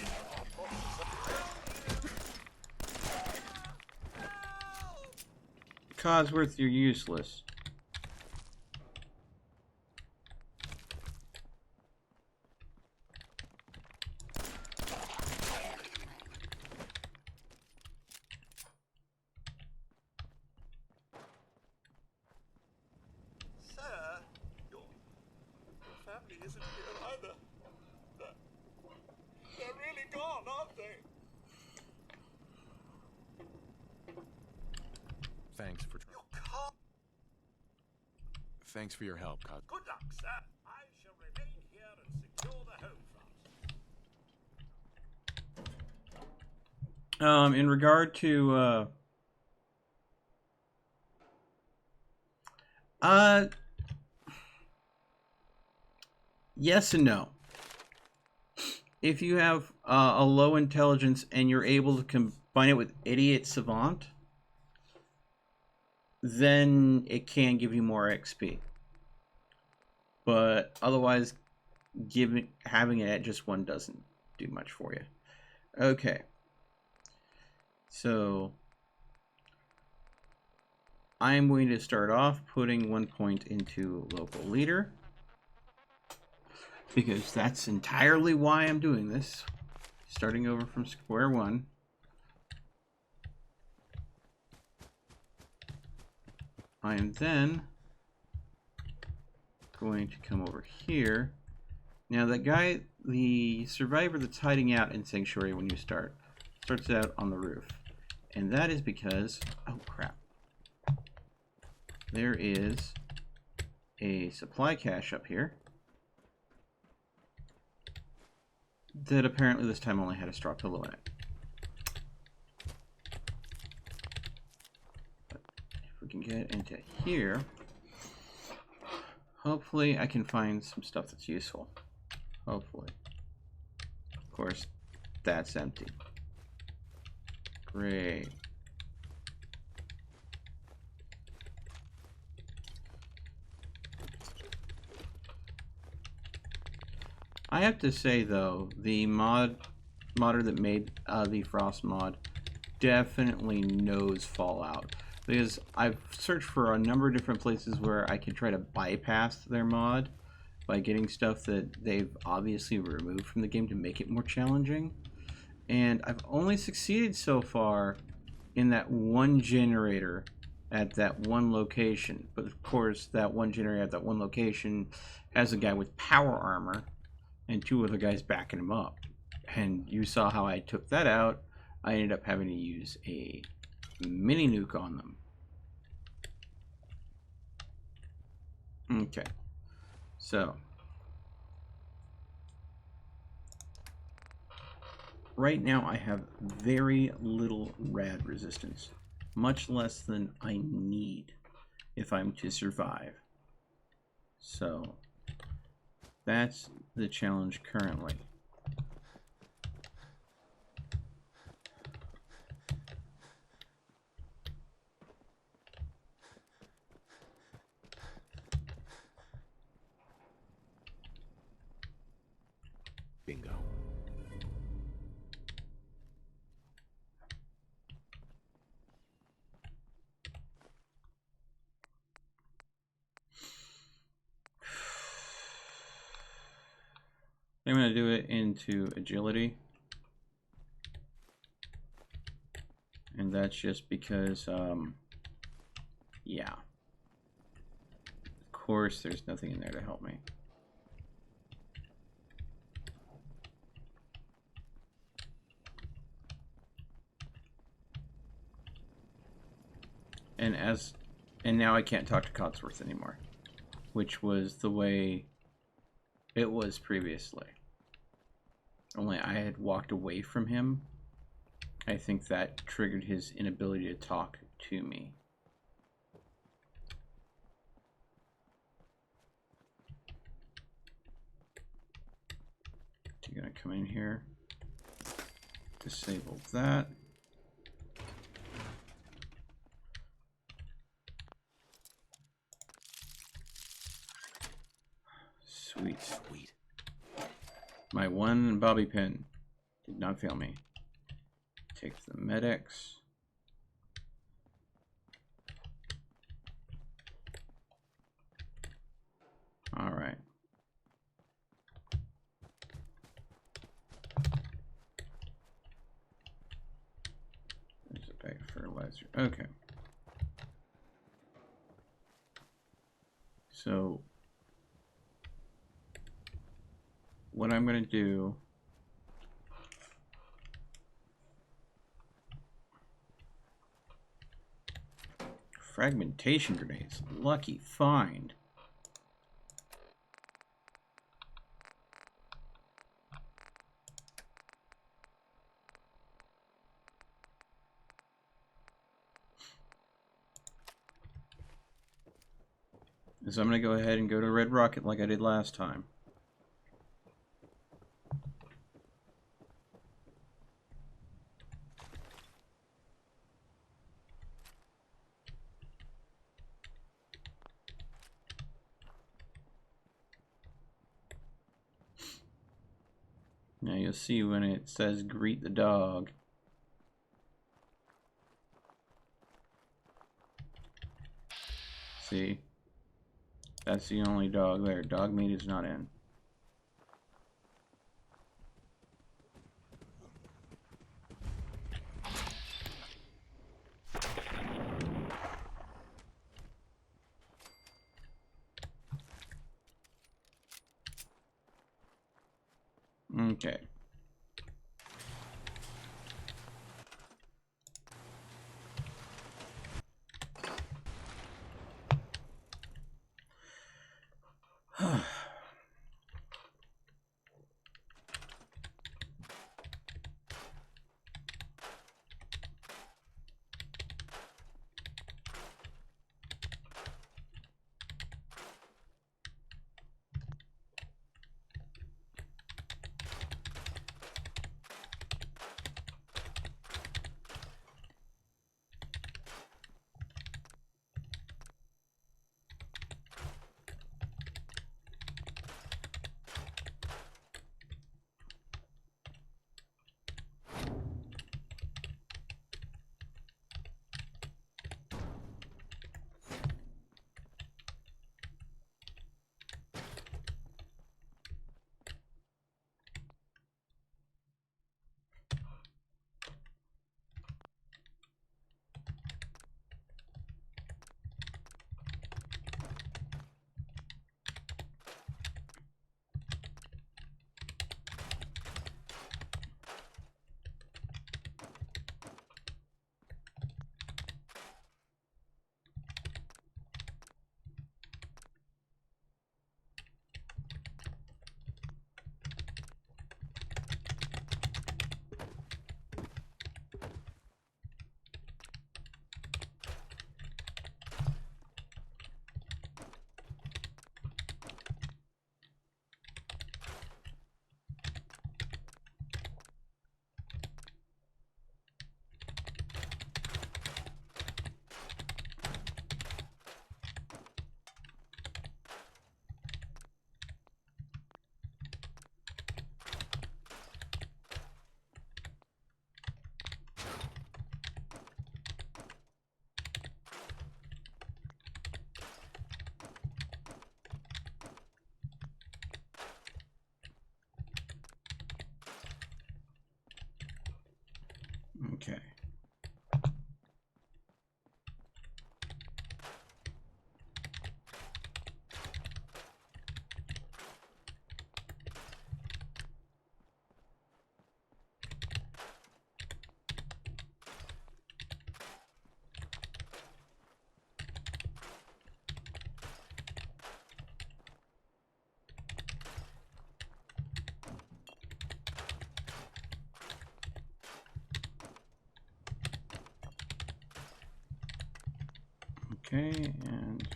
Help! Codsworth, you're useless. Sir, your family isn't here either. They're really gone, aren't they? Thanks for... You can't. Thanks for your help, Cod. Good luck, sir. I shall remain here and secure the home front. In regard to yes and no. If you have a low intelligence and you're able to find it with Idiot Savant, then it can give you more XP. But otherwise, having it at just one doesn't do much for you. Okay. So I'm going to start off putting 1 point into local leader, because that's entirely why I'm doing this. Starting over from square one. I am then going to come over here. Now that guy, the survivor that's hiding out in Sanctuary when you start, starts out on the roof. And that is because, oh crap, there is a supply cache up here that apparently this time only had a straw pillow in it. But if we can get into here, hopefully I can find some stuff that's useful. Hopefully. Of course, that's empty. Great. I have to say though, the modder that made the Frost mod definitely knows Fallout, because I've searched for a number of different places where I can try to bypass their mod by getting stuff that they've obviously removed from the game to make it more challenging, and I've only succeeded so far in that one generator at that one location. But of course, that one generator at that one location has a guy with power armor and 2 other guys backing him up. And you saw how I took that out. I ended up having to use a mini nuke on them. Okay. So, right now I have very little rad resistance. Much less than I need if I'm to survive. So, that's the challenge currently. Bingo. I'm going to do it into agility. And that's just because, yeah. Of course, there's nothing in there to help me. And now I can't talk to Codsworth anymore, which was the way it was previously. Only I had walked away from him. I think that triggered his inability to talk to me. So you're gonna come in here, disable that. Sweet. Sweet. My one bobby pin did not fail me. Take the medics. All right. There's a bag of fertilizer. Okay. So what I'm going to do, fragmentation grenades, lucky find. So I'm going to go ahead and go to Red Rocket like I did last time. Now you'll see when it says greet the dog. See? That's the only dog there. Dog meat is not in. Okay. Okay. Okay, and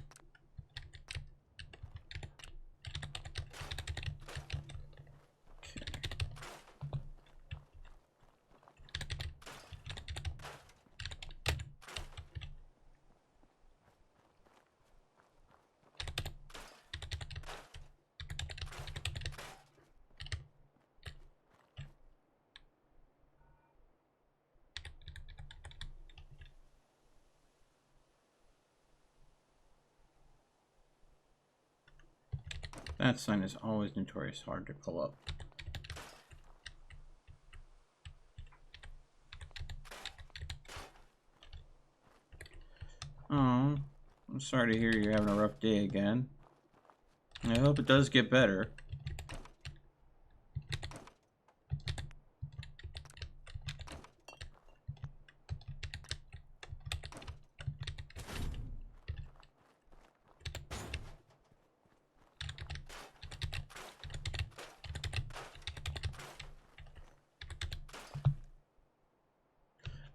that sign is always notorious hard to pull up. Oh, I'm sorry to hear you're having a rough day again. I hope it does get better.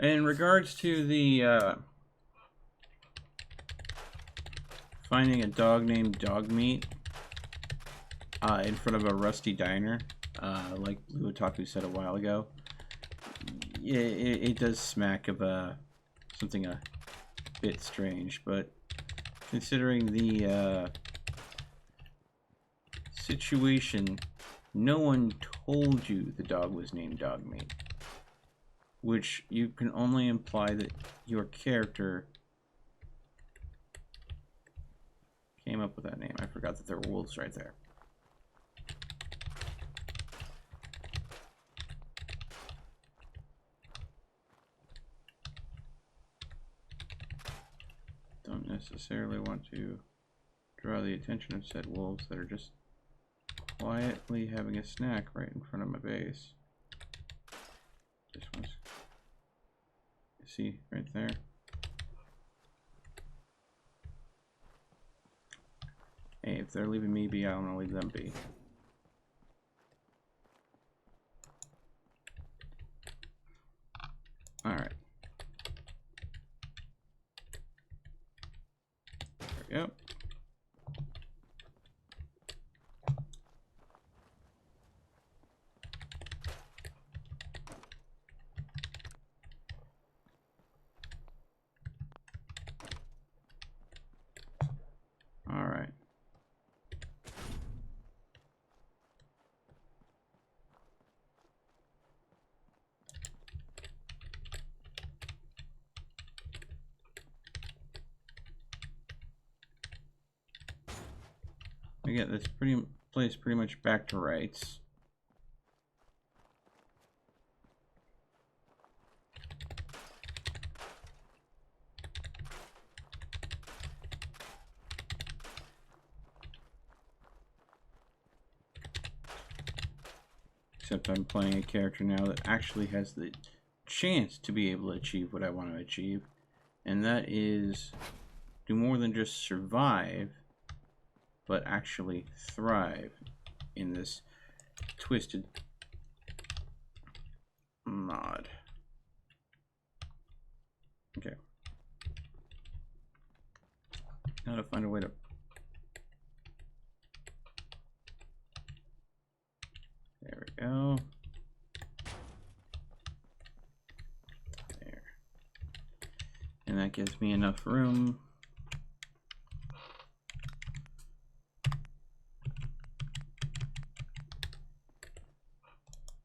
In regards to the finding a dog named Dogmeat in front of a rusty diner, like Blue Otaku said a while ago, it does smack of something a bit strange, but considering the situation no one told you the dog was named Dogmeat, which you can only imply that your character came up with that name. I forgot that there were wolves right there. Don't necessarily want to draw the attention of said wolves that are just quietly having a snack right in front of my base. Just once. See right there. Hey, if they're leaving me be, I'm gonna leave them be. Alright. There we go. Alright. We get this place pretty much back to rights. Except I'm playing a character now that actually has the chance to be able to achieve what I want to achieve, and that is do more than just survive, but actually thrive in this twisted mod. Okay. Now to find a way to... There we go. There. And that gives me enough room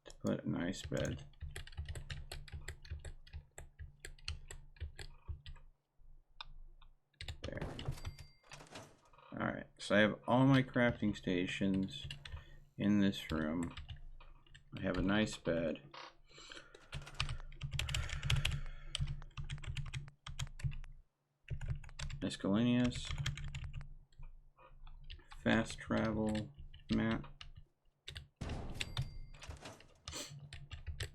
to put a nice bed. There. Alright, so I have all my crafting stations in this room. I have a nice bed. Miscellaneous. Fast travel map.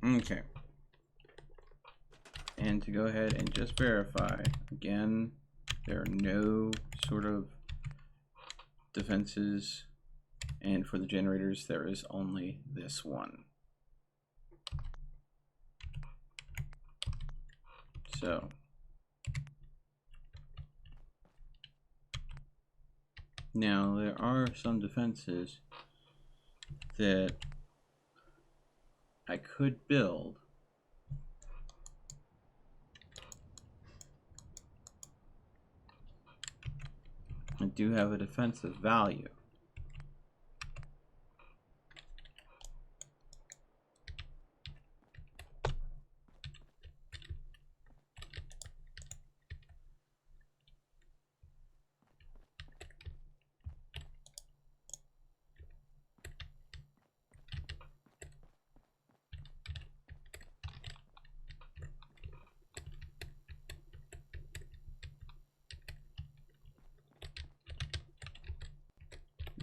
Okay. And to go ahead and just verify, again, there are no sort of defenses, and for the generators there is only this one. So now there are some defenses that I could build and do have a defensive value.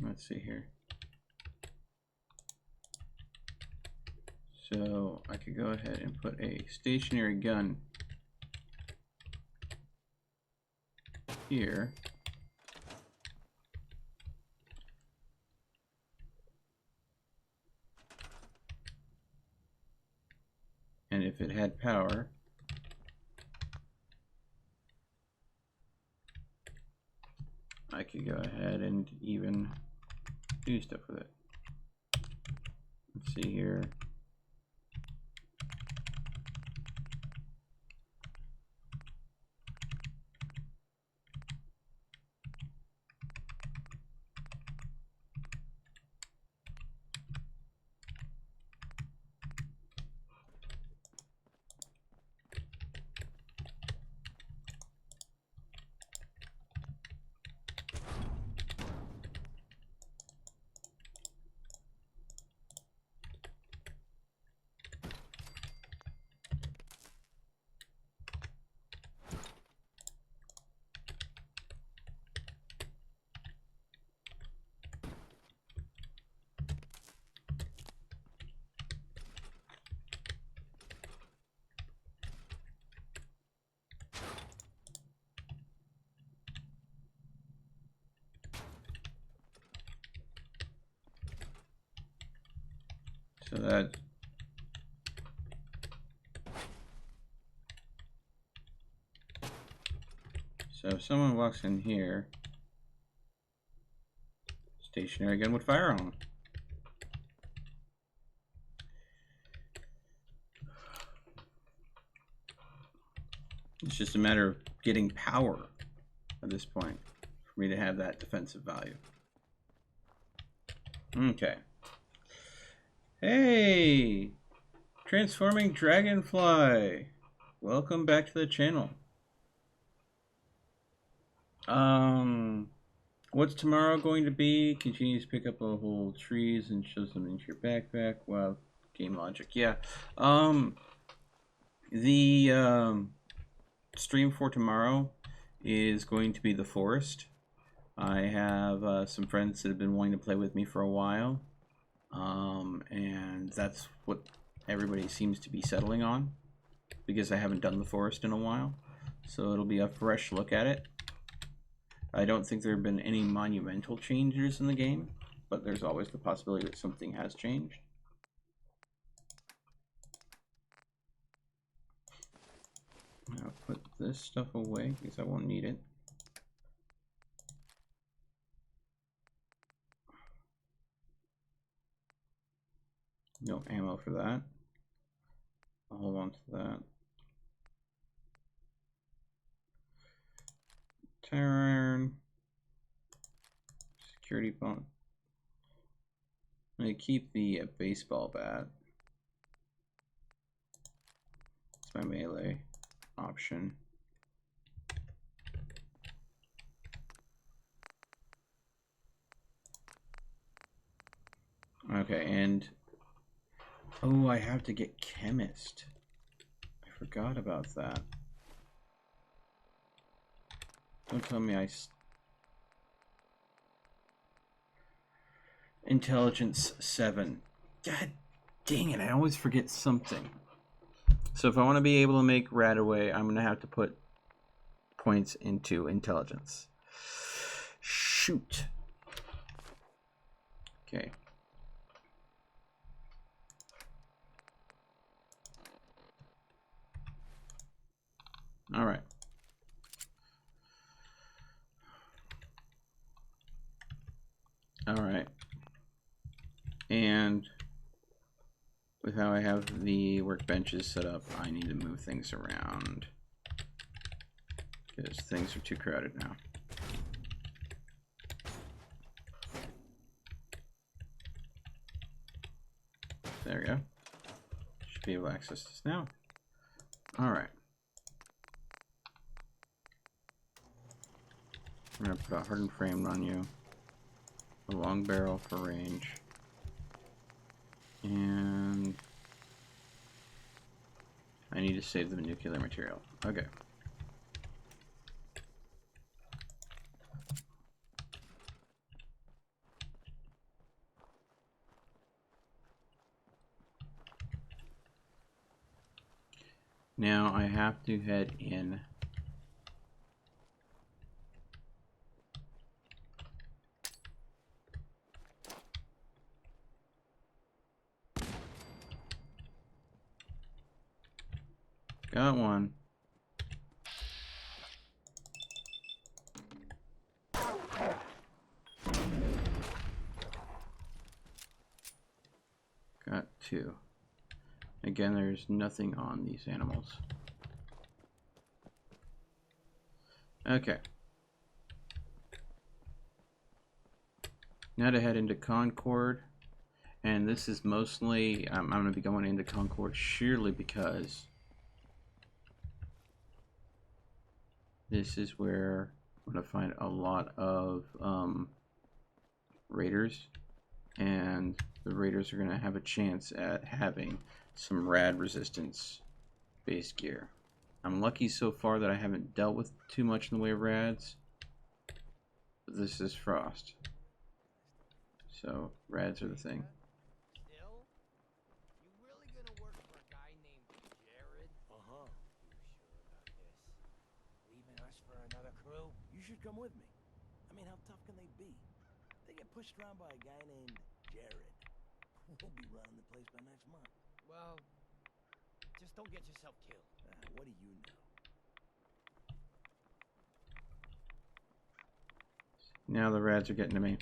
Let's see here. So I could go ahead and put a stationary gun here. And if it had power, I could go ahead and even do stuff with it. Let's see here. So that. So if someone walks in here, stationary gun would fire on them. It's just a matter of getting power at this point for me to have that defensive value. Okay. Hey! Transforming Dragonfly! Welcome back to the channel. What's tomorrow going to be? Continue to pick up a whole trees and shove them into your backpack. Wow, game logic. Yeah. The stream for tomorrow is going to be the forest. I have some friends that have been wanting to play with me for a while, and that's what everybody seems to be settling on, because I haven't done the forest in a while, so it'll be a fresh look at it. I don't think there have been any monumental changes in the game, but there's always the possibility that something has changed. I'll put this stuff away because I won't need it. No ammo for that. I'll hold on to that. Tire iron. Security bone. I'm going to keep the baseball bat. It's my melee option. Okay, and oh, I have to get chemist. I forgot about that. Don't tell me Intelligence 7. God dang it, I always forget something. So if I want to be able to make Radaway, I'm going to have to put points into intelligence. Shoot. Okay. All right. All right. And with how I have the workbenches set up, I need to move things around because things are too crowded now. There we go. Should be able to access this now. All right. I'm going to put a hardened frame on you. A long barrel for range. And I need to save the nuclear material. Okay. Now I have to head in. Got one. Got two. Again, there's nothing on these animals. Okay. Now to head into Concord. And this is mostly, I'm going to be going into Concord sheerly because this is where I'm going to find a lot of raiders, and the raiders are going to have a chance at having some rad resistance base gear. I'm lucky so far that I haven't dealt with too much in the way of rads, but this is Frost, so rads are the thing. Still? You really gonna work for a guy named Jared? Uh-huh. You sure about this? Leaving us for another crew? You should come with me. I mean, how tough can they be? They get pushed around by a guy named Jared. We'll be running the place by next month. Well, just don't get yourself killed. What do you know? Now the rads are getting to me.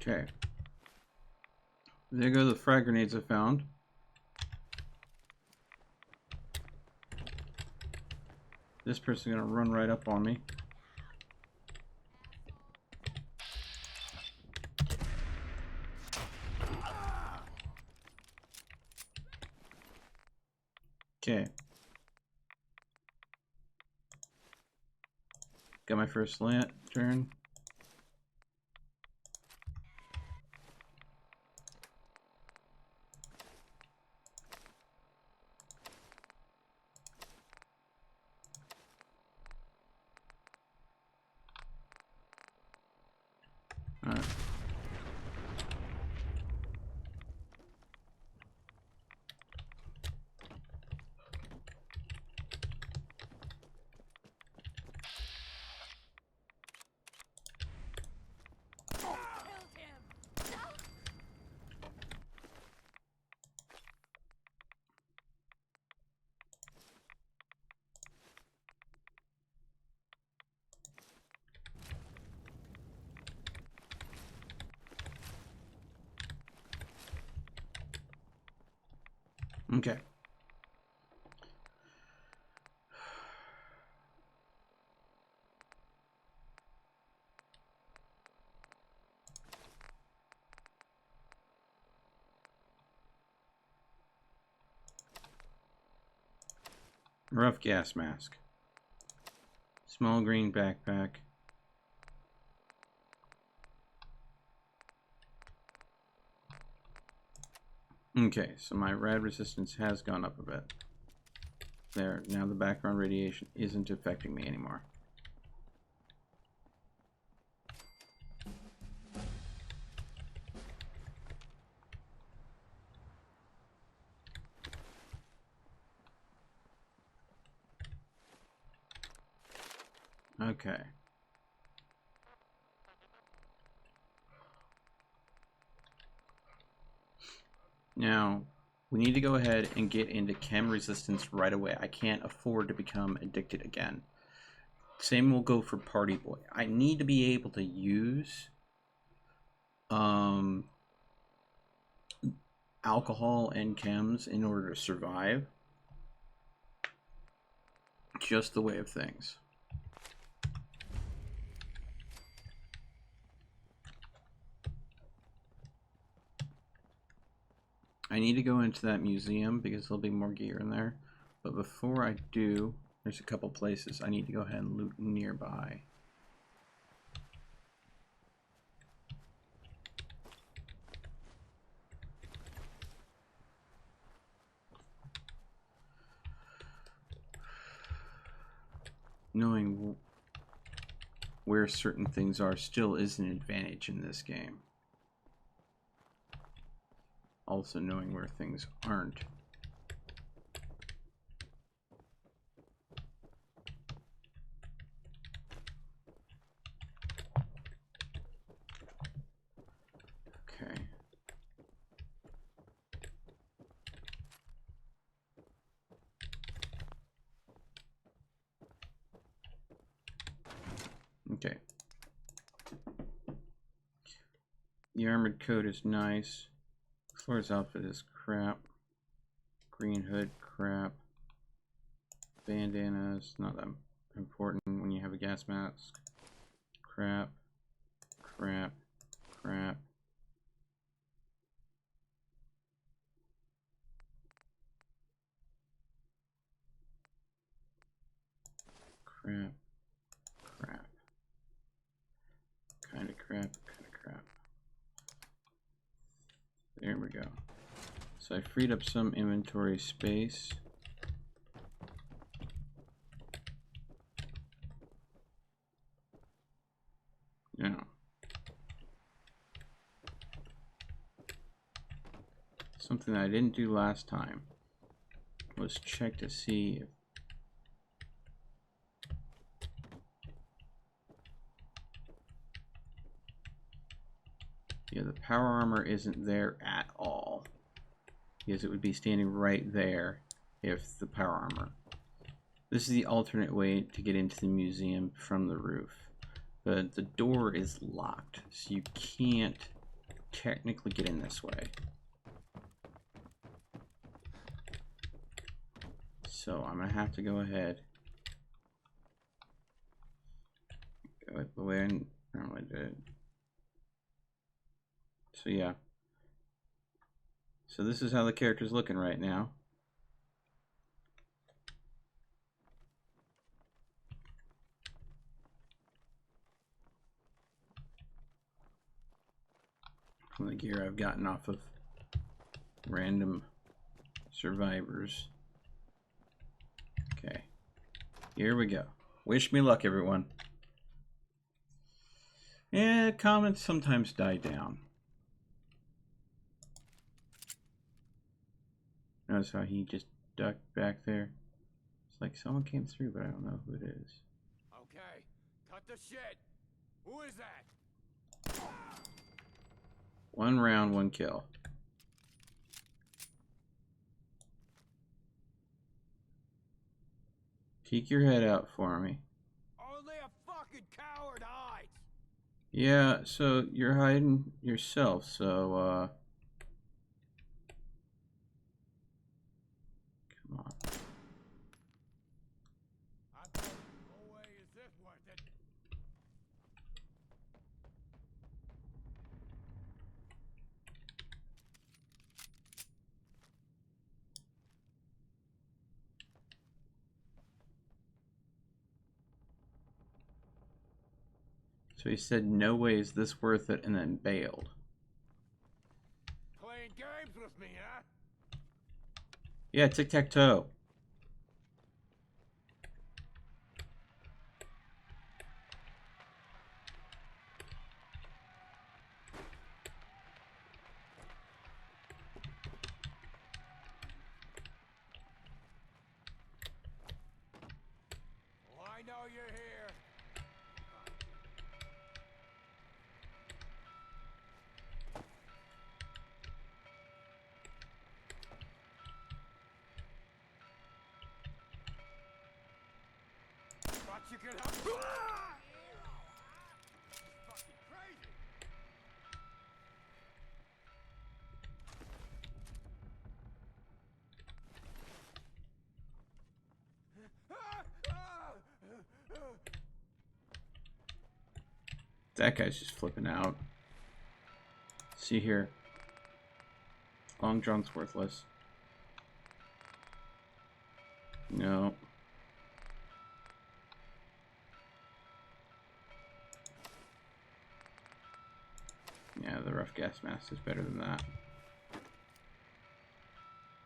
Okay. There go the frag grenades I found. This person's gonna run right up on me. Okay. Got my first lantern. Alright. Killed him. Okay. Rough gas mask. Small green backpack. Okay, so my rad resistance has gone up a bit. There, now the background radiation isn't affecting me anymore. Okay. Now, we need to go ahead and get into chem resistance right away. I can't afford to become addicted again. Same will go for Party Boy. I need to be able to use alcohol and chems in order to survive. Just the way of things. I need to go into that museum because there'll be more gear in there. But before I do, there's a couple places I need to go ahead and loot nearby. Knowing where certain things are still is an advantage in this game. Also knowing where things aren't. Okay. Okay. The armored coat is nice. Floor's outfit is crap. Green hood, crap. Bandanas, not that important when you have a gas mask. Crap. Crap. Crap. Crap. Crap. Kinda crap, kinda crap. There we go. So I freed up some inventory space. Now, Something I didn't do last time was check to see if the power armor isn't there at all, because it would be standing right there if the power armor. This is the alternate way to get into the museum from the roof, but the door is locked, so you can't technically get in this way. So I'm gonna have to go ahead, go the way I normally did. So yeah. So this is how the character's looking right now. From the gear I've gotten off of random survivors. Okay. Here we go. Wish me luck, everyone. Yeah, comments sometimes die down. Notice how he just ducked back there. It's like someone came through, but I don't know who it is. Okay, cut the shit. Who is that? 1 round, 1 kill. Peek your head out for me. Only a fucking coward hides. Yeah, so you're hiding yourself, so come on. No way is this worth it. So he said, no way is this worth it, and then bailed. Playing games with me, huh? Yeah, tic-tac-toe. Well, I know you're here. But you can help. Fucking crazy. That guy's just flipping out. See here. Long John's worthless. No. Yeah, the rough gas mask is better than that.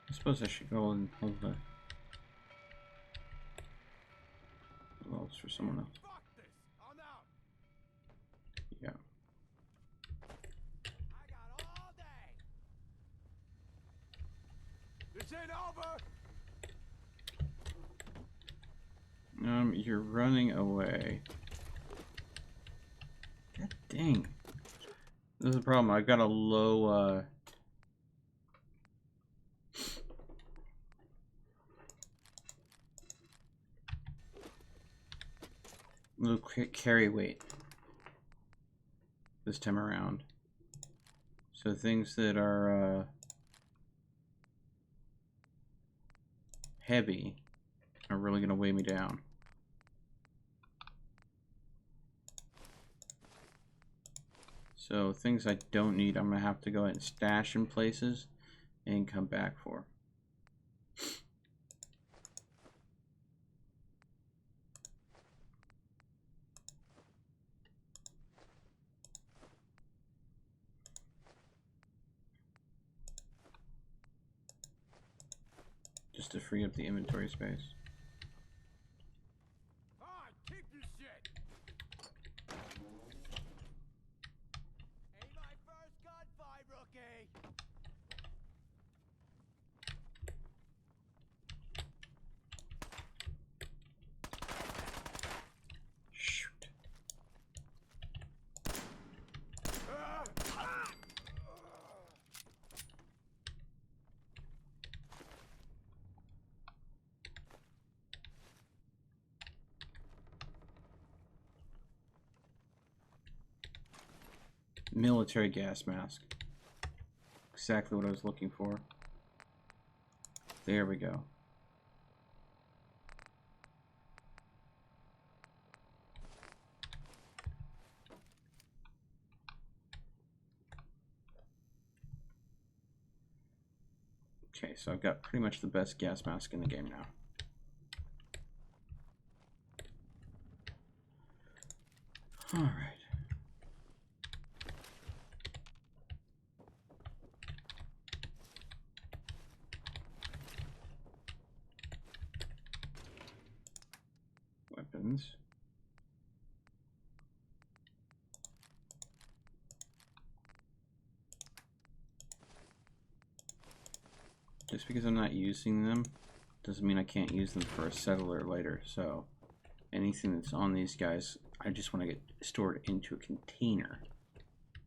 I suppose I should go and hold the gloves for someone else. Fuck this. I'm out. Yeah. I got all day. This ain't over. You're running away. God dang. This is the problem. I've got a low, low carry weight this time around. So things that are, heavy are really going to weigh me down. So things I don't need, I'm going to have to go ahead and stash in places and come back for. Just to free up the inventory space. Fine, keep this shit. Ain't my first gunfight, rookie. Military gas mask. Exactly what I was looking for. There we go. Okay, so I've got pretty much the best gas mask in the game now. All right. Weapons. Just because I'm not using them doesn't mean I can't use them for a settler later. So anything that's on these guys, I just want to get stored into a container.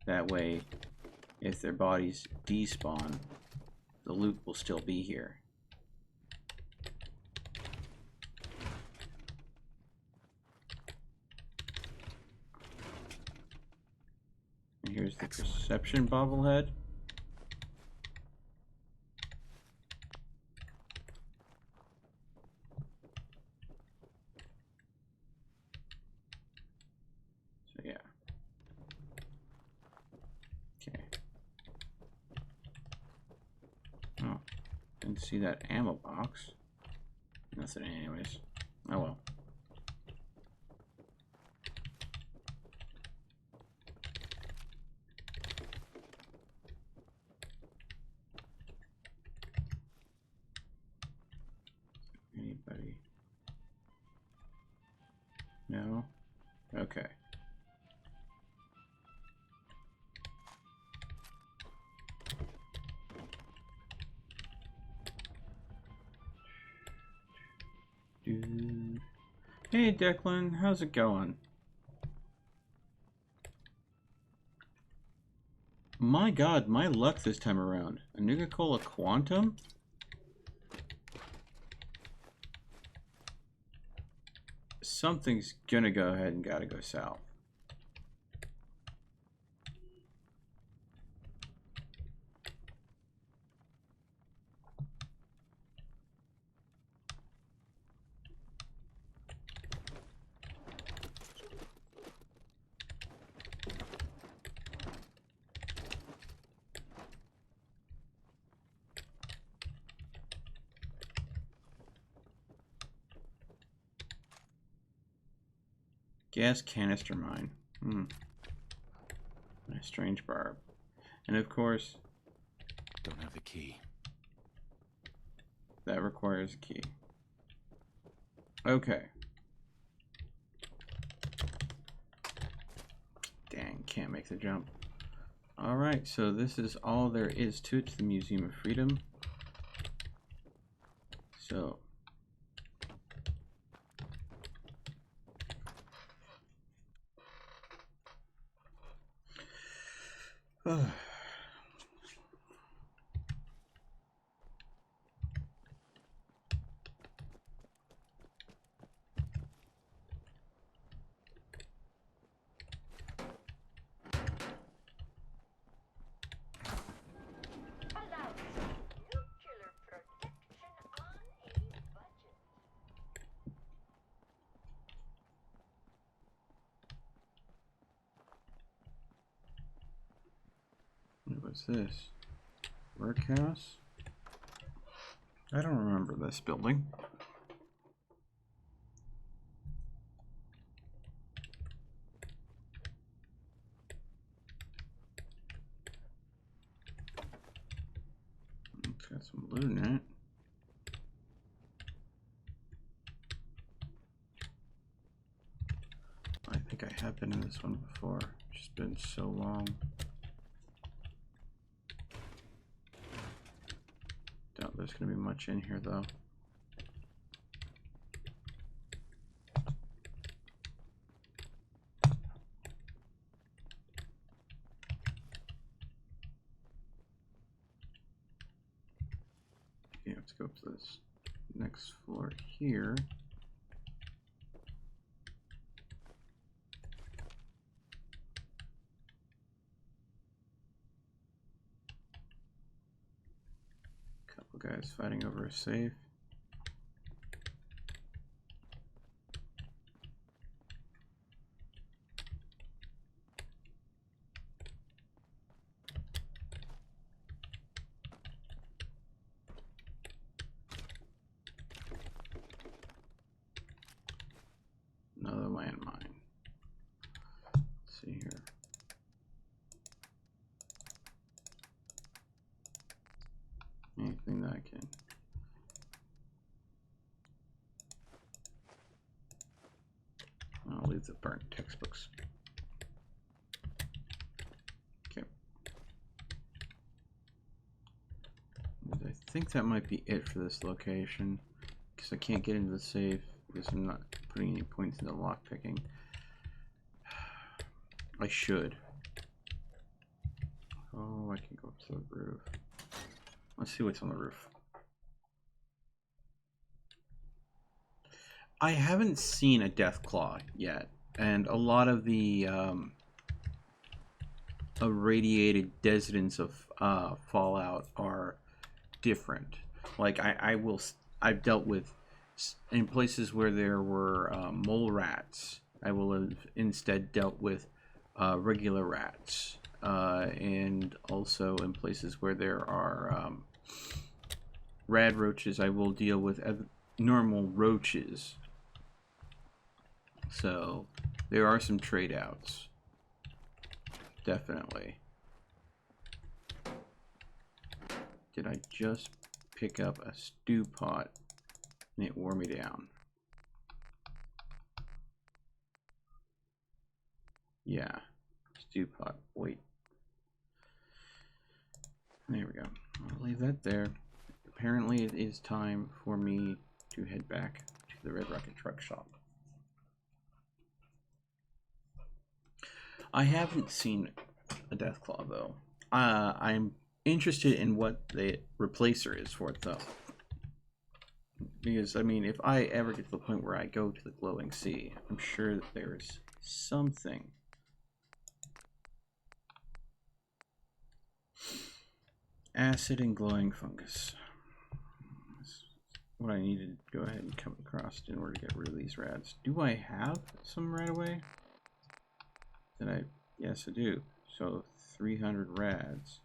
That way, if their bodies despawn, the loot will still be here. And here's the perception bobblehead. So yeah. Okay. Oh, didn't see that ammo box. Nothing anyways. Oh well. Anybody? No? Okay. Dude. Hey Declan, how's it going? My god, my luck this time around. A Nuka-Cola Quantum? Something's gonna go ahead and gotta go south. Gas canister mine. A strange barb. And of course, Don't have the key. that requires a key. Okay. Dang, can't make the jump. Alright, so this is all there is to it, to the Museum of Freedom. So. Allows nuclear protection on a budget. What's this? Workhouse? I don't remember this building. It's got some loot in it. I think I have been in this one before. It's just been so long. Doubt there's gonna be much in here though. Yeah, let's go up to this next floor here. Couple guys fighting over a safe. Another landmine. Let's see here. Anything that I can. I'll leave the burnt textbooks. Okay. I think that might be it for this location, because I can't get into the safe because I'm not putting any points into lockpicking. I should. Oh, I can go up to the roof. Let's see what's on the roof. I haven't seen a Deathclaw yet, and a lot of the irradiated deserts of Fallout are different. Like I've dealt with in places where there were mole rats. I will have instead dealt with regular rats, and also in places where there are rad roaches, I will deal with normal roaches. So there are some trade outs, definitely. Did I just pick up a stew pot and it wore me down? Yeah, stew pot. Wait. There we go. I'll leave that there. Apparently it is time for me to head back to the Red Rocket Truck Shop. I haven't seen a Deathclaw though. I'm interested in what the replacer is for it though. Because, I mean, if I ever get to the point where I go to the glowing sea, I'm sure that there's something. Acid and glowing fungus. That's what I needed to go ahead and come across in order to get rid of these rads. Do I have some right away? Yes, I do. So 300 rads.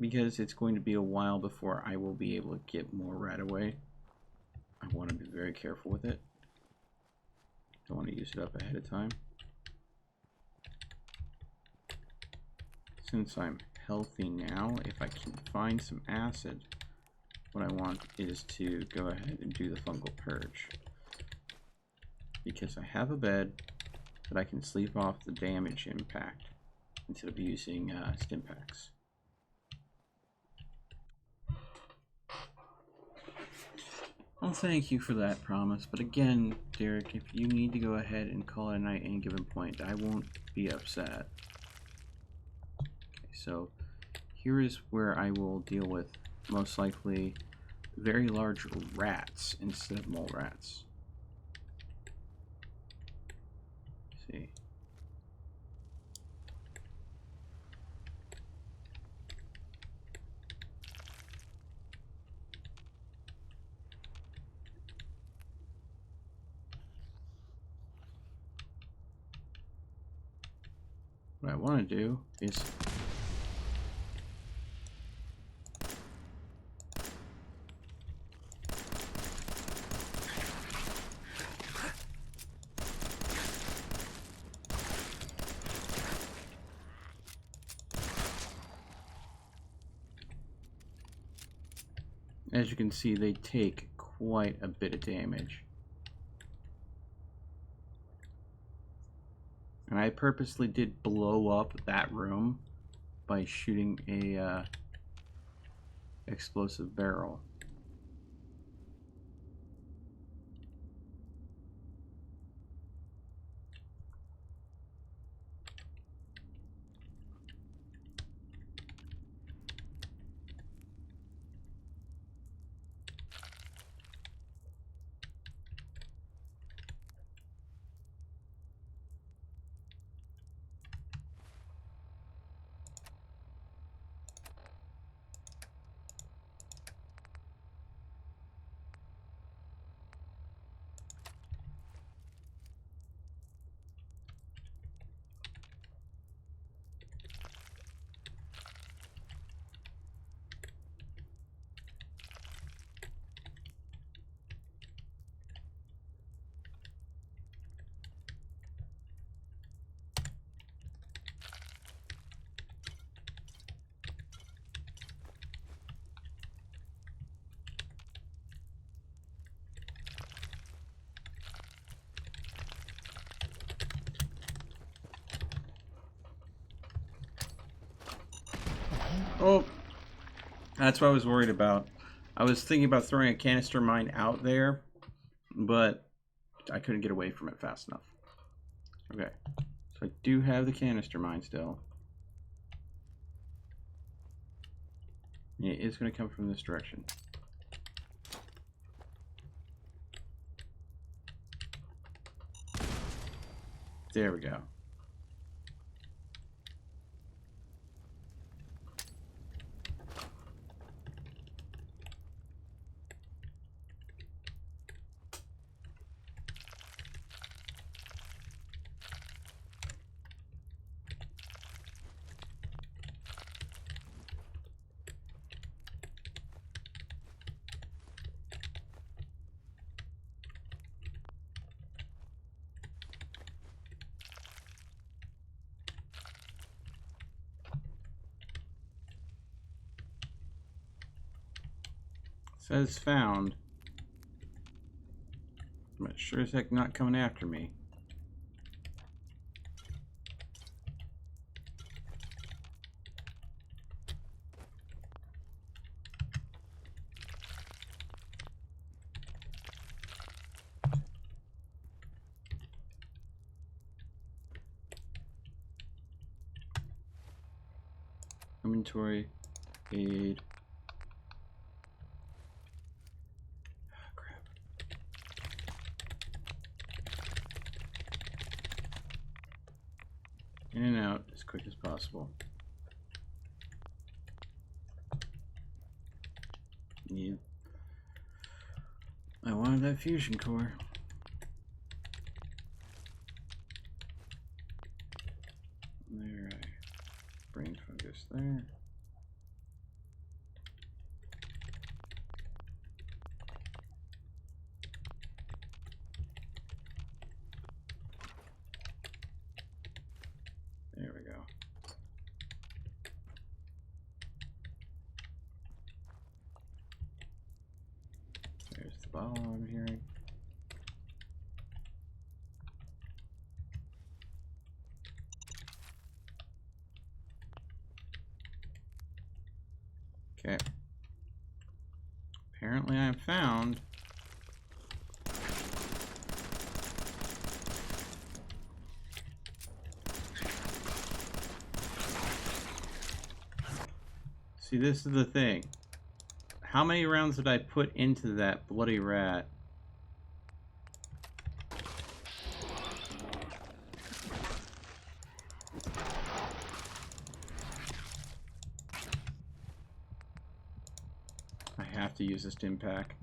Because it's going to be a while before I will be able to get more right away. I want to be very careful with it. Don't want to use it up ahead of time. Since I'm healthy now, if I can find some acid, what I want is to go ahead and do the fungal purge. Because I have a bed that I can sleep off the damage impact instead of using stim packs. Well, thank you for that promise, but again, Derek, if you need to go ahead and call it a night at any given point, I won't be upset. Okay, so here is where I will deal with, most likely, very large rats instead of mole rats. Let's see. What I want to do is as you can see, they take quite a bit of damage. And I purposely did blow up that room by shooting a explosive barrel. Oh, that's what I was worried about. I was thinking about throwing a canister mine out there, but I couldn't get away from it fast enough. Okay, so I do have the canister mine still. It is going to come from this direction. There we go. Says found. But sure as heck not coming after me. Inventory, aid. In and out as quick as possible. Yeah. I wanted that fusion core. There, brain focus there. There we go. There's the bottle I'm hearing. Okay. Apparently I found See, this is the thing. How many rounds did I put into that bloody rat? I have to use this stim pack.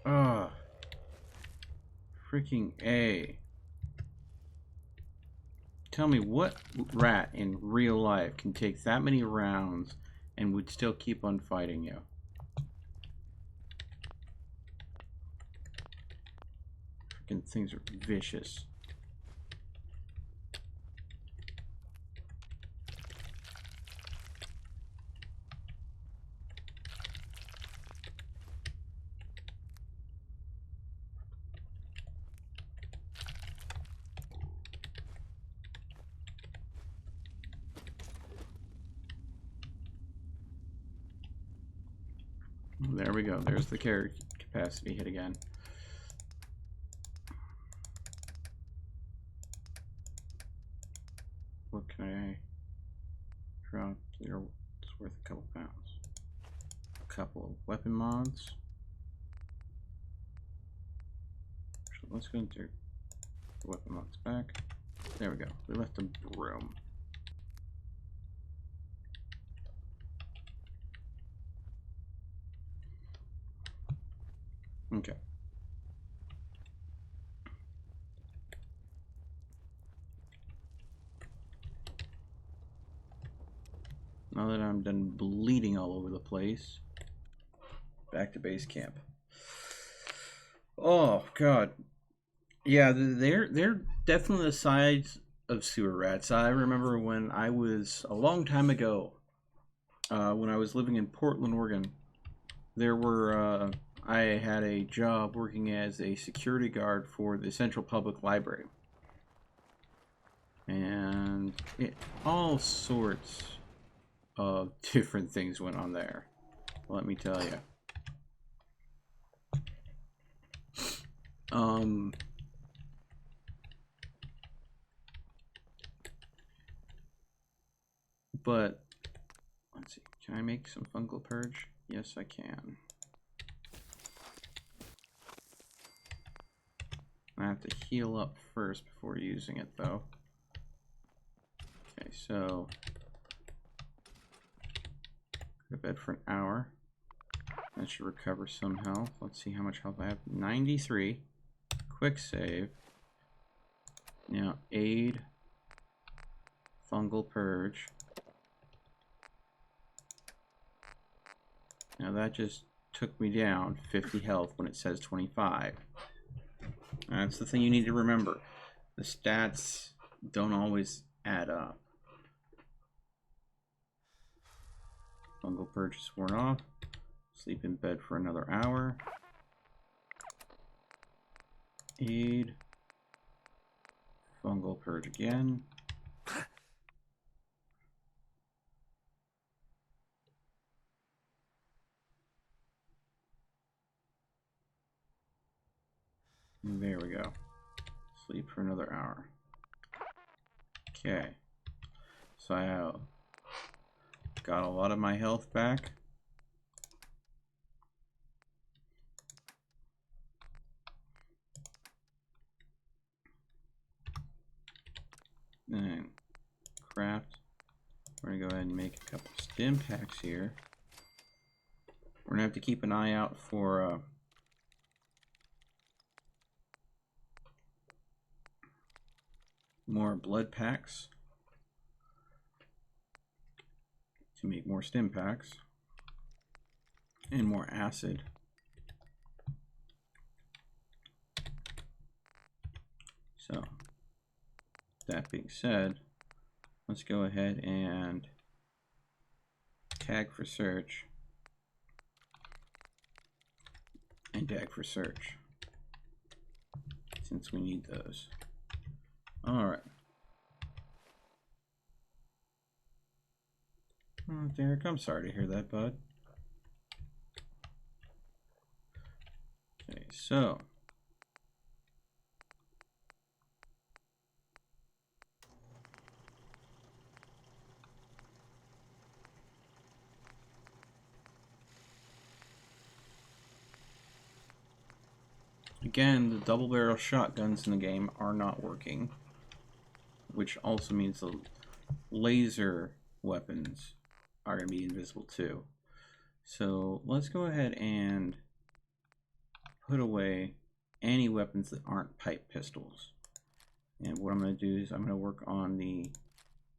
Ugh. Freaking A. Tell me what rat in real life can take that many rounds and would still keep on fighting you? Freaking things are vicious. There we go. There's the carry capacity hit again. What can I drop? It's worth a couple pounds. A couple of weapon mods. Actually, let's go into the weapon mods back. There we go. We left them room. Okay. Now that I'm done bleeding all over the place, back to base camp. Oh God, yeah, they're definitely the size of sewer rats. I remember when I was a long time ago, when I was living in Portland, Oregon, there were I had a job working as a security guard for the Central Public Library. And all sorts of different things went on there. Let me tell you. But let's see. Can I make some fungal purge? Yes, I can. I have to heal up first before using it, though. Okay, so go to bed for an hour. That should recover some health. Let's see how much health I have. 93. Quick save. Now, aid. Fungal purge. Now that just took me down 50 health when it says 25. That's the thing you need to remember. The stats don't always add up. Fungal purge is worn off. Sleep in bed for another hour. Aid. Fungal purge again. There we go. Sleep for another hour. Okay. So I got a lot of my health back. And craft. We're gonna go ahead and make a couple stim packs here. We're gonna have to keep an eye out for more blood packs to make more stim packs and more acid. So that being said, let's go ahead and tag for search and tag for search since we need those. All right. Oh, Derek, I'm sorry to hear that, bud. Okay, so again, the double barrel shotguns in the game are not working, which also means the laser weapons are going to be invisible too. So let's go ahead and put away any weapons that aren't pipe pistols. And what I'm going to do is I'm going to work on the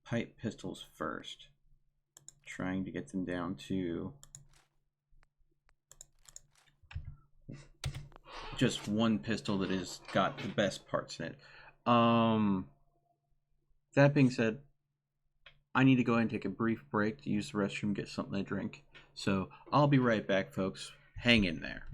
pipe pistols first, trying to get them down to just one pistol that has got the best parts in it. That being said, I need to go ahead and take a brief break to use the restroom, get something to drink. So I'll be right back, folks. Hang in there.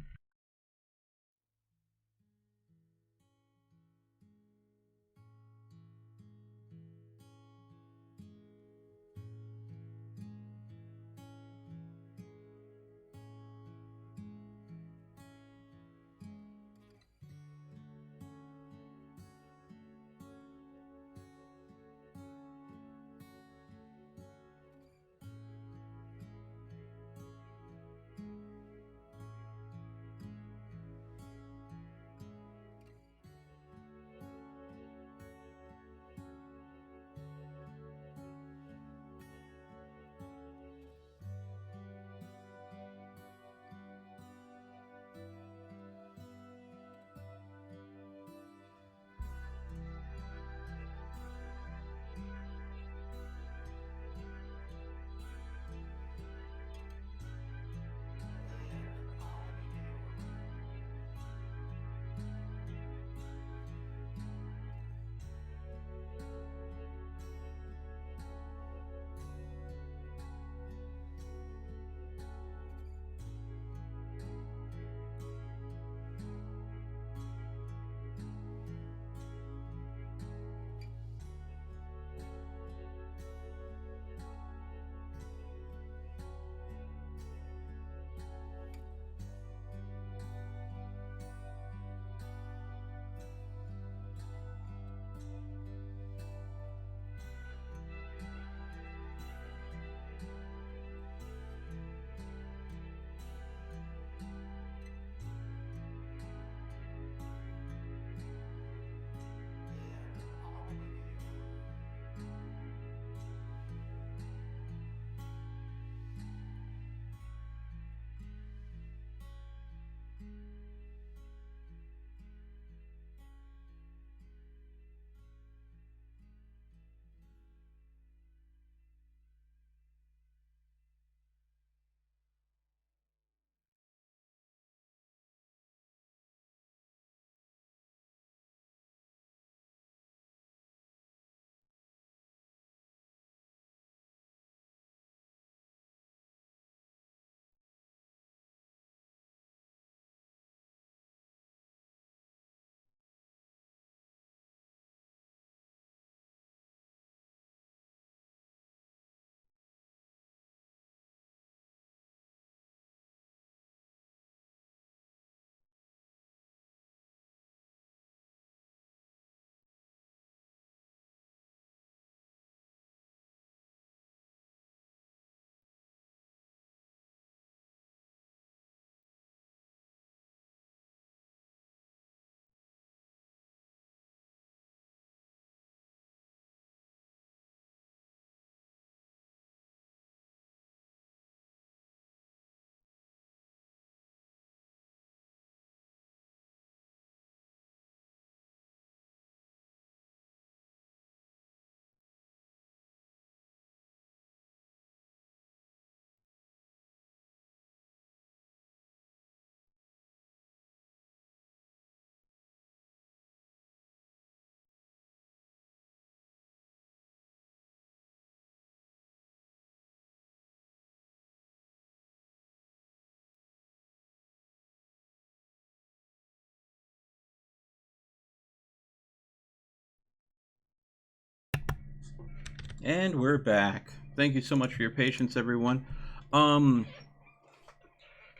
And we're back. Thank you so much for your patience, everyone.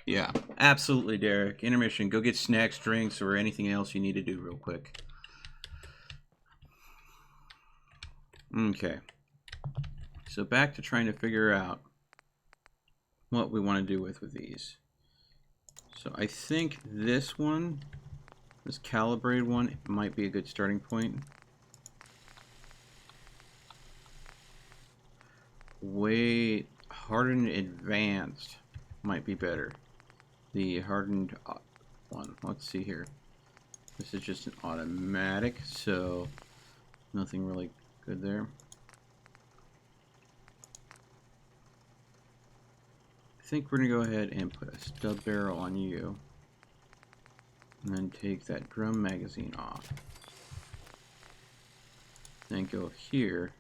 Yeah, absolutely, Derek. Intermission. Go get snacks, drinks, or anything else you need to do real quick. Okay. So back to trying to figure out what we want to do with these. So I think this one, this calibrated one, might be a good starting point. Wait, hardened advanced might be better. The hardened one. Let's see here. This is just an automatic, so nothing really good there. I think we're gonna go ahead and put a stub barrel on you, and then take that drum magazine off. Then go here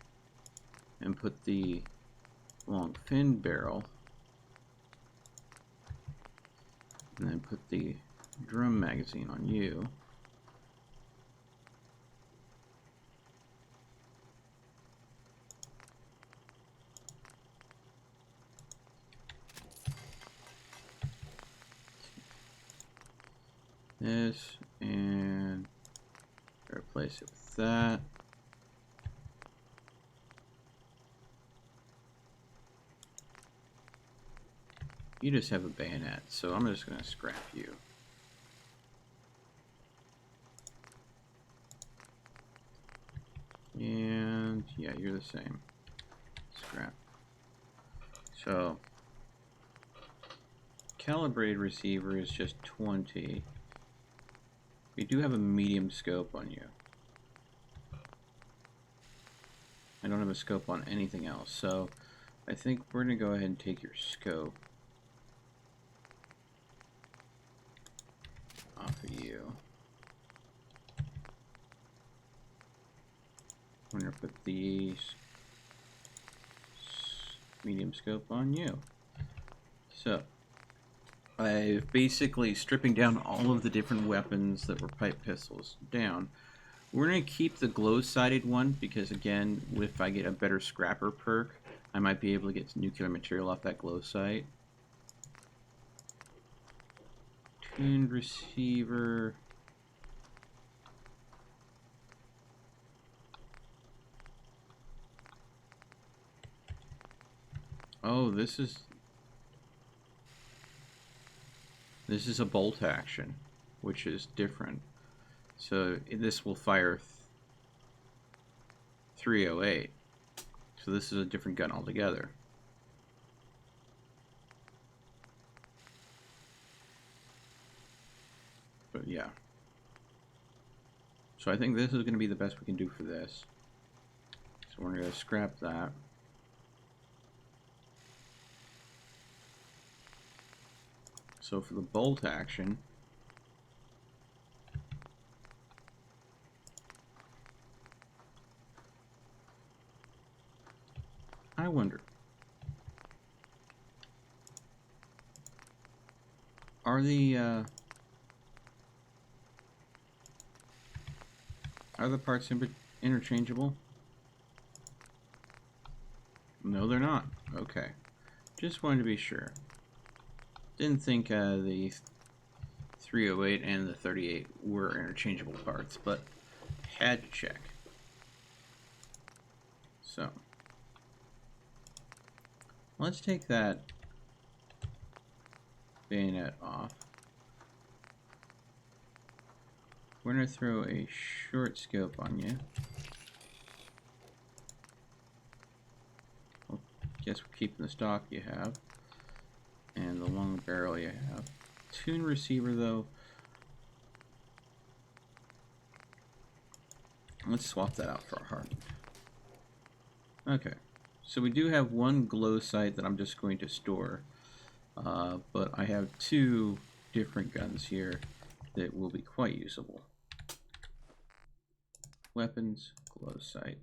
and put the long fin barrel, and then put the drum magazine on you. This, and replace it with that. You just have a bayonet, so I'm just going to scrap you. And yeah, you're the same. Scrap. So calibrated receiver is just 20. We do have a medium scope on you. I don't have a scope on anything else, so I think we're going to go ahead and take your scope off of you. I'm going to put the medium scope on you. So I've basically stripping down all of the different weapons that were pipe pistols down. We're going to keep the glow-sighted one because, again, if I get a better scrapper perk, I might be able to get nuclear material off that glow sight. Tuned receiver. Oh, this is a bolt action, which is different. So this will fire 308. So this is a different gun altogether. But yeah. So I think this is going to be the best we can do for this. So we're going to scrap that. So for the bolt action, I wonder, are the parts interchangeable? No, they're not. Okay. Just wanted to be sure. Didn't think the 308 and the 38 were interchangeable parts, but had to check. So let's take that bayonet off. We're going to throw a short scope on you. Well, guess we're keeping the stock you have. And the long barrel you have. Tune receiver, though. Let's swap that out for a hardened. Okay. So we do have one glow sight that I'm just going to store. But I have two different guns here that will be quite usable. Weapons, glow sight.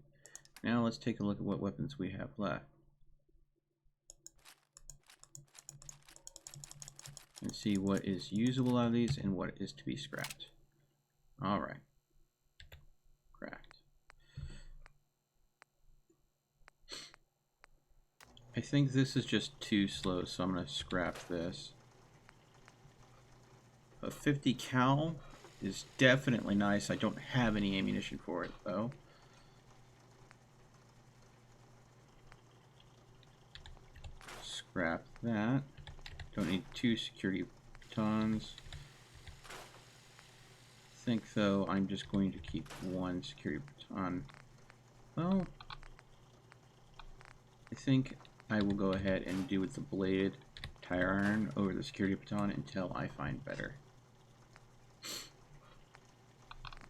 Now let's take a look at what weapons we have left. And see what is usable out of these and what is to be scrapped. Alright. Cracked. think this is just too slow, so I'm gonna scrap this. A 50 cal is definitely nice. I don't have any ammunition for it though. Scrap that. Don't need 2 security batons. I think though I'm just going to keep 1 security baton. Well, I think I will go ahead and do with the bladed tire iron over the security baton until I find better.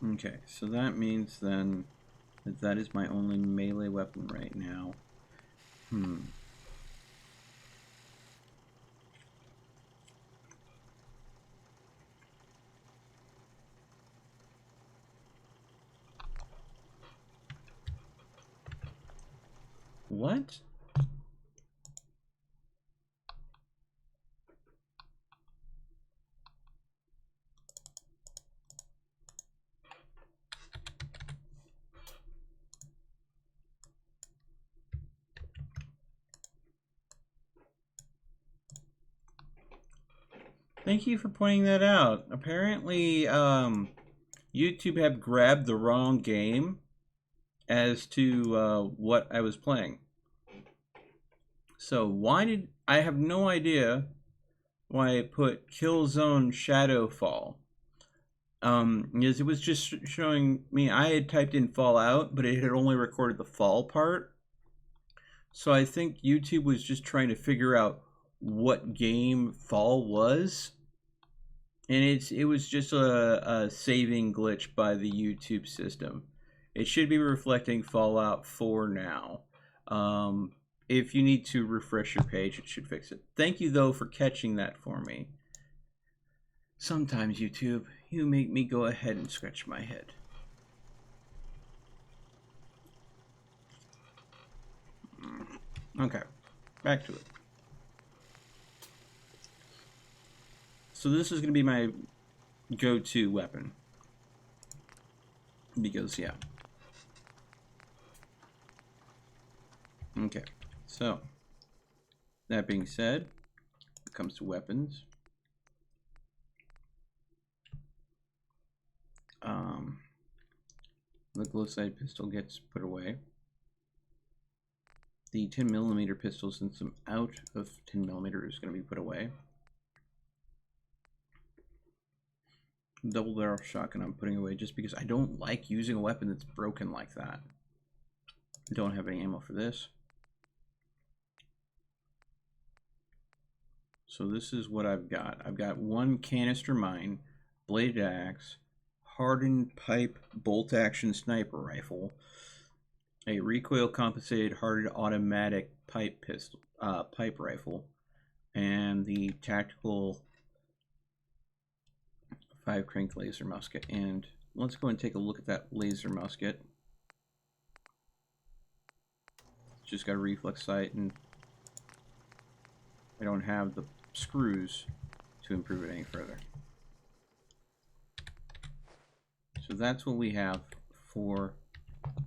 Okay, so that means then that that is my only melee weapon right now. What? Thank you for pointing that out. Apparently, YouTube had grabbed the wrong game as to what I was playing. So why did I have no idea why I put Killzone Shadowfall? Because it was just showing me I had typed in Fallout, but it had only recorded the fall part. So I think YouTube was just trying to figure out what game Fall was. And it was just a saving glitch by the YouTube system. It should be reflecting Fallout 4 now. If you need to refresh your page, it should fix it. Thank you, though, for catching that for me. Sometimes, YouTube, you make me go ahead and scratch my head. Okay, back to it. So this is going to be my go-to weapon. Because, yeah. Okay, so that being said, when it comes to weapons, the glow sight pistol gets put away. The 10mm pistol, since I'm out of 10mm, is going to be put away. Double barrel shotgun I'm putting away just because I don't like using a weapon that's broken like that. Don't have any ammo for this. So this is what I've got. I've got 1 canister mine, bladed axe, hardened pipe bolt action sniper rifle, a recoil compensated hardened automatic pipe pistol, pipe rifle, and the tactical 5 crank laser musket. And let's go and take a look at that laser musket. Just got a reflex sight, and I don't have the screws to improve it any further. So that's what we have for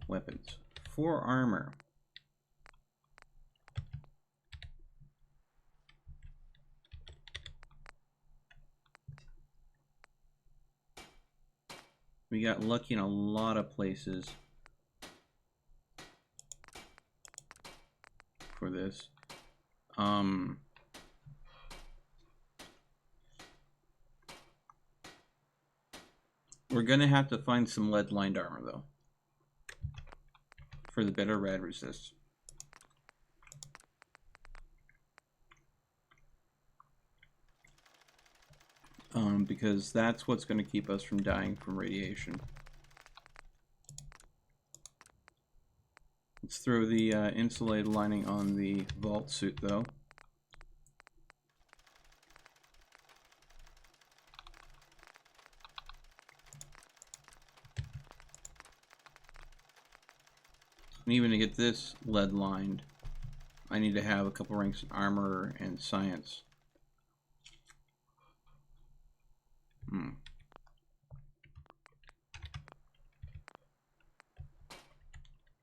weapons. For armor, we got lucky in a lot of places for this. We're gonna have to find some lead-lined armor though, for the better rad resist. Because that's what's going to keep us from dying from radiation. Let's throw the insulated lining on the vault suit though. And even to get this lead lined, I need to have a couple ranks in armor and science.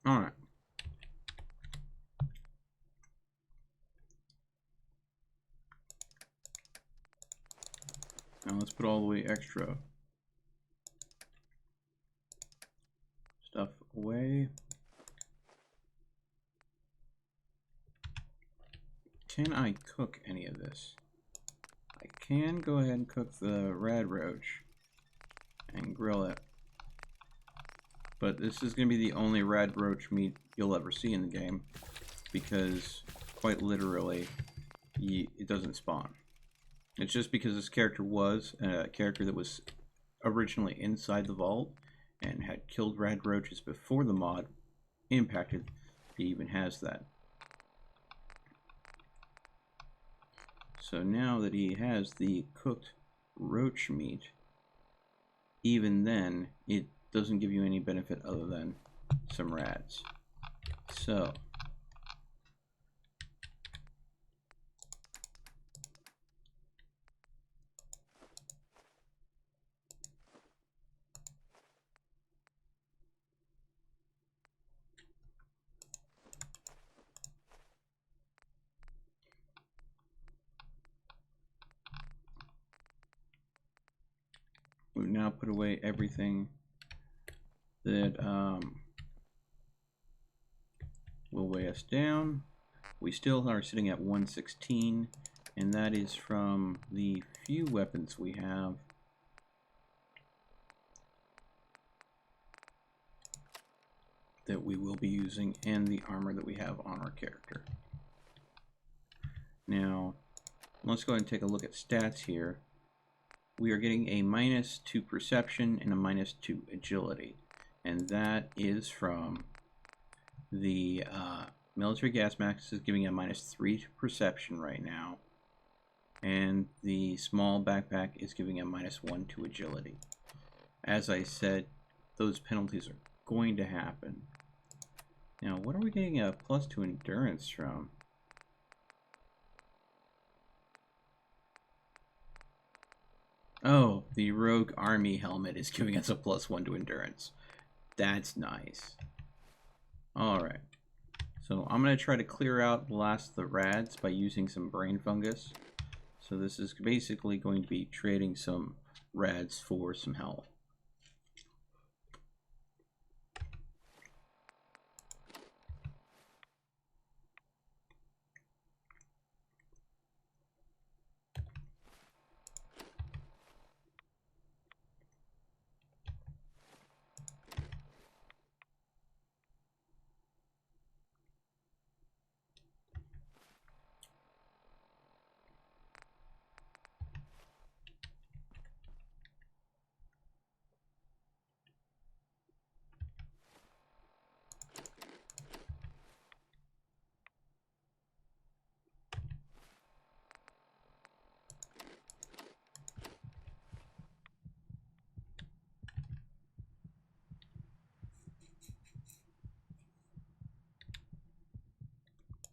Alright. let's put all the way extra stuff away. Can I cook any of this? I can go ahead and cook the rad roach and grill it. But this is going to be the only rad roach meat you'll ever see in the game, because quite literally it doesn't spawn. It's just because this character was a character that was originally inside the vault and had killed rad roaches before the mod impacted, he even has that. So now that he has the cooked roach meat, even then, it doesn't give you any benefit other than some rads. So, we've now put away everything that will weigh us down. We still are sitting at 116, and that is from the few weapons we have. That we will be using, and the armor that we have on our character. Now, let's go ahead and take a look at stats here. We are getting a -2 perception and a -2 agility, and that is from the military gas mask is giving a -3 to perception right now, and the small backpack is giving a -1 to agility. As I said, those penalties are going to happen. Now, what are we getting a +2 endurance from? Oh, the Rogue Army helmet is giving us a +1 to endurance. That's nice. Alright. So I'm going to try to clear out the last of the rads by using some brain fungus. So this is basically going to be trading some rads for some health.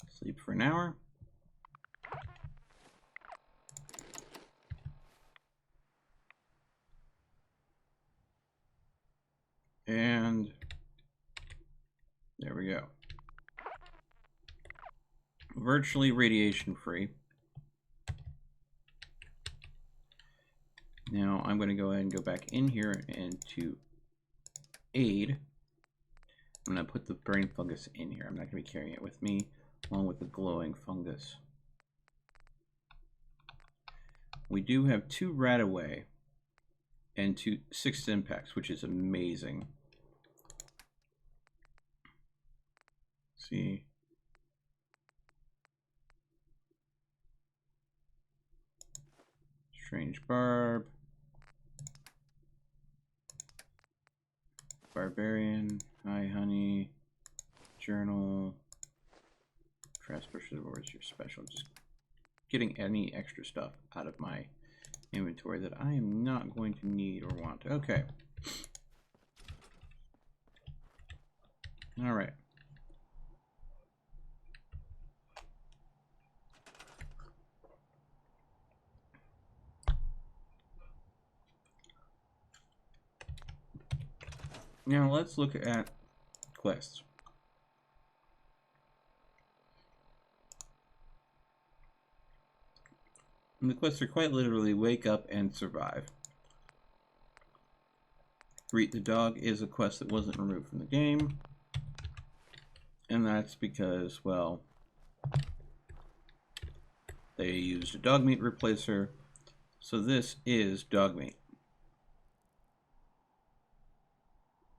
Sleep for an hour. And there we go. Virtually radiation free. Now I'm going to go ahead and go back in here and to aid. I'm going to put the brain fungus in here. I'm not going to be carrying it with me, along with the glowing fungus. We do have 2 Radaway and 2 6 impacts, which is amazing. See. Strange Barb. Barbarian. Hi, honey. Journal. Transfer Wars, your special. Just getting any extra stuff out of my inventory that I am not going to need or want. Okay. All right. Now let's look at quests. And the quests are quite literally wake up and survive. Greet the dog is a quest that wasn't removed from the game. And that's because, well, they used a dog meat replacer. So this is dog meat.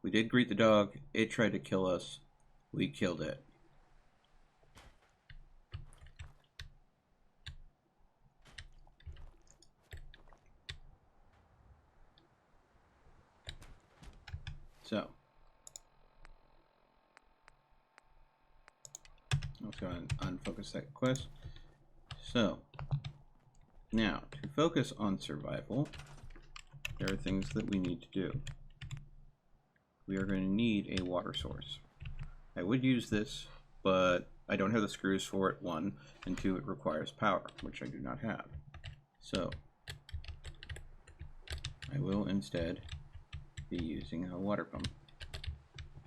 We did greet the dog. It tried to kill us. We killed it. So, let's go and unfocus that quest. So, now, to focus on survival, there are things that we need to do. We are going to need a water source. I would use this, but I don't have the screws for it, 1, and 2, it requires power, which I do not have. So, I will instead be using a water pump.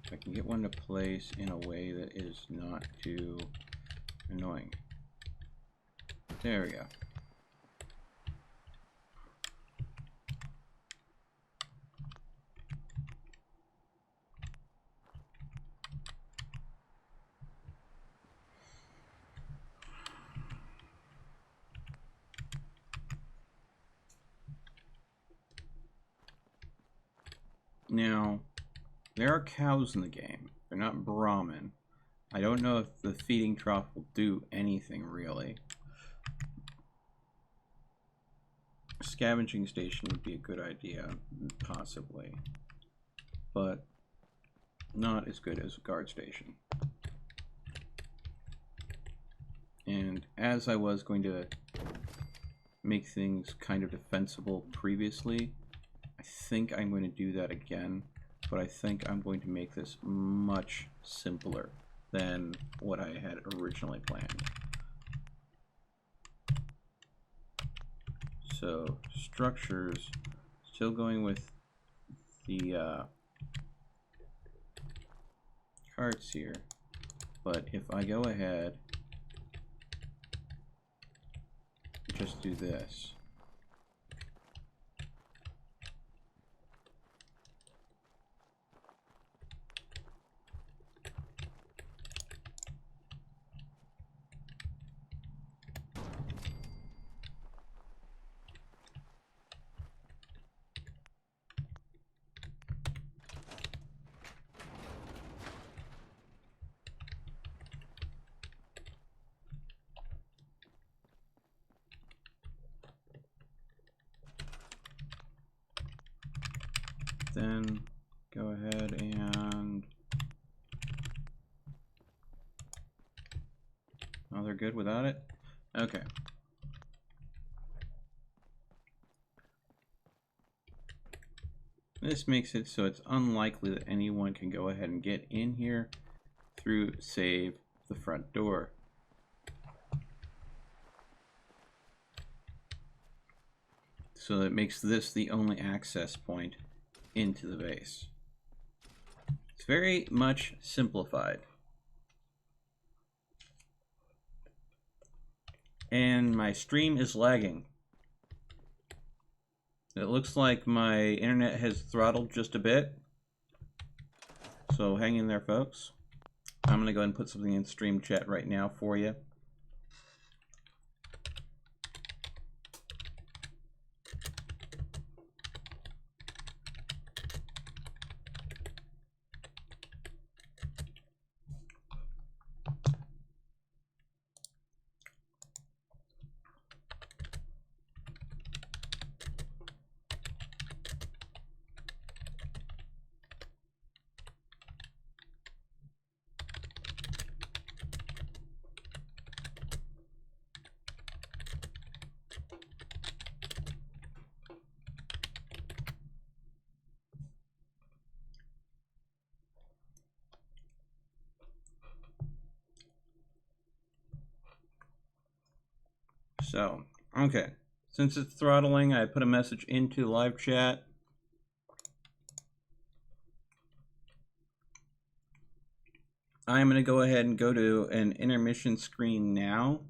If I can get one to place in a way that is not too annoying. There we go. Now, there are cows in the game. They're not Brahmin. I don't know if the feeding trough will do anything, really. A scavenging station would be a good idea, possibly. But not as good as a guard station. And as I was going to make things kind of defensible previously, I think I'm going to do that again, but I think I'm going to make this much simpler than what I had originally planned. So, structures, still going with the carts here, but if I go ahead, just do this. Then go ahead and... Oh, they're good without it? Okay. This makes it so it's unlikely that anyone can go ahead and get in here through, save, the front door. So it makes this the only access point into the base. It's very much simplified. And my stream is lagging. It looks like my internet has throttled just a bit. So hang in there, folks. I'm going to go ahead and put something in stream chat right now for you. So, okay. Since it's throttling, I put a message into live chat. I'm going to go ahead and go to an intermission screen now.